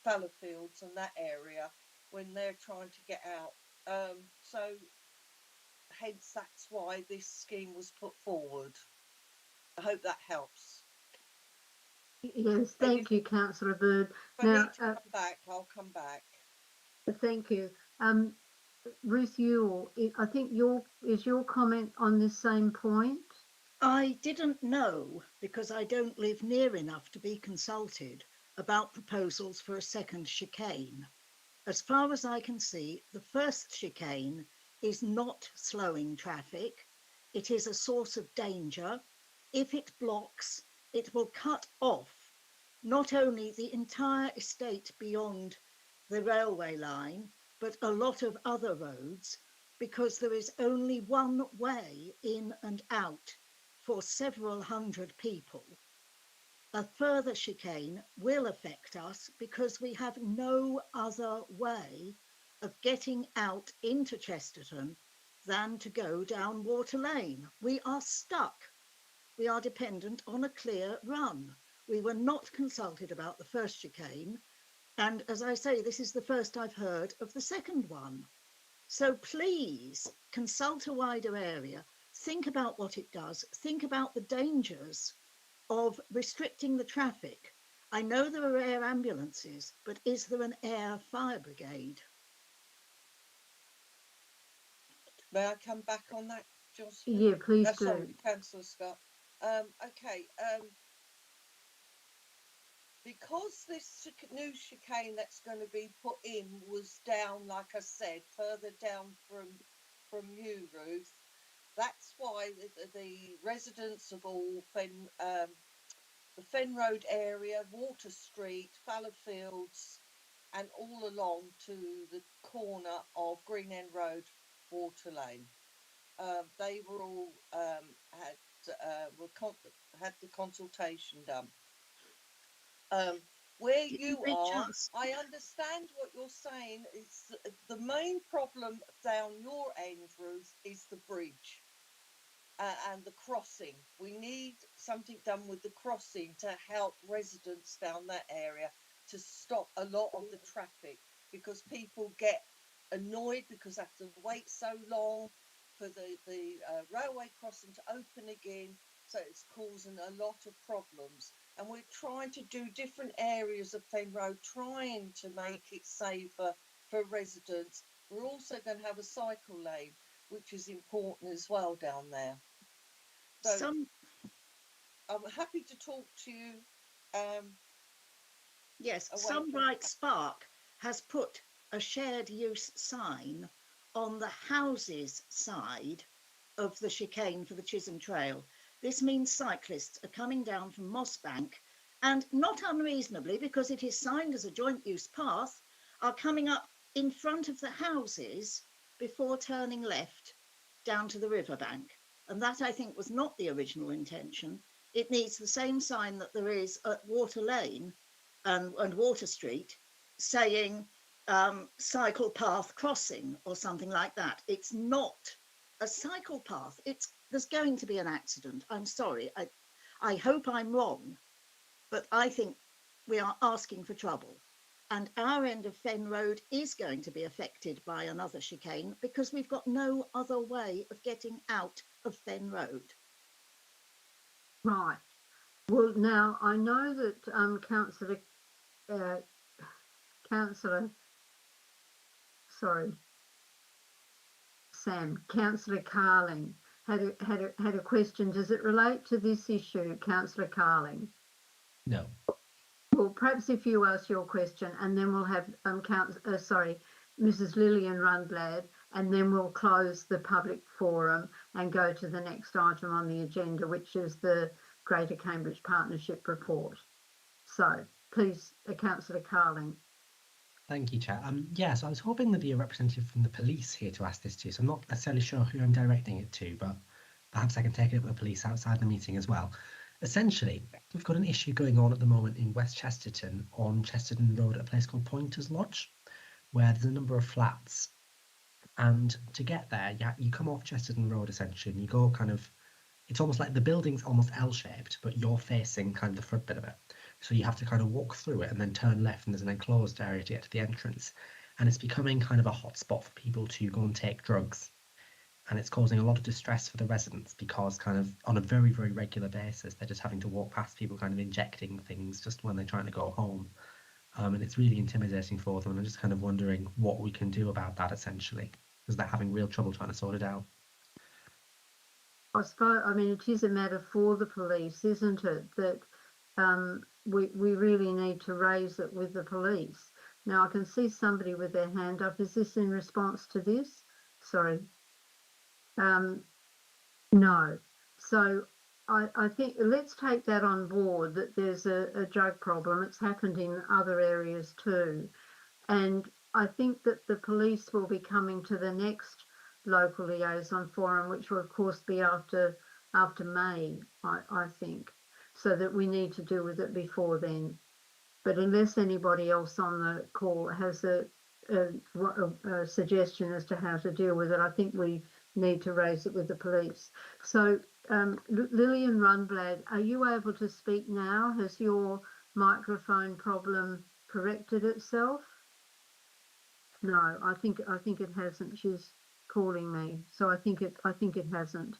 Fallowfields and that area when they're trying to get out. So hence that's why this scheme was put forward. I hope that helps. Yes, thank you, Councillor Bird. If I need to come back, I'll come back. Thank you. Ruth Ewell, I think is your comment on this same point? I didn't know, because I don't live near enough to be consulted, about proposals for a second chicane. As far as I can see, the first chicane is not slowing traffic. It is a source of danger. If it blocks, it will cut off not only the entire estate beyond the railway line, but a lot of other roads, because there is only one way in and out for several hundred people. A further chicane will affect us because we have no other way of getting out into Chesterton than to go down Water Lane. We are stuck. We are dependent on a clear run. We were not consulted about the first chicane. And as I say, this is the first I've heard of the second one. So please consult a wider area. Think about what it does. Think about the dangers of restricting the traffic. I know there are air ambulances, but is there an air fire brigade? May I come back on that, Jocelyn? Yeah, please do. Sorry, Councillor Scott. Okay. Because this new chicane that's going to be put in was down, like I said, further down from you, Ruth. That's why the residents of all the Fen Road area, Water Street, Fallowfields, and all along to the corner of Green End Road, Water Lane. They were all had the consultation done. Where you are, I understand what you're saying. It's the main problem down your end, Ruth, is the bridge and the crossing. We need something done with the crossing to help residents down that area to stop a lot of the traffic, because people get annoyed because they have to wait so long for the railway crossing to open again. So it's causing a lot of problems. And we're trying to do different areas of Fen Road, trying to make it safer for residents. We're also going to have a cycle lane, which is important as well down there. So I'm happy to talk to you. Yes, away Some from- Bright Spark has put a shared use sign on the houses side of the chicane for the Chisholm Trail. This means cyclists are coming down from Mossbank and, not unreasonably, because it is signed as a joint use path, are coming up in front of the houses before turning left down to the riverbank. And that, I think, was not the original intention. It needs the same sign that there is at Water Lane and Water Street, saying cycle path crossing or something like that. It's not a cycle path. There's going to be an accident. I'm sorry. I hope I'm wrong, but I think we are asking for trouble. And our end of Fen Road is going to be affected by another chicane because we've got no other way of getting out of Fen Road. Right. Well, now I know that Councillor Carling had a question. Does it relate to this issue, Councillor Carling? No. Well, perhaps if you ask your question, and then we'll have Mrs. Lillian Rundblad, and then we'll close the public forum and go to the next item on the agenda, which is the Greater Cambridge Partnership Report. So, please, Councillor Carling. Thank you, Chair. Yeah, so I was hoping there'd be a representative from the police here to ask this to, so I'm not necessarily sure who I'm directing it to, but perhaps I can take it up with the police outside the meeting as well. Essentially, we've got an issue going on at the moment in West Chesterton on Chesterton Road at a place called Pointers Lodge, where there's a number of flats. And to get there, you come off Chesterton Road essentially, and you go kind of, it's almost like the building's almost L-shaped, but you're facing kind of the front bit of it. So you have to kind of walk through it and then turn left, and there's an enclosed area to get to the entrance. And it's becoming kind of a hotspot for people to go and take drugs. And it's causing a lot of distress for the residents because kind of on a very, very regular basis, they're just having to walk past people kind of injecting things just when they're trying to go home. And it's really intimidating for them. And I'm just kind of wondering what we can do about that essentially, because they're having real trouble trying to sort it out. I suppose, I mean, it is a matter for the police, isn't it, that we really need to raise it with the police. Now, I can see somebody with their hand up. Is this in response to this? Sorry. No. So I think let's take that on board, that there's a drug problem. It's happened in other areas too. And I think that the police will be coming to the next local liaison forum, which will of course be after May, I think, so that we need to deal with it before then. But unless anybody else on the call has a suggestion as to how to deal with it, I think we need to raise it with the police. So Lillian Rundblad, are you able to speak now? Has your microphone problem corrected itself? No, I think it hasn't. She's calling me, so I think it hasn't.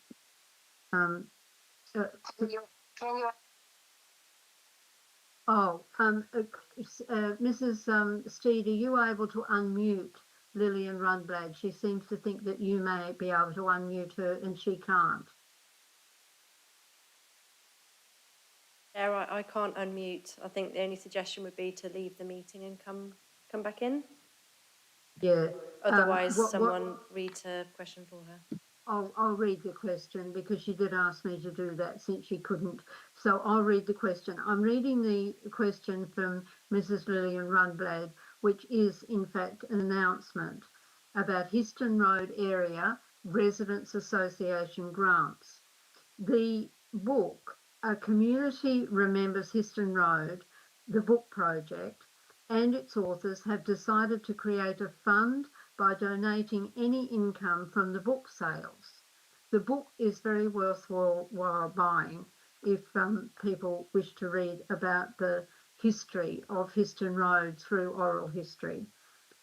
Mrs. Steed, are you able to unmute Lillian Rundblad? She seems to think that you may be able to unmute her, and she can't. Chair, I can't unmute. I think the only suggestion would be to leave the meeting and come back in. Yeah. Otherwise, someone read her question for her. I'll read the question because she did ask me to do that since she couldn't. So I'll read the question. I'm reading the question from Mrs. Lillian Rundblad, which is in fact an announcement about Histon Road area Residents Association grants. The book, A Community Remembers Histon Road, the book project, and its authors have decided to create a fund by donating any income from the book sales. The book is very worthwhile buying if people wish to read about the history of Histon Road through oral history.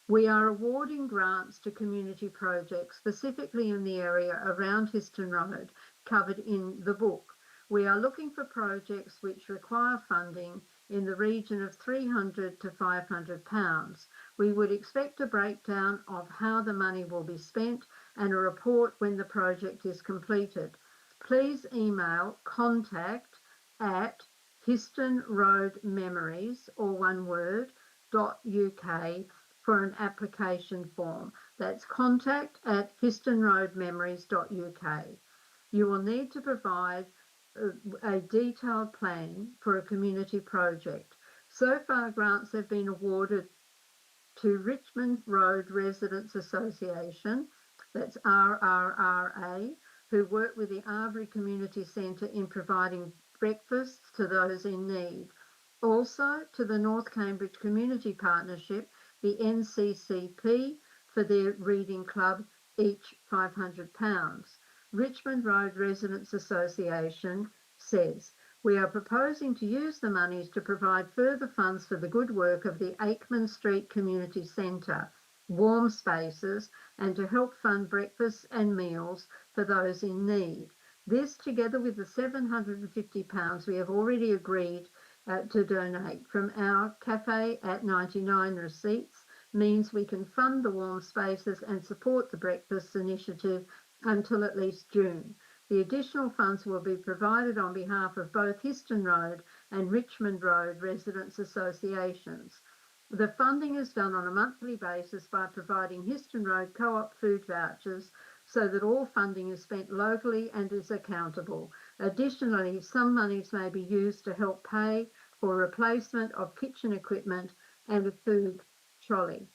We are awarding grants to community projects specifically in the area around Histon Road covered in the book. We are looking for projects which require funding in the region of £300 to £500. We would expect a breakdown of how the money will be spent and a report when the project is completed. Please email contact at Histon Road Memories, all one word, .uk for an application form. That's contact at histonroadmemories.uk. You will need to provide a detailed plan for a community project. So far, grants have been awarded to Richmond Road Residents Association, that's RRRA, who work with the Arbury Community Centre in providing breakfasts to those in need. Also to the North Cambridge Community Partnership, the NCCP, for their reading club, each £500. Richmond Road Residents Association says, we are proposing to use the monies to provide further funds for the good work of the Aikman Street Community Centre, warm spaces, and to help fund breakfasts and meals for those in need. This, together with the £750 we have already agreed to donate from our Cafe at 99 receipts, means we can fund the warm spaces and support the breakfast initiative until at least June. The additional funds will be provided on behalf of both Histon Road and Richmond Road Residents Associations. The funding is done on a monthly basis by providing Histon Road Co-op food vouchers so that all funding is spent locally and is accountable. Additionally, some monies may be used to help pay for replacement of kitchen equipment and a food trolley.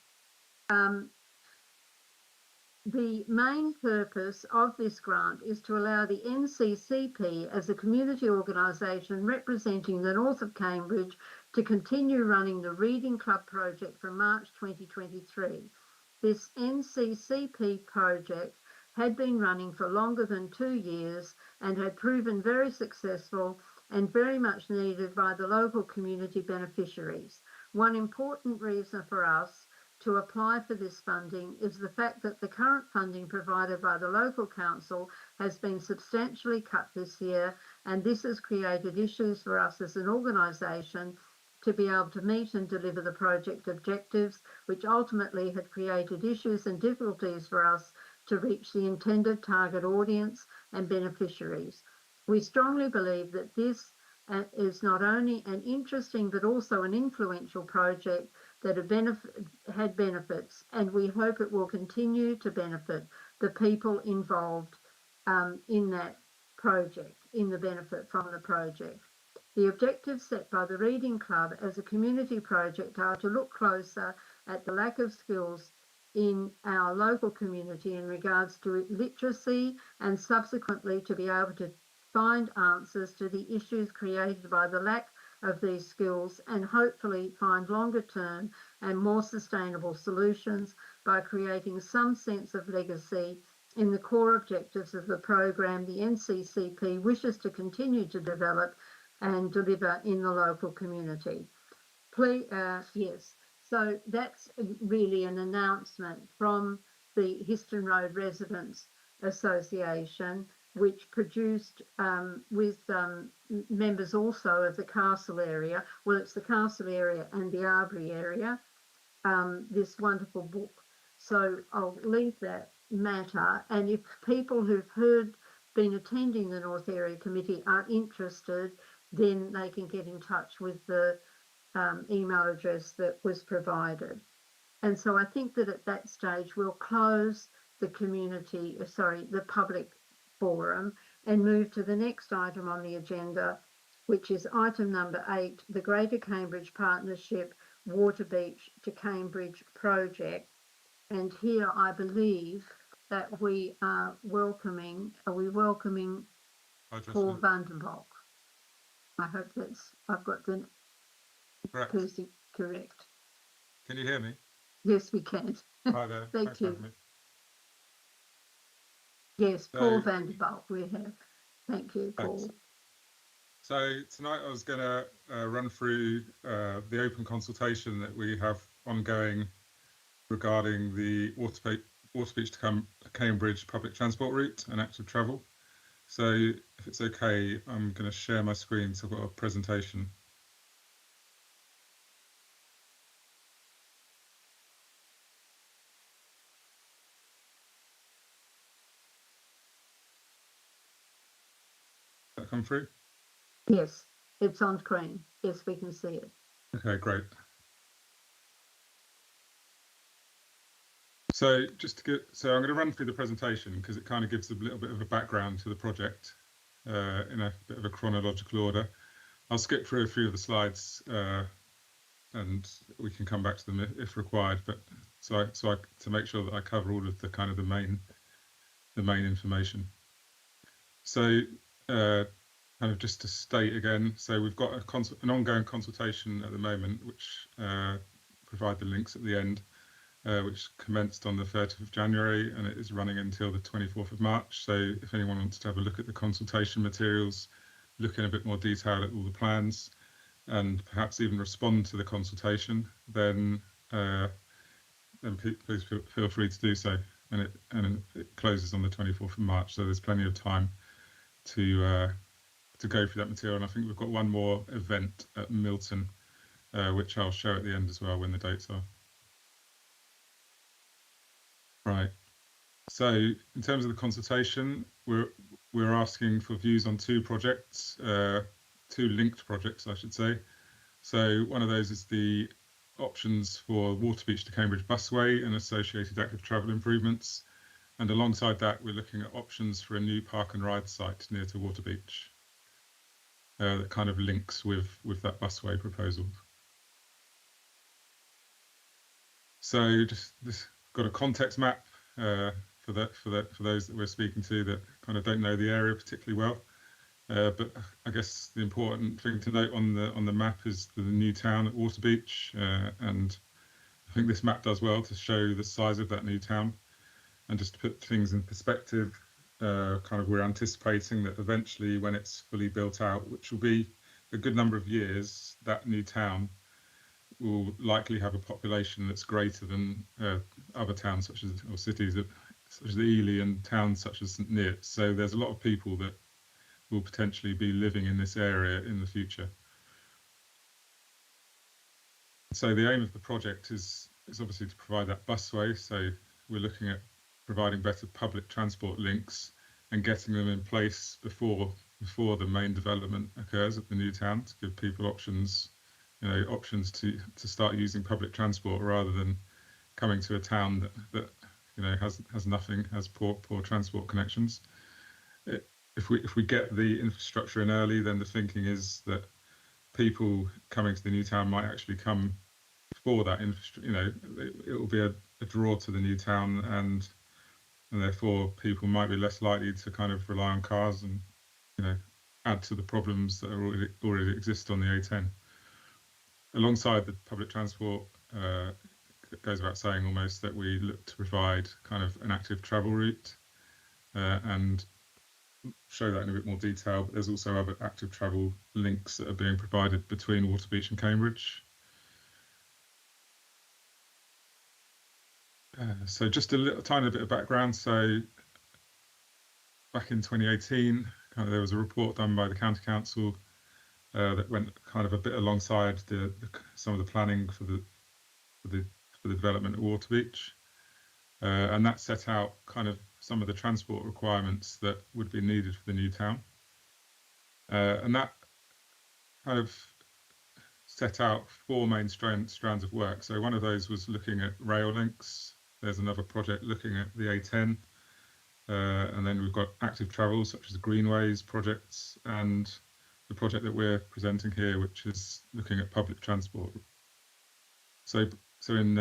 The main purpose of this grant is to allow the NCCP as a community organisation representing the north of Cambridge to continue running the Reading Club project from March 2023. This NCCP project had been running for longer than 2 years and had proven very successful and very much needed by the local community beneficiaries. One important reason for us to apply for this funding is the fact that the current funding provided by the local council has been substantially cut this year, and this has created issues for us as an organisation to be able to meet and deliver the project objectives, which ultimately had created issues and difficulties for us to reach the intended target audience and beneficiaries. We strongly believe that this is not only an interesting but also an influential project that had benefits, and we hope it will continue to benefit the people involved in that project, in the benefit from the project. The objectives set by the Reading Club as a community project are to look closer at the lack of skills in our local community in regards to literacy, and subsequently to be able to find answers to the issues created by the lack of these skills, and hopefully find longer term and more sustainable solutions by creating some sense of legacy in the core objectives of the program the NCCP wishes to continue to develop and deliver in the local community. Please, yes, so that's really an announcement from the Histon Road Residents Association, which produced with members also of the Castle area, well, it's the Castle area and the Arbury area, this wonderful book. So I'll leave that matter, and if people who've been attending the North Area Committee are interested, then they can get in touch with the email address that was provided. And so I think that at that stage we'll close the the public forum and move to the next item on the agenda, which is item number 8, the Greater Cambridge Partnership Waterbeach to Cambridge project. And here I believe that we are welcoming Paul Vandenbach. I hope I've got the person correct. Can you hear me? Yes, we can. Hi there. Thank you. Yes, Paul Vandenbach we have. Thank you, Paul. Thanks. So tonight I was going to run through the open consultation that we have ongoing regarding the Waterbeach to Cambridge public transport route and active travel. So if it's okay, I'm going to share my screen, so I've got a presentation. That come through? Yes. It's on screen. Yes, we can see it. Okay, great. So so I'm going to run through the presentation because it kind of gives a little bit of a background to the project in a bit of a chronological order. I'll skip through a few of the slides and we can come back to them if required. But to make sure that I cover all of the kind of the main information. So kind of just to state again, so we've got an ongoing consultation at the moment, which provide the links at the end, which commenced on the 30th of January and it is running until the 24th of March. So if anyone wants to have a look at the consultation materials, look in a bit more detail at all the plans, and perhaps even respond to the consultation, then please feel free to do so. And it closes on the 24th of March, so there's plenty of time to go through that material. And I think we've got one more event at Milton, which I'll show at the end as well when the dates are. Right. So in terms of the consultation, we're asking for views on two projects, two linked projects, I should say. So one of those is the options for Waterbeach to Cambridge busway and associated active travel improvements. And alongside that, we're looking at options for a new park and ride site near to Waterbeach that kind of links with that busway proposal. So just this got a context map for those that we're speaking to that kind of don't know the area particularly well. But I guess the important thing to note on the map is the new town at Waterbeach, and I think this map does well to show the size of that new town. And just to put things in perspective, kind of we're anticipating that eventually, when it's fully built out, which will be a good number of years, that new town will likely have a population that's greater than other towns or cities such as Ely and towns such as St Neots. So there's a lot of people that will potentially be living in this area in the future. So the aim of the project is obviously to provide that busway. So we're looking at providing better public transport links and getting them in place before the main development occurs at the new town, to give people options, options to start using public transport rather than coming to a town that has nothing, has poor transport connections. If we get the infrastructure in early, then the thinking is that people coming to the new town might actually come for that infrastructure. It will be a draw to the new town, and therefore people might be less likely to kind of rely on cars and add to the problems that already exist on the A10. Alongside the public transport, it goes without saying almost that we look to provide kind of an active travel route and show that in a bit more detail, but there's also other active travel links that are being provided between Waterbeach and Cambridge. So just a tiny bit of background. So back in 2018, there was a report done by the County Council that went kind of a bit alongside some of the planning for the development of Waterbeach, and that set out kind of some of the transport requirements that would be needed for the new town, and that kind of set out four main strands of work. So one of those was looking at rail links. There's another project looking at the A10, and then we've got active travel such as greenways projects, and the project that we're presenting here, which is looking at public transport. So in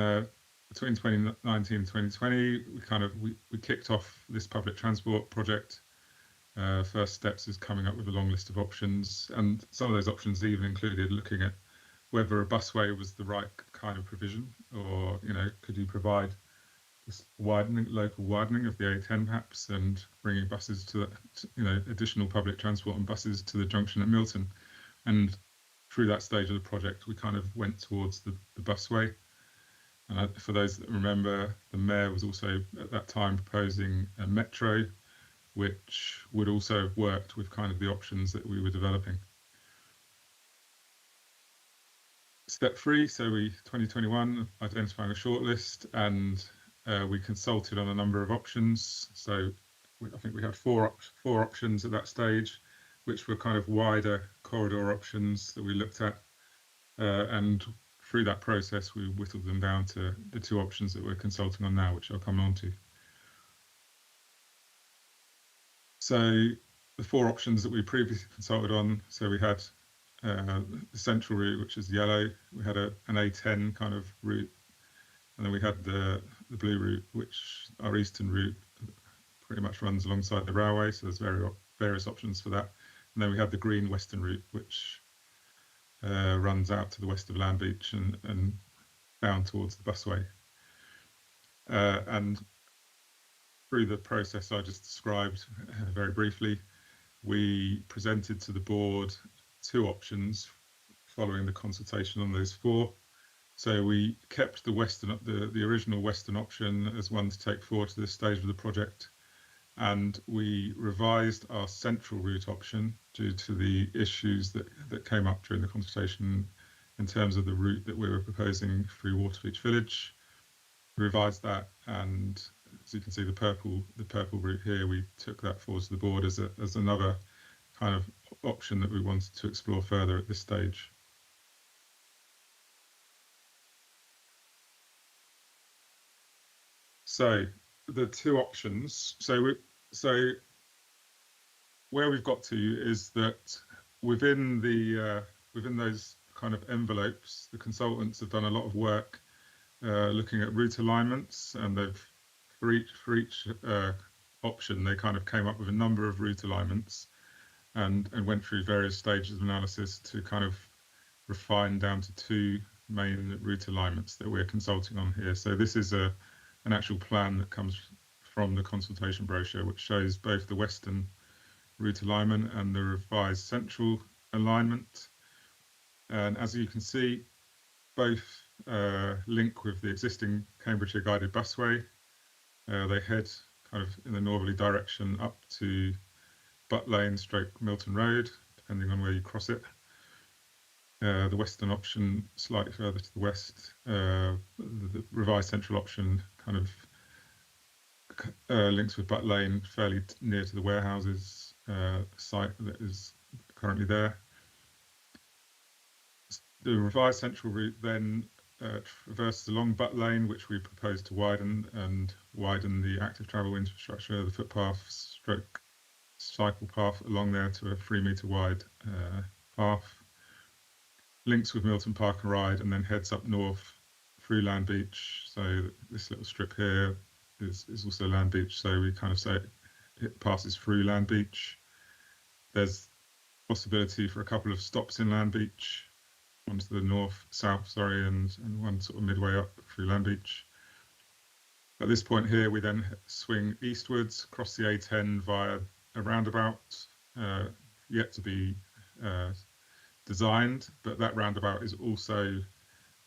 between 2019 and 2020, we kicked off this public transport project. First steps is coming up with a long list of options, and some of those options even included looking at whether a busway was the right kind of provision, or could you provide this local widening of the A10 perhaps, and bringing buses to additional public transport and buses to the junction at Milton. And through that stage of the project, we kind of went towards the busway. And for those that remember, the mayor was also at that time proposing a metro, which would also have worked with kind of the options that we were developing. Step 3, so 2021, identifying a shortlist, and we consulted on a number of options. So I think we had four options at that stage. which were kind of wider corridor options that we looked at, and through that process we whittled them down to the 2 options that we're consulting on now, which I'll come on to. So the 4 options that we previously consulted on, so we had the central route, which is yellow, we had an A10 kind of route, and then we had the blue route, which our eastern route pretty much runs alongside the railway, so there's various options for that. And then we had the green western route, which runs out to the west of Land Beach and down towards the busway. And through the process I just described very briefly, we presented to the board 2 options following the consultation on those 4. So we kept the original western option as one to take forward to this stage of the project, and we revised our central route option due to the issues that came up during the consultation in terms of the route that we were proposing through Waterbeach Village. We revised that, and as you can see, the purple route here, we took that forward to the board as another kind of option that we wanted to explore further at this stage. So the 2 options. So where we've got to is that within those kind of envelopes, the consultants have done a lot of work looking at route alignments, and they've for each option they kind of came up with a number of route alignments and went through various stages of analysis to kind of refine down to 2 main route alignments that we're consulting on here. So this is an actual plan that comes from the consultation brochure, which shows both the western route alignment and the revised central alignment. And as you can see, both link with the existing Cambridgeshire guided busway. They head kind of in the northerly direction up to Butt Lane / Milton Road, depending on where you cross it. The western option slightly further to the west. The revised central option kind of links with Butt Lane fairly near to the warehouses site that is currently there. The revised central route then traverses along Butt Lane, which we propose to widen the active travel infrastructure, the footpath / cycle path along there to a 3-metre wide path. Links with Milton Park and Ride, and then heads up north through Land Beach. So this little strip here is also Land Beach. So we kind of say it passes through Land Beach. There's possibility for a couple of stops in Land Beach, one to the south, and one sort of midway up through Land Beach. At this point here, we then swing eastwards, cross the A10 via a roundabout, yet to be designed, but that roundabout is also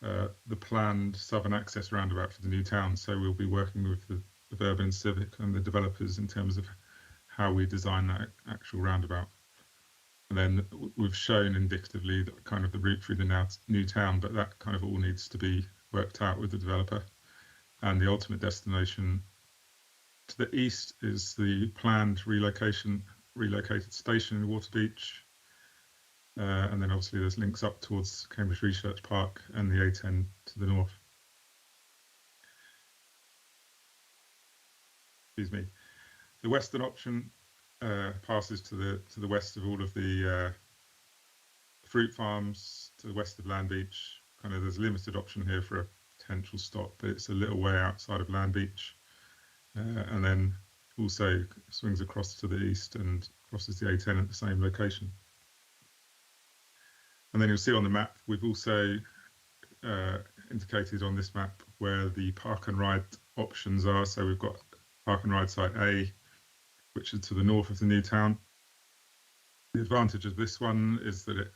the planned southern access roundabout for the new town. So we'll be working with the Urban Civic and the developers in terms of how we design that actual roundabout. And then we've shown indicatively that kind of the route through the new town, but that kind of all needs to be worked out with the developer. And the ultimate destination to the east is the planned relocated station in Waterbeach. And then obviously there's links up towards Cambridge Research Park and the A10 to the north. Excuse me. The western option passes to the west of all of the fruit farms, to the west of Land Beach. Kind of there's a limited option here for a potential stop, but it's a little way outside of Land Beach. And then also swings across to the east and crosses the A10 at the same location. And then you'll see on the map, we've also indicated on this map where the park and ride options are. So we've got park and ride site A, which is to the north of the new town. The advantage of this one is that it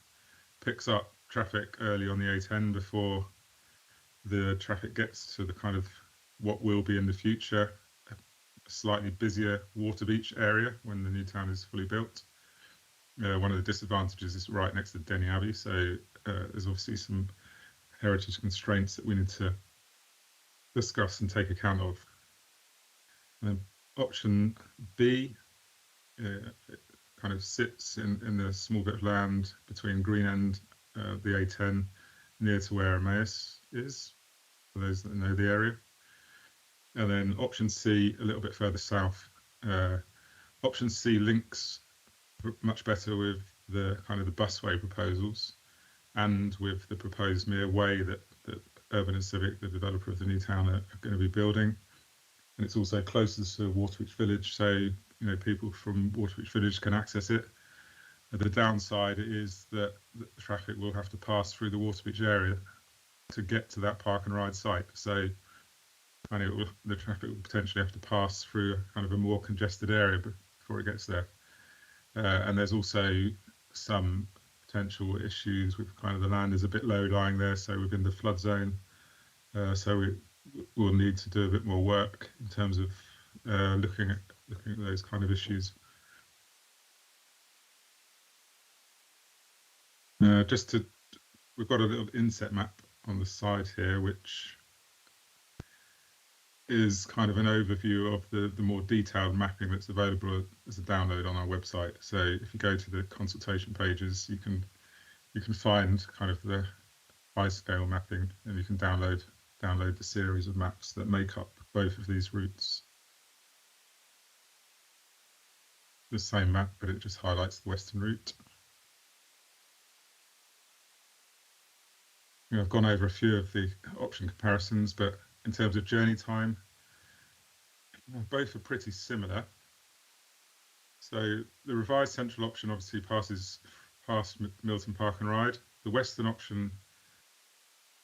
picks up traffic early on the A10 before the traffic gets to the kind of what will be in the future a slightly busier Waterbeach area when the new town is fully built. One of the disadvantages is right next to Denny Abbey, so there's obviously some heritage constraints that we need to discuss and take account of. And then option B kind kind of sits in the small bit of land between Green End, the A10, near to where Emmaus is, for those that know the area. And then option C, a little bit further south. Option C links much better with the kind of the busway proposals and with the proposed Mere Way that Urban and Civic, the developer of the new town, are going to be building. And it's also closer to Waterwich Village, so people from Waterwich Village can access it. The downside is that the traffic will have to pass through the Waterwich area to get to that park and ride site. So the traffic will potentially have to pass through kind of a more congested area before it gets there. And there's also some potential issues with kind of the land is a bit low lying there, so within the flood zone. So we'll need to do a bit more work in terms of looking at those kind of issues. We've got a little inset map on the side here, which is kind of an overview of the more detailed mapping that's available as a download on our website. So if you go to the consultation pages, you can find kind of the high scale mapping, and you can download the series of maps that make up both of these routes. The same map, but it just highlights the western route. I've gone over a few of the option comparisons, but in terms of journey time, both are pretty similar. So the revised central option obviously passes past Milton Park and Ride. The western option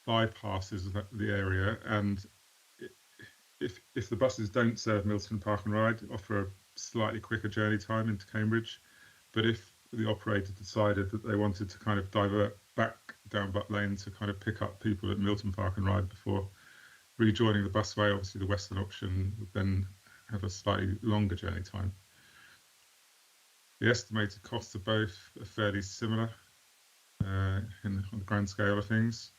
bypasses the area, and if the buses don't serve Milton Park and Ride, offer a slightly quicker journey time into Cambridge. But if the operator decided that they wanted to kind of divert back down Butt Lane to kind of pick up people at Milton Park and Ride before rejoining the busway, obviously the western option would then have a slightly longer journey time. The estimated costs of both are fairly similar on the grand scale of things.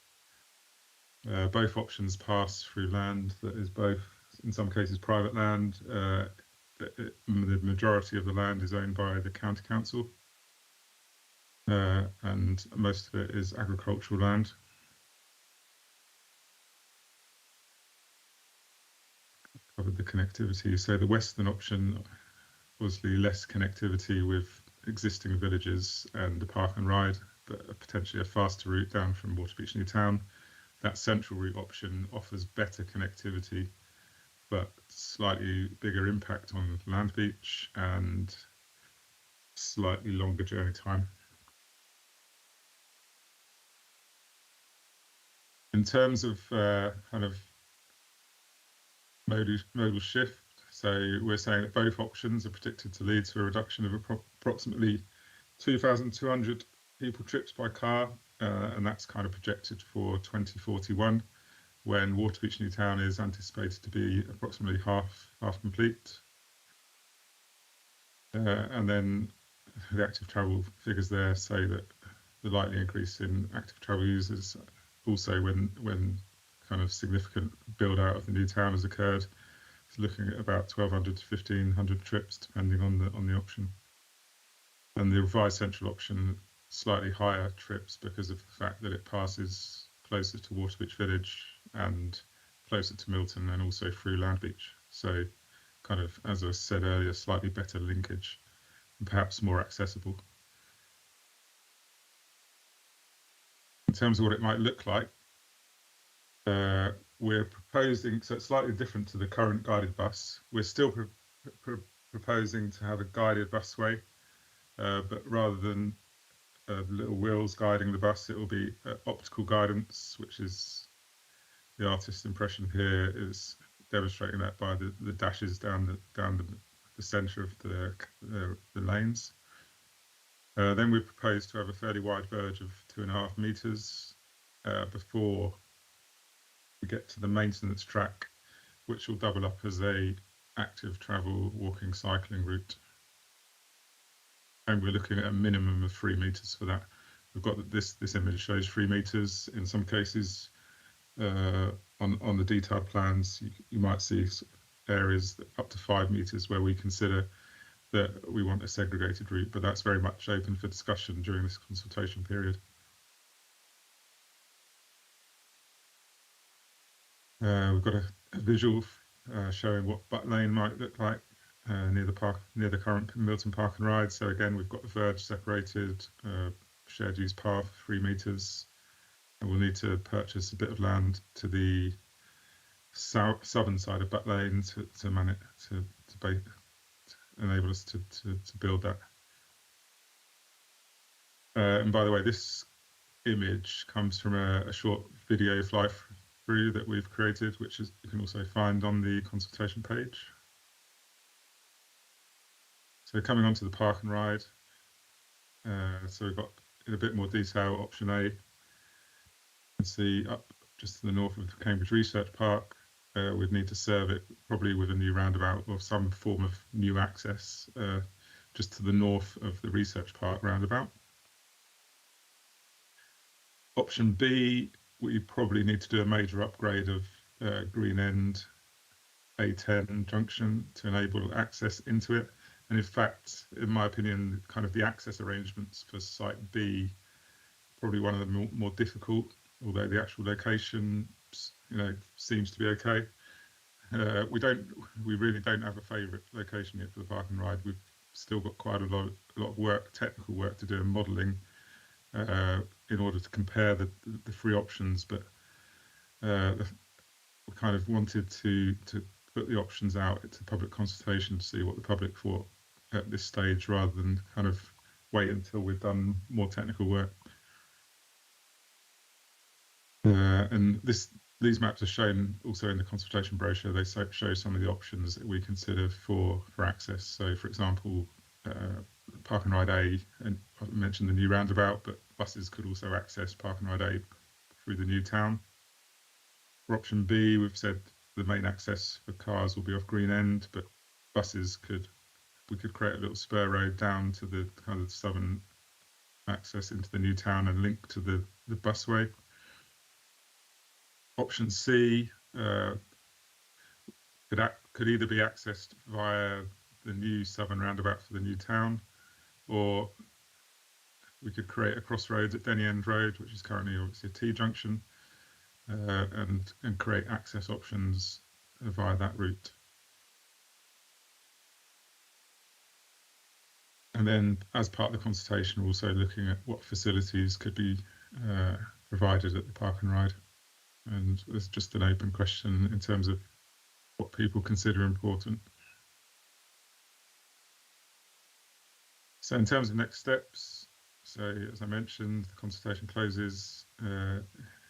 Both options pass through land that is both, in some cases, private land. The majority of the land is owned by the county council, and most of it is agricultural land. Covered the connectivity. So the western option, obviously less connectivity with existing villages and the park and ride, but potentially a faster route down from Waterbeach New Town. That central route option offers better connectivity, but slightly bigger impact on land beach and slightly longer journey time. In terms of kind of modal shift, so we're saying that both options are predicted to lead to a reduction of approximately 2,200 people trips by car, and that's kind of projected for 2041, when Waterbeach New Town is anticipated to be approximately half complete. And then the active travel figures there say that the likely increase in active travel users also when kind of significant build out of the new town has occurred, is looking at about 1,200 to 1,500 trips depending on the option. And the revised central option, slightly higher trips because of the fact that it passes closer to Waterbeach Village and closer to Milton and also through Land Beach. So kind of, as I said earlier, slightly better linkage and perhaps more accessible. In terms of what it might look like, we're proposing, so it's slightly different to the current guided bus. We're still proposing to have a guided busway, but rather than little wheels guiding the bus, it will be optical guidance, which is the artist's impression here is demonstrating that by the dashes down the centre of the lanes. Then we propose to have a fairly wide verge of 2.5 metres before we get to the maintenance track, which will double up as a active travel, walking, cycling route. And we're looking at a minimum of 3 metres for that. We've got this image shows 3 metres. In some cases, on the detailed plans, you might see areas up to 5 metres where we consider that we want a segregated route, but that's very much open for discussion during this consultation period. We've got a visual showing what Butt Lane might look like near the current Milton Park and Ride. So again, we've got the verge separated, shared use path, 3 meters, and we'll need to purchase a bit of land to the southern side of Butt Lane to enable us to build that. And by the way, this image comes from a short video fly-through that we've created, which is you can also find on the consultation page. So coming on to the park and ride, so we've got in a bit more detail option A. You can see up just to the north of the Cambridge Research Park. We'd need to serve it probably with a new roundabout or some form of new access just to the north of the Research Park roundabout. Option B, we probably need to do a major upgrade of Green End A10 junction to enable access into it. And in fact, in my opinion, kind of the access arrangements for site B, probably one of the more difficult, although the actual location, seems to be okay. We really don't have a favourite location yet for the park and ride. We've still got quite a lot of work, technical work to do and modelling in order to compare the 3 options. But we kind of wanted to put the options out to public consultation to see what the public thought at this stage, rather than kind of wait until we've done more technical work. And these maps are shown also in the consultation brochure. They show some of the options that we consider for access. So, for example, Park and Ride A, and I mentioned the new roundabout, but buses could also access Park and Ride A through the new town. For option B, we've said the main access for cars will be off Green End, but buses we could create a little spur road down to the kind of southern access into the new town and link to the busway. Option C could either be accessed via the new southern roundabout for the new town, or we could create a crossroads at Denny End Road, which is currently obviously a T-junction, and create access options via that route. And then, as part of the consultation, we're also looking at what facilities could be provided at the park and ride. And there's just an open question in terms of what people consider important. So in terms of next steps, so as I mentioned, the consultation closes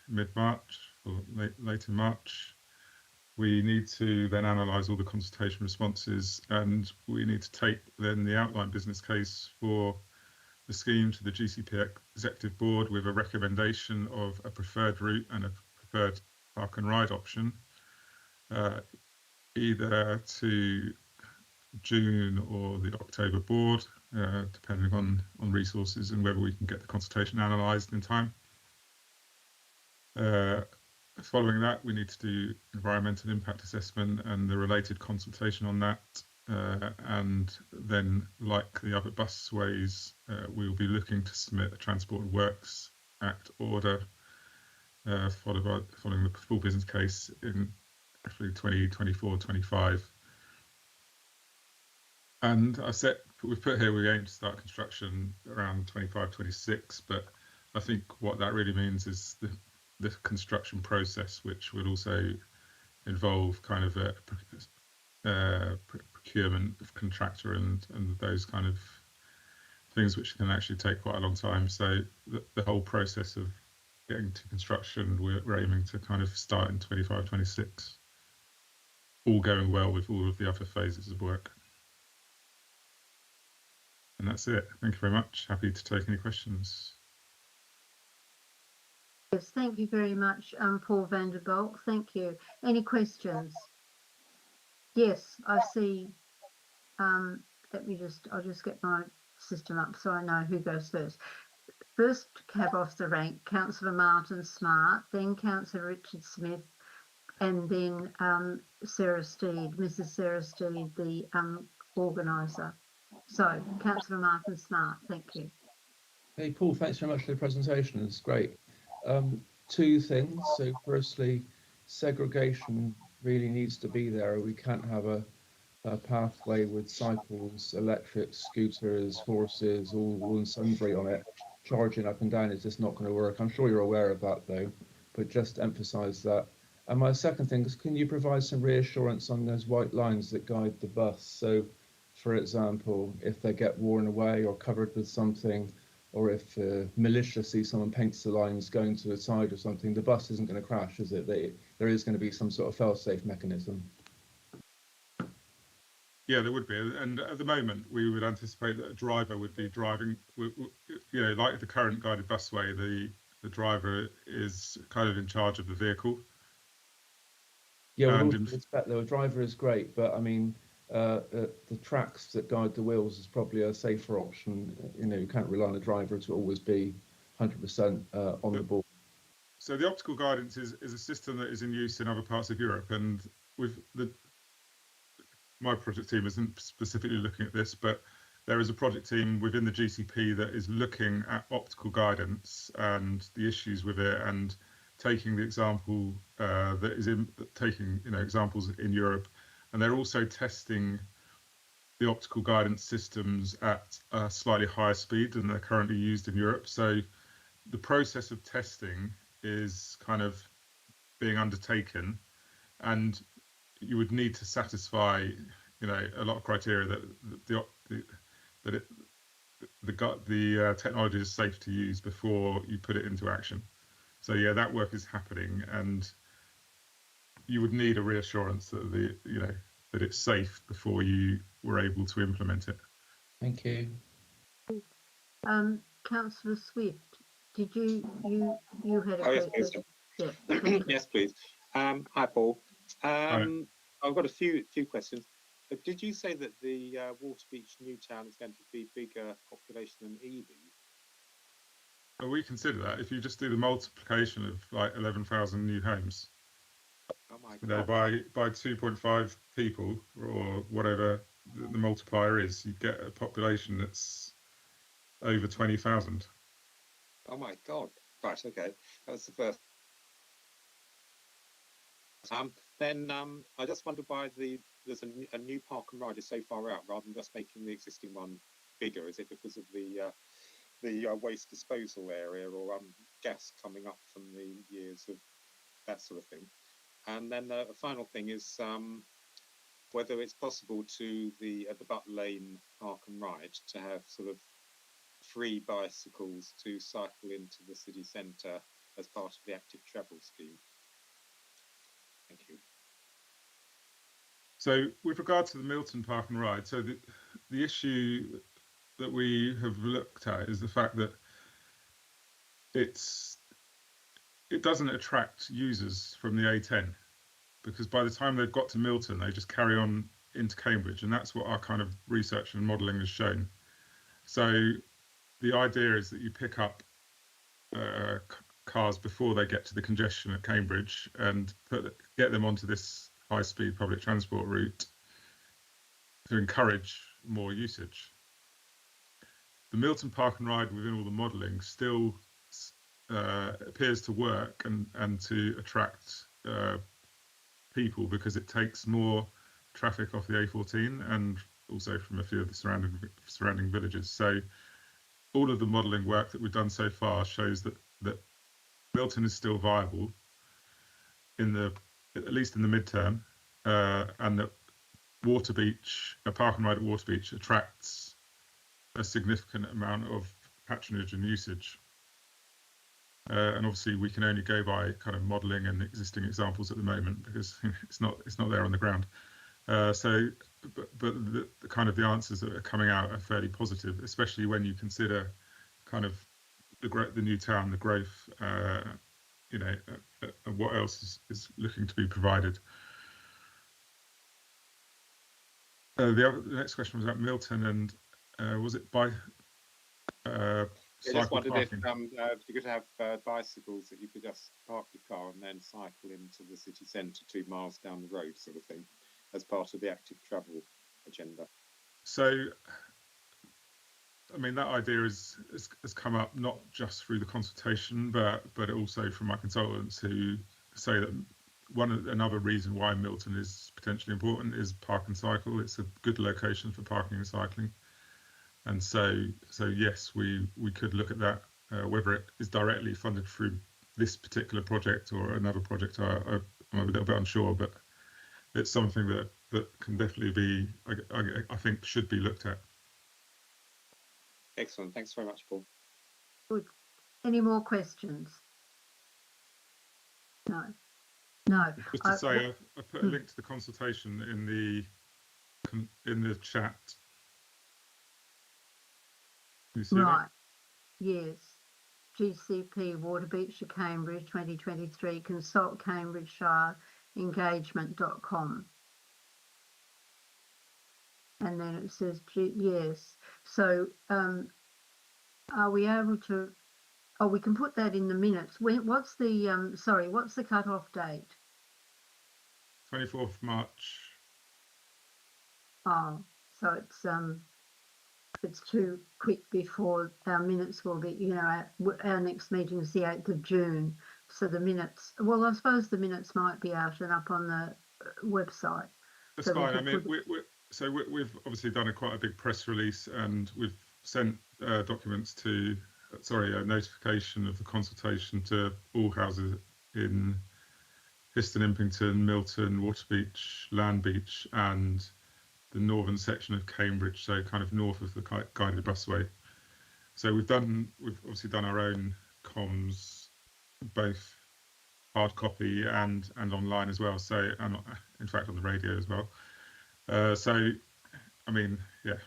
mid-March or late in March. We need to then analyse all the consultation responses, and we need to take then the outline business case for the scheme to the GCP Executive Board with a recommendation of a preferred route and a preferred park and ride option, either to June or the October board, depending on resources and whether we can get the consultation analysed in time. Following that, we need to do environmental impact assessment and the related consultation on that. And then, like the other busways, we will be looking to submit a Transport and Works Act order, following the full business case in roughly 2024-25. And we've put here we aim to start construction around 25-26, but I think what that really means is the construction process, which would also involve kind of a procurement of contractor and those kind of things, which can actually take quite a long time. So the whole process of getting to construction, we're aiming to kind of start in 25-26, all going well with all of the other phases of work. And that's it. Thank you very much. Happy to take any questions. Yes, thank you very much, Paul van der Balk. Thank you. Any questions? Yes, I see. I'll just get my system up so I know who goes first. First cab off the rank, Councillor Martin Smart, then Councillor Richard Smith, and then Sarah Steed, Mrs. Sarah Steed, the organiser. So, Councillor Martin Smart, thank you. Hey, Paul, thanks very much for the presentation. It's great. Two things. So, firstly, segregation really needs to be there. We can't have a pathway with cycles, electric scooters, horses, all and sundry on it, charging up and down. It's just not going to work. I'm sure you're aware of that, though, but just emphasise that. And my second thing is, can you provide some reassurance on those white lines that guide the bus? So, for example, if they get worn away or covered with something, or if militia see someone paints the lines going to the side or something, the bus isn't going to crash, is it? There is going to be some sort of fail-safe mechanism. Yeah, there would be, and at the moment we would anticipate that a driver would be driving, like the current guided busway, the driver is kind of in charge of the vehicle. Yeah, with all due respect, though, a driver is great, but I mean, the tracks that guide the wheels is probably a safer option. You can't rely on a driver to always be 100% on the ball. So the optical guidance is a system that is in use in other parts of Europe, and with my project team isn't specifically looking at this, but there is a project team within the GCP that is looking at optical guidance and the issues with it, and taking the example taking examples in Europe, and they're also testing the optical guidance systems at a slightly higher speed than they're currently used in Europe. So the process of testing is kind of being undertaken, and you would need to satisfy, a lot of criteria that the technology is safe to use before you put it into action. So yeah, that work is happening, and you would need a reassurance that that it's safe before you were able to implement it. Thank you. Councillor Swift, did you had a yes, question? please. Yeah. Yes, please. Hi, Paul. Hi. I've got a few questions. Did you say that the Waterbeach New Town is going to be bigger population than Ely? Well, we consider that if you just do the multiplication of like 11,000 new homes, oh my God. By 2.5 people or whatever the multiplier is, you get a population that's over 20,000. Oh my God! Right, okay, that's the first. Then I just wondered why there's a new park and ride is so far out rather than just making the existing one bigger. Is it because of the waste disposal area, or gas coming up from the years of that sort of thing? And then the final thing is whether it's possible to at the Butt Lane Park and Ride to have sort of free bicycles to cycle into the city centre as part of the active travel scheme. Thank you. So with regard to the Milton Park and Ride, so the issue that we have looked at is the fact that it doesn't attract users from the A10, because by the time they've got to Milton, they just carry on into Cambridge, and that's what our kind of research and modelling has shown. So the idea is that you pick up cars before they get to the congestion at Cambridge and get them onto this high-speed public transport route to encourage more usage. The Milton Park and Ride, within all the modelling, still appears to work and to attract people, because it takes more traffic off the A14 and also from a few of the surrounding villages. So all of the modelling work that we've done so far shows that Milton is still viable at least in the midterm, and that Waterbeach, a park and ride at Waterbeach, attracts a significant amount of patronage and usage. And obviously we can only go by kind of modelling and existing examples at the moment, because it's not there on the ground. But the kind of the answers that are coming out are fairly positive, especially when you consider kind of the new town, the growth, what else is looking to be provided. The next question was about Milton, and was it by I just wondered parking? if you could have bicycles that you could just park your car and then cycle into the city centre 2 miles down the road, sort of thing, as part of the active travel agenda. So I mean, that idea has come up not just through the consultation, but also from my consultants who say that another reason why Milton is potentially important is park and cycle. It's a good location for parking and cycling, and so yes, we could look at that. Whether it is directly funded through this particular project or another project, I'm a little bit unsure, but it's something that can definitely be, I think, should be looked at. Excellent. Thanks very much, Paul. Good. Any more questions? No. No. Just to say, I put a link to the consultation in the chat. You see right. That? Yes. GCP Waterbeach to Cambridge 2023. Consult Cambridgeshire engagement.com. And then it says yes. So are we able to? Oh, we can put that in the minutes. What's the what's the cut-off date? 24th March. Oh, so it's too quick before our minutes will be. Our next meeting is the 8th of June. So the minutes. Well, I suppose the minutes might be out and up on the website. That's so fine. I mean, we've obviously done quite a big press release, and we've sent documents to, a notification of the consultation to all houses in Histon, Impington, Milton, Waterbeach, Landbeach, and the northern section of Cambridge, so kind of north of the guided busway. So we've obviously done our own comms, both hard copy and online as well. So, and in fact on the radio as well. So, I mean, yeah.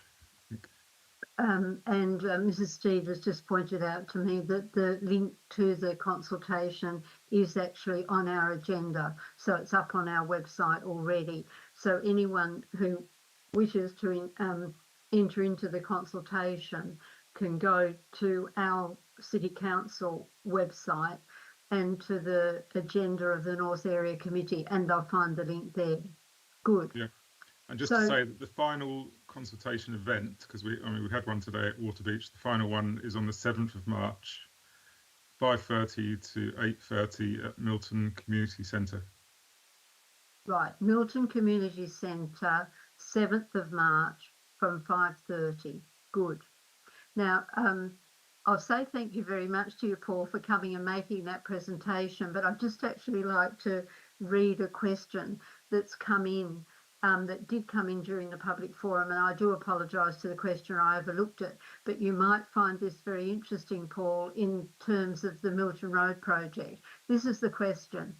And Mrs. Steed has just pointed out to me that the link to the consultation is actually on our agenda. So it's up on our website already. So anyone who wishes to enter into the consultation can go to our City Council website and to the agenda of the North Area Committee, and they'll find the link there. Good. Yeah. And just to say that the final consultation event, because we had one today at Waterbeach, the final one is on the 7th of March, 5:30 to 8:30 at Milton Community Centre. Right, Milton Community Centre, 7th of March from 5:30. Good. Now, I'll say thank you very much to you, Paul, for coming and making that presentation, but I'd just actually like to read a question that's come in. That did come in during the public forum, and I do apologise to the questioner, I overlooked it, but you might find this very interesting, Paul, in terms of the Milton Road project. This is the question.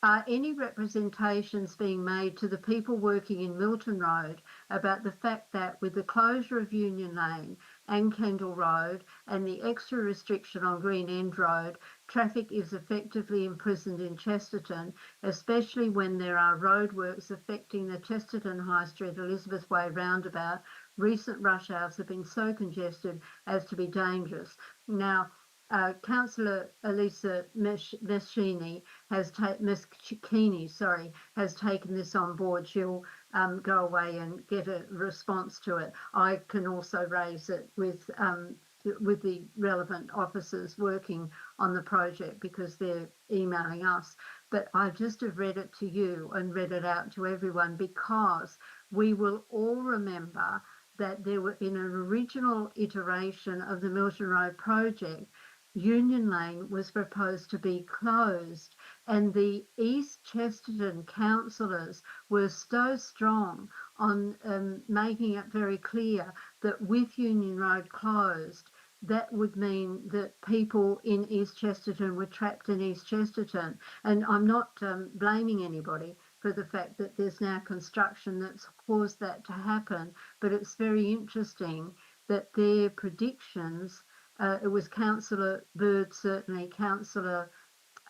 Are any representations being made to the people working in Milton Road about the fact that with the closure of Union Lane and Kendall Road and the extra restriction on Green End Road, traffic is effectively imprisoned in Chesterton, especially when there are roadworks affecting the Chesterton High Street Elizabeth Way roundabout? Recent rush hours have been so congested as to be dangerous. Now, Councillor Elisa Meschini has taken this on board. She'll go away and get a response to it. I can also raise it with the relevant officers working on the project because they're emailing us. But I just have read it to you and read it out to everyone because we will all remember that there were, in an original iteration of the Milton Road project, Union Lane was proposed to be closed, and the East Chesterton councillors were so strong on making it very clear that with Union Road closed, that would mean that people in East Chesterton were trapped in East Chesterton. And I'm not blaming anybody for the fact that there's now construction that's caused that to happen, but it's very interesting that their predictions, it was Councillor Bird, certainly Councillor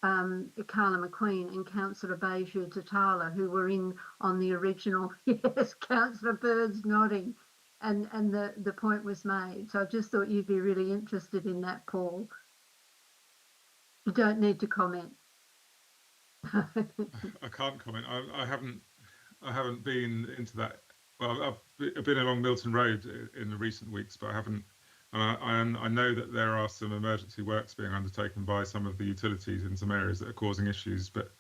Carla McQueen and Councillor Beju Tatala, who were in on the original. Yes, Councillor Bird's nodding, and the point was made. So I just thought you'd be really interested in that, Paul. You don't need to comment. I can't comment. I haven't been into that. Well, I've been along Milton Road in the recent weeks, but I haven't And I know that there are some emergency works being undertaken by some of the utilities in some areas that are causing issues, but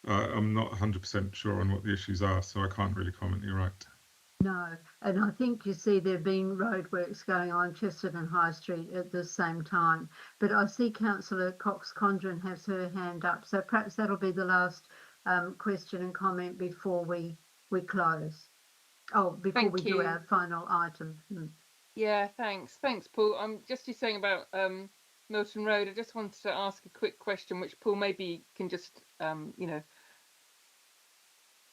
I'm not 100% sure on what the issues are, so I can't really comment. You're right. No, and I think you see there have been roadworks going on Chesterton High Street at the same time. But I see Councillor Cox-Condren has her hand up, so perhaps that'll be the last question and comment before we close. Oh, before Thank we do you. our final item. Yeah, thanks, Paul. Just you saying about Milton Road, I just wanted to ask a quick question, which Paul maybe can just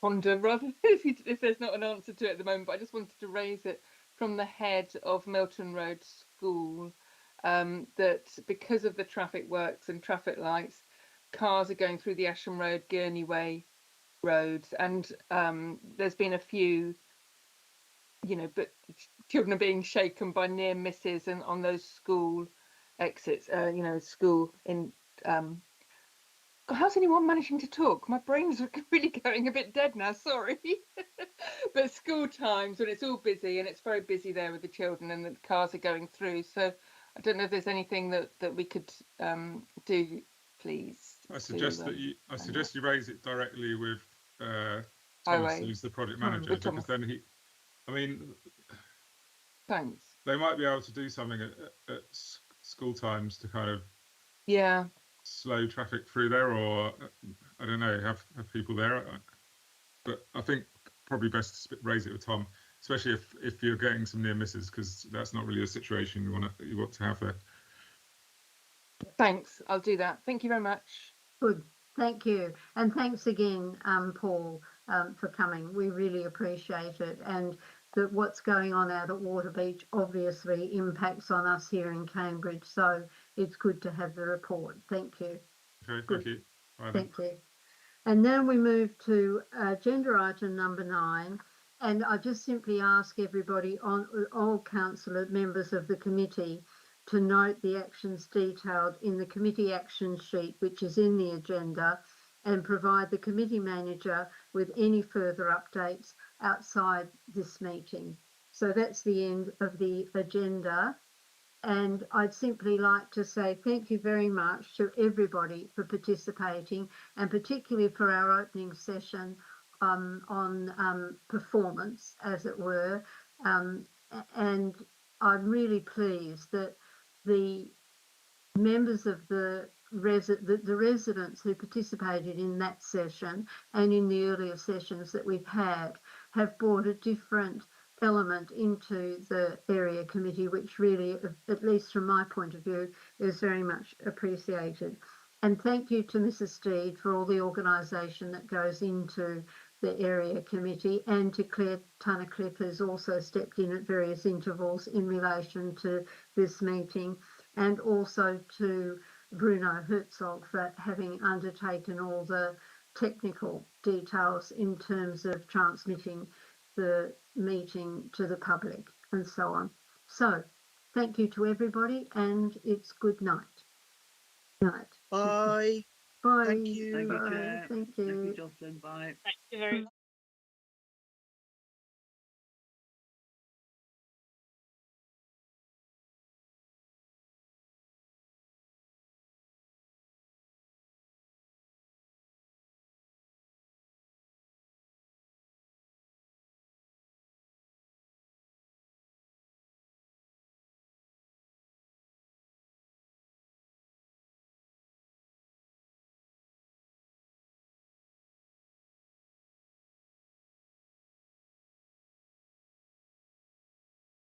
ponder rather if there's not an answer to it at the moment. But I just wanted to raise it from the head of Milton Road School, that because of the traffic works and traffic lights, cars are going through the Asham Road, Gurney Way roads, and there's been a few, but children are being shaken by near misses and on those school exits. School in. God, how's anyone managing to talk? My brain's really going a bit dead now, sorry. But school times when it's all busy, and it's very busy there with the children and the cars are going through. So I don't know if there's anything that we could do, please. I suggest you raise it directly with Thomas, who's the project manager, because then Thanks. They might be able to do something at school times to kind of slow traffic through there, or I don't know, have people there. But I think probably best to raise it with Tom, especially if you're getting some near misses, because that's not really a situation you want to have there. Thanks, I'll do that. Thank you very much. Good, thank you, and thanks again, Paul, for coming. We really appreciate it, and that what's going on out at Waterbeach obviously impacts on us here in Cambridge, so it's good to have the report. Thank you. Okay, thank you. Bye Thank you. And then we move to agenda item number 9, and I just simply ask everybody, all councillor members of the committee, to note the actions detailed in the committee action sheet, which is in the agenda, and provide the committee manager with any further updates outside this meeting. So that's the end of the agenda. And I'd simply like to say thank you very much to everybody for participating, and particularly for our opening session on performance, as it were. And I'm really pleased that the members of the residents who participated in that session and in the earlier sessions that we've had have brought a different element into the area committee, which really, at least from my point of view, is very much appreciated. And thank you to Mrs. Steed for all the organisation that goes into the area committee, and to Claire Tunnicliffe, who's also stepped in at various intervals in relation to this meeting, and also to Bruno Herzog for having undertaken all the technical details in terms of transmitting the meeting to the public and so on. So thank you to everybody, and it's good night. Night. Bye. Bye. Thank you. Thank you, Bye. Chair. Thank you. Thank you, Jocelyn. Bye. Thank you very much.